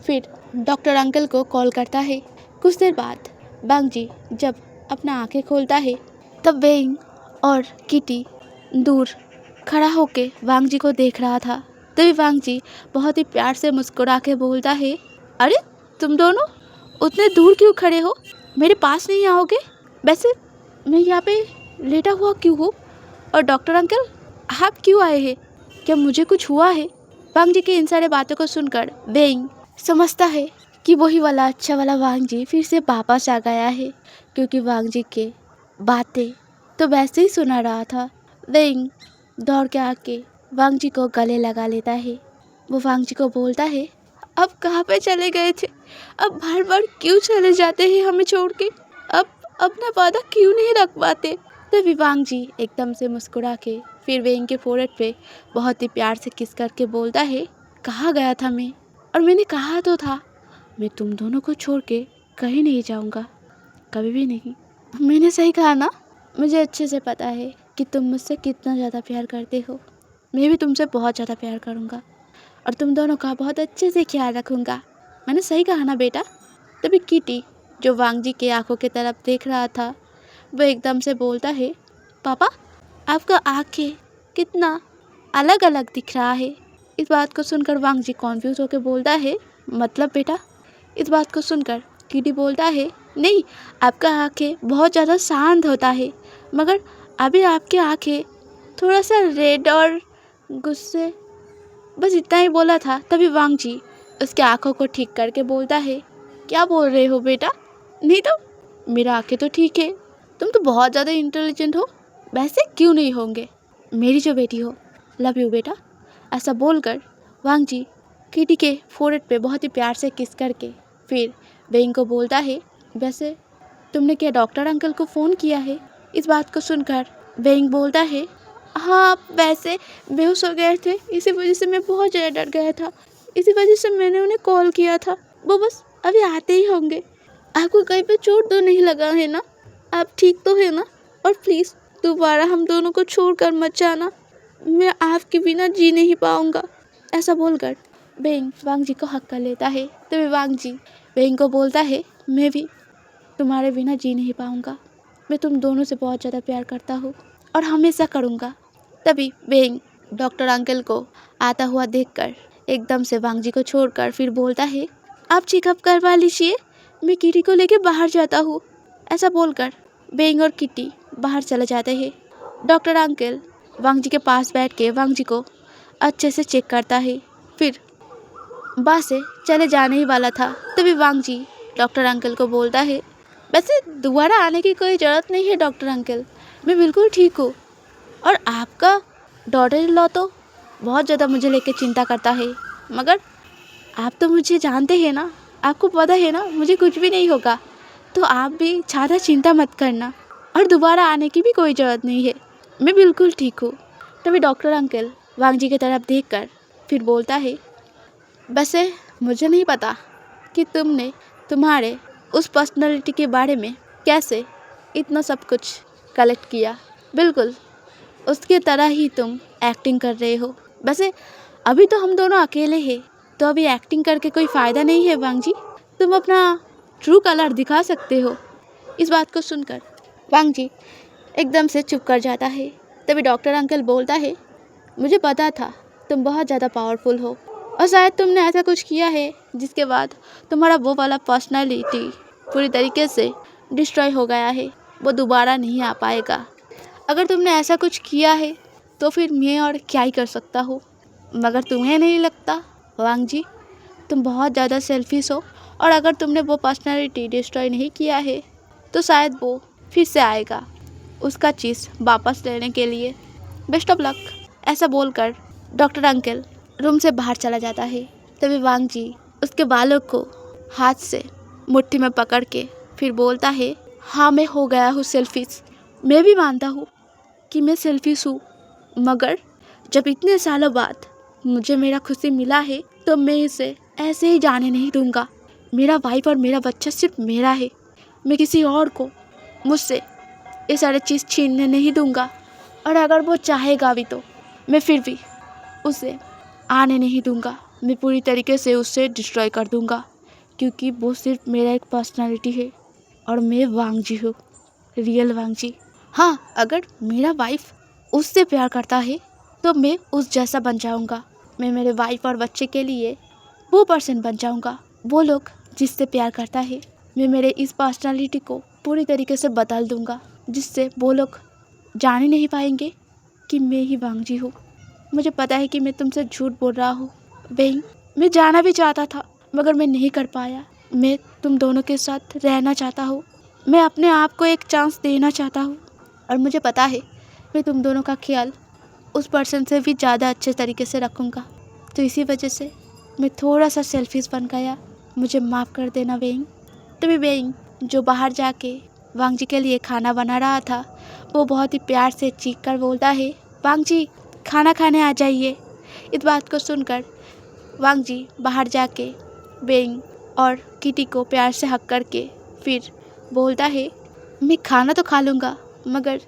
फिर डॉक्टर अंकल को कॉल करता है। कुछ देर बाद वांग जी जब अपना आंखें खोलता है, तब वेंग और किटी दूर खड़ा होके वांग जी को देख रहा था। तभी वांग जी बहुत ही प्यार से मुस्कुरा के बोलता है, अरे तुम दोनों उतने दूर क्यों खड़े हो? मेरे पास नहीं आओगे? वैसे मैं यहाँ पे लेटा हुआ क्यों हूँ? और डॉक्टर अंकल, आप क्यों आए हैं? क्या मुझे कुछ हुआ है? वांग जी की इन सारे बातों को सुनकर वेंग समझता है कि वही वाला अच्छा वाला वांग जी फिर से वापस आ गया है, क्योंकि वांग जी के बातें तो वैसे ही सुना रहा था। वेंग दौड़ के आके वांग जी को गले लगा लेता है। वो वांग जी को बोलता है, अब कहाँ पे चले गए थे? अब बार बार क्यों चले जाते हैं हमें छोड़ के? अब अपना वादा क्यों नहीं रख पाते? तभी वांग जी एकदम से मुस्कुरा के फिर वेंग के फोrehead पे बहुत ही प्यार से किस करके बोलता है, कहाँ गया था मैं? और मैंने कहा तो था, मैं तुम दोनों को छोड़ के कहीं नहीं जाऊँगा, कभी भी नहीं। मैंने सही कहा ना? मुझे अच्छे से पता है कि तुम मुझसे कितना ज़्यादा प्यार करते हो। मैं भी तुमसे बहुत ज़्यादा प्यार करूँगा और तुम दोनों का बहुत अच्छे से ख्याल रखूँगा। मैंने सही कहा ना बेटा? तभी किटी जो वांग जी के आंखों की तरफ देख रहा था, वो एकदम से बोलता है, पापा आपका आँखें कितना अलग अलग दिख रहा है। इस बात को सुनकर वांग जी कॉन्फ्यूज़ होकर बोलता है, मतलब बेटा? इस बात को सुनकर किटी बोलता है, नहीं, आपका आँखें बहुत ज़्यादा शांत होता है, मगर अभी आपके आँखें थोड़ा सा रेड और गुस्से, बस इतना ही बोला था। तभी वांग जी उसके आंखों को ठीक करके बोलता है, क्या बोल रहे हो बेटा? नहीं तो मेरा आंखें तो ठीक है, तुम तो बहुत ज़्यादा इंटेलिजेंट हो। वैसे क्यों नहीं होंगे, मेरी जो बेटी हो। लव यू बेटा। ऐसा बोलकर वांग जी किटी के फोrehead पे बहुत ही प्यार से किस करके फिर वेंग को बोलता है, वैसे तुमने क्या डॉक्टर अंकल को फ़ोन किया है? इस बात को सुनकर वेंग बोलता है, हाँ, वैसे बेहोश हो गए थे, इसी वजह से मैं बहुत ज़्यादा डर गया था, इसी वजह से मैंने उन्हें कॉल किया था। वो बस अभी आते ही होंगे। आपको कहीं पे चोट तो नहीं लगा है ना? आप ठीक तो है ना? और प्लीज़ दोबारा हम दोनों को छोड़कर मत जाना, मैं आपके बिना जी नहीं पाऊँगा। ऐसा बोलकर वेंग वांग जी को हक कर लेता है। तभी वांग जी वेंग को बोलता है, मैं भी तुम्हारे बिना जी नहीं पाऊँगा, मैं तुम दोनों से बहुत ज़्यादा प्यार करता हूँ और हमेशा करूँगा। तभी वेंग डॉक्टर अंकल को आता हुआ देखकर एकदम से वांग जी को छोड़कर फिर बोलता है, आप चेकअप करवा लीजिए, मैं किटी को लेके बाहर जाता हूँ। ऐसा बोलकर वेंग और किटी बाहर चले जाते हैं। डॉक्टर अंकल वांग जी के पास बैठ के वांग जी को अच्छे से चेक करता है। फिर बस से चले जाने ही वाला था, तभी वांग जी डॉक्टर अंकल को बोलता है, वैसे दोबारा आने की कोई ज़रूरत नहीं है डॉक्टर अंकल, मैं बिल्कुल ठीक हूँ। और आपका डॉटर इन लॉ तो बहुत ज़्यादा मुझे लेके चिंता करता है, मगर आप तो मुझे जानते हैं ना, आपको पता है ना मुझे कुछ भी नहीं होगा, तो आप भी ज़्यादा चिंता मत करना और दोबारा आने की भी कोई ज़रूरत नहीं है, मैं बिल्कुल ठीक हूँ। तभी डॉक्टर अंकल वांग जी की तरफ देखकर फिर बोलता है, वैसे मुझे नहीं पता कि तुमने तुम्हारे उस पर्सनालिटी के बारे में कैसे इतना सब कुछ कलेक्ट किया, बिल्कुल उसके तरह ही तुम एक्टिंग कर रहे हो। वैसे अभी तो हम दोनों अकेले हैं, तो अभी एक्टिंग करके कोई फ़ायदा नहीं है वांग जी, तुम अपना ट्रू कलर दिखा सकते हो। इस बात को सुनकर वांग जी एकदम से चुप कर जाता है। तभी डॉक्टर अंकल बोलता है, मुझे पता था तुम बहुत ज़्यादा पावरफुल हो और शायद तुमने ऐसा कुछ किया है जिसके बाद तुम्हारा वो वाला पर्सनालिटी पूरी तरीके से डिस्ट्रॉय हो गया है, वो दोबारा नहीं आ पाएगा। अगर तुमने ऐसा कुछ किया है तो फिर मैं और क्या ही कर सकता हूँ, मगर तुम्हें नहीं लगता वांग जी तुम बहुत ज़्यादा सेल्फिश हो, और अगर तुमने वो पर्सनालिटी डिस्ट्रॉय नहीं किया है तो शायद वो फिर से आएगा उसका चीज़ वापस लेने के लिए। Best of luck. ऐसा बोलकर डॉक्टर अंकल रूम से बाहर चला जाता है। तभी वांग जी उसके बालों को हाथ से मुट्ठी में पकड़ के फिर बोलता है, हाँ मैं हो गया हूँ सेल्फिश, मैं भी मानता हूँ कि मैं सेल्फिश हूँ, मगर जब इतने सालों बाद मुझे मेरा खुशी मिला है तो मैं इसे ऐसे ही जाने नहीं दूंगा। मेरा वाइफ और मेरा बच्चा सिर्फ मेरा है, मैं किसी और को मुझसे ये सारे चीज़ छीनने नहीं दूंगा, और अगर वो चाहेगा भी तो मैं फिर भी उसे आने नहीं दूंगा, मैं पूरी तरीके से उसे डिस्ट्रॉय कर दूंगा, क्योंकि वो सिर्फ मेरा एक पर्सनालिटी है और मैं वांग जी हूँ, रियल वांग जी। हाँ, अगर मेरा वाइफ उससे प्यार करता है तो मैं उस जैसा बन जाऊंगा, मैं मेरे वाइफ और बच्चे के लिए वो पर्सन बन जाऊंगा, वो लोग जिससे प्यार करता है। मैं मेरे इस पर्सनालिटी को पूरी तरीके से बदल दूंगा, जिससे वो लोग जान ही नहीं पाएंगे कि मैं ही वांग जी हूँ। मुझे पता है कि मैं तुमसे झूठ बोल रहा हूँ बेइंग, मैं जाना भी चाहता था मगर मैं नहीं कर पाया। मैं तुम दोनों के साथ रहना चाहता हूँ, मैं अपने आप को एक चांस देना चाहता हूँ, और मुझे पता है मैं तुम दोनों का ख्याल उस पर्सन से भी ज़्यादा अच्छे तरीके से रखूँगा, तो इसी वजह से मैं थोड़ा सा सेल्फिश बन गया, मुझे माफ़ कर देना बेइंग। तभी बेइंग जो बाहर जाके वांग जी के लिए खाना बना रहा था, वो बहुत ही प्यार से चीख कर बोलता है, वांग जी खाना खाने आ जाइए। इस बात को सुनकर वांग जी बाहर जाके बेइंग और किटी को प्यार से हक करके फिर बोलता है, मैं खाना तो खा लूँगा, मगर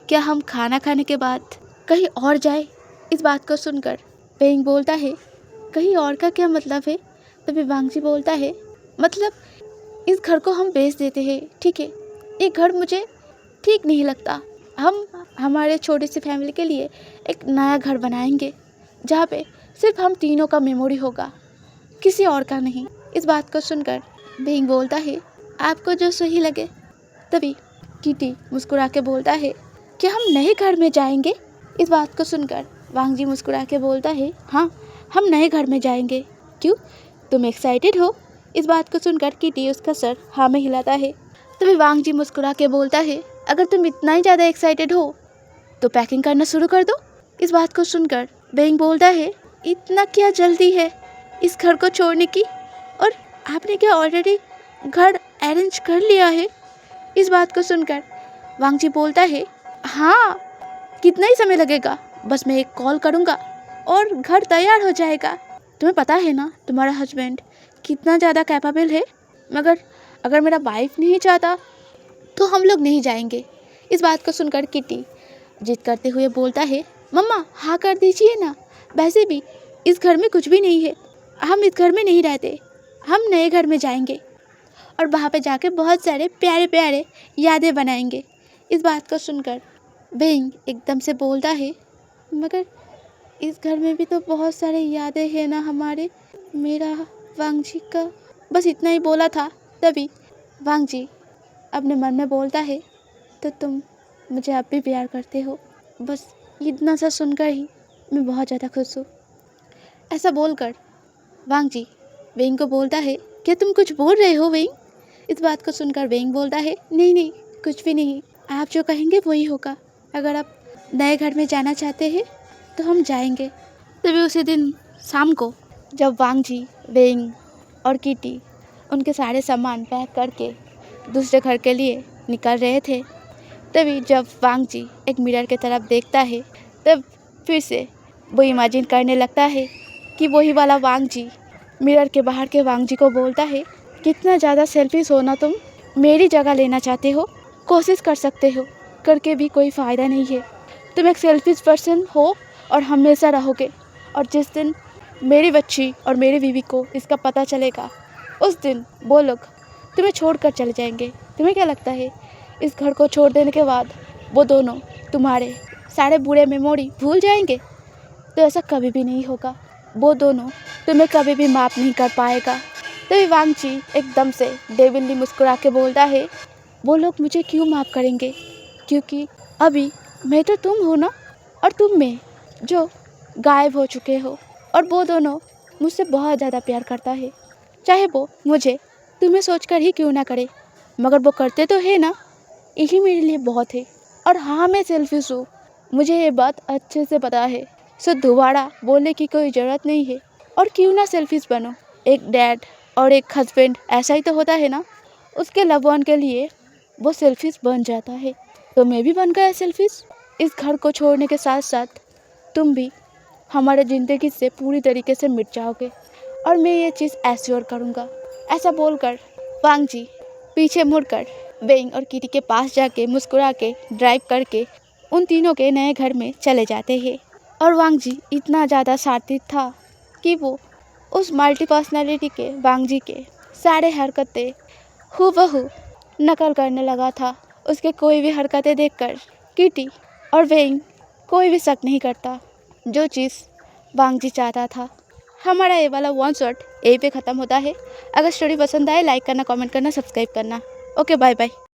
क्या हम खाना खाने के बाद कहीं और जाए। इस बात को सुनकर बेइंग बोलता है, कहीं और का क्या मतलब है। तभी वांग जी बोलता है, मतलब इस घर को हम बेच देते हैं, ठीक है, ये घर मुझे ठीक नहीं लगता, हम हमारे छोटी सी फैमिली के लिए एक नया घर बनाएंगे जहाँ पे सिर्फ हम तीनों का मेमोरी होगा, किसी और का नहीं। इस बात को सुनकर बेइंग बोलता है, आपको जो सही लगे। तभी किटी मुस्कुरा के बोलता है, क्या हम नए घर में जाएंगे। इस बात को सुनकर वांग जी मुस्कुरा के बोलता है, हाँ हम नए घर में जाएंगे, क्यों तुम एक्साइटेड हो। इस बात को सुनकर किटी उसका सर हाँ में हिलाता है। तभी वांग जी मुस्कुरा के बोलता है, अगर तुम इतना ही ज़्यादा एक्साइटेड हो तो पैकिंग करना शुरू कर दो। इस बात को सुनकर बेइंग बोलता है, इतना क्या जल्दी है इस घर को छोड़ने की, और आपने क्या ऑलरेडी घर अरेंज कर लिया है। इस बात को सुनकर वांग जी बोलता है, हाँ कितना ही समय लगेगा, बस मैं एक कॉल करूँगा और घर तैयार हो जाएगा। तुम्हें पता है ना तुम्हारा हस्बैंड कितना ज़्यादा कैपेबल है, मगर अगर मेरा वाइफ नहीं चाहता तो हम लोग नहीं जाएंगे। इस बात को सुनकर किटी जिद करते हुए बोलता है, मम्मा हाँ कर दीजिए ना, वैसे भी इस घर में कुछ भी नहीं है, हम इस घर में नहीं रहते, हम नए घर में जाएंगे और वहाँ पे जाके बहुत सारे प्यारे प्यारे यादें बनाएंगे। इस बात को सुनकर बेइंग एकदम से बोलता है, मगर इस घर में भी तो बहुत सारे यादें हैं ना हमारे, मेरा वांग जी का। बस इतना ही बोला था। तभी वांग जी अपने मन में बोलता है, तो तुम मुझे अब भी प्यार करते हो, बस इतना सा सुनकर ही मैं बहुत ज़्यादा खुश हूँ। ऐसा बोलकर वांग जी वेंग को बोलता है, क्या तुम कुछ बोल रहे हो वेंग? इस बात को सुनकर वेंग बोलता है, नहीं नहीं कुछ भी नहीं, आप जो कहेंगे वही होगा। अगर आप नए घर में जाना चाहते हैं तो हम जाएंगे। तभी उसी दिन शाम को जब वांग जी, वेंग और किटी उनके सारे सामान पैक करके दूसरे घर के लिए निकल रहे थे, तभी जब वांग जी एक मिरर की तरफ देखता है तब फिर से वो इमेजिन करने लगता है कि वही वाला वांग जी मिरर के बाहर के वांग जी को बोलता है, कितना ज़्यादा सेल्फिश हो ना तुम, मेरी जगह लेना चाहते हो, कोशिश कर सकते हो, करके भी कोई फ़ायदा नहीं है। तुम एक सेल्फिश पर्सन हो और हमेशा रहोगे, और जिस दिन मेरी बच्ची और मेरी बीवी को इसका पता चलेगा उस दिन वो लोग तुम्हें छोड़कर चले जाएंगे। तुम्हें क्या लगता है इस घर को छोड़ देने के बाद वो दोनों तुम्हारे सारे बुरे मेमोरी भूल जाएंगे? तो ऐसा कभी भी नहीं होगा, वो दोनों तुम्हें कभी भी माफ़ नहीं कर पाएगा। तभी वांग जी एकदम से डेविली मुस्कुरा के बोलता है, वो लोग मुझे क्यों माफ़ करेंगे, क्योंकि अभी मैं तो तुम हो ना, और तुम में जो गायब हो चुके हो, और वो दोनों मुझसे बहुत ज़्यादा प्यार करता है, चाहे वो मुझे तुम्हें सोचकर ही क्यों ना करे, मगर वो करते तो है ना, यही मेरे लिए बहुत है। और हाँ, मैं सेल्फिश हूँ, मुझे ये बात अच्छे से पता है, सो दोबारा बोलने की कोई ज़रूरत नहीं है। और क्यों ना सेल्फिश बनो, एक डैड और एक हस्बैंड ऐसा ही तो होता है ना, उसके लव वन के लिए वो सेल्फिश बन जाता है, तो मैं भी बन गया सेल्फिश। इस घर को छोड़ने के साथ साथ तुम भी हमारे ज़िंदगी से पूरी तरीके से मिट जाओगे, और मैं ये चीज़ एश्योर करूँगा। ऐसा बोलकर वांग जी पीछे मुड़कर वेंग और किटी के पास जाके मुस्कुरा के ड्राइव करके उन तीनों के नए घर में चले जाते हैं। और वांग जी इतना ज़्यादा शातिर था कि वो उस मल्टी पर्सनैलिटी के वांग जी के सारे हरकतें हूबहू नकल करने लगा था। उसके कोई भी हरकतें देखकर किटी और वेंग कोई भी शक नहीं करता, जो चीज़ वांग जी चाहता था। हमारा ये वाला वन शॉट यहीं पे ख़त्म होता है। अगर स्टोरी पसंद आए लाइक करना, कमेंट करना, सब्सक्राइब करना। Okay, bye bye.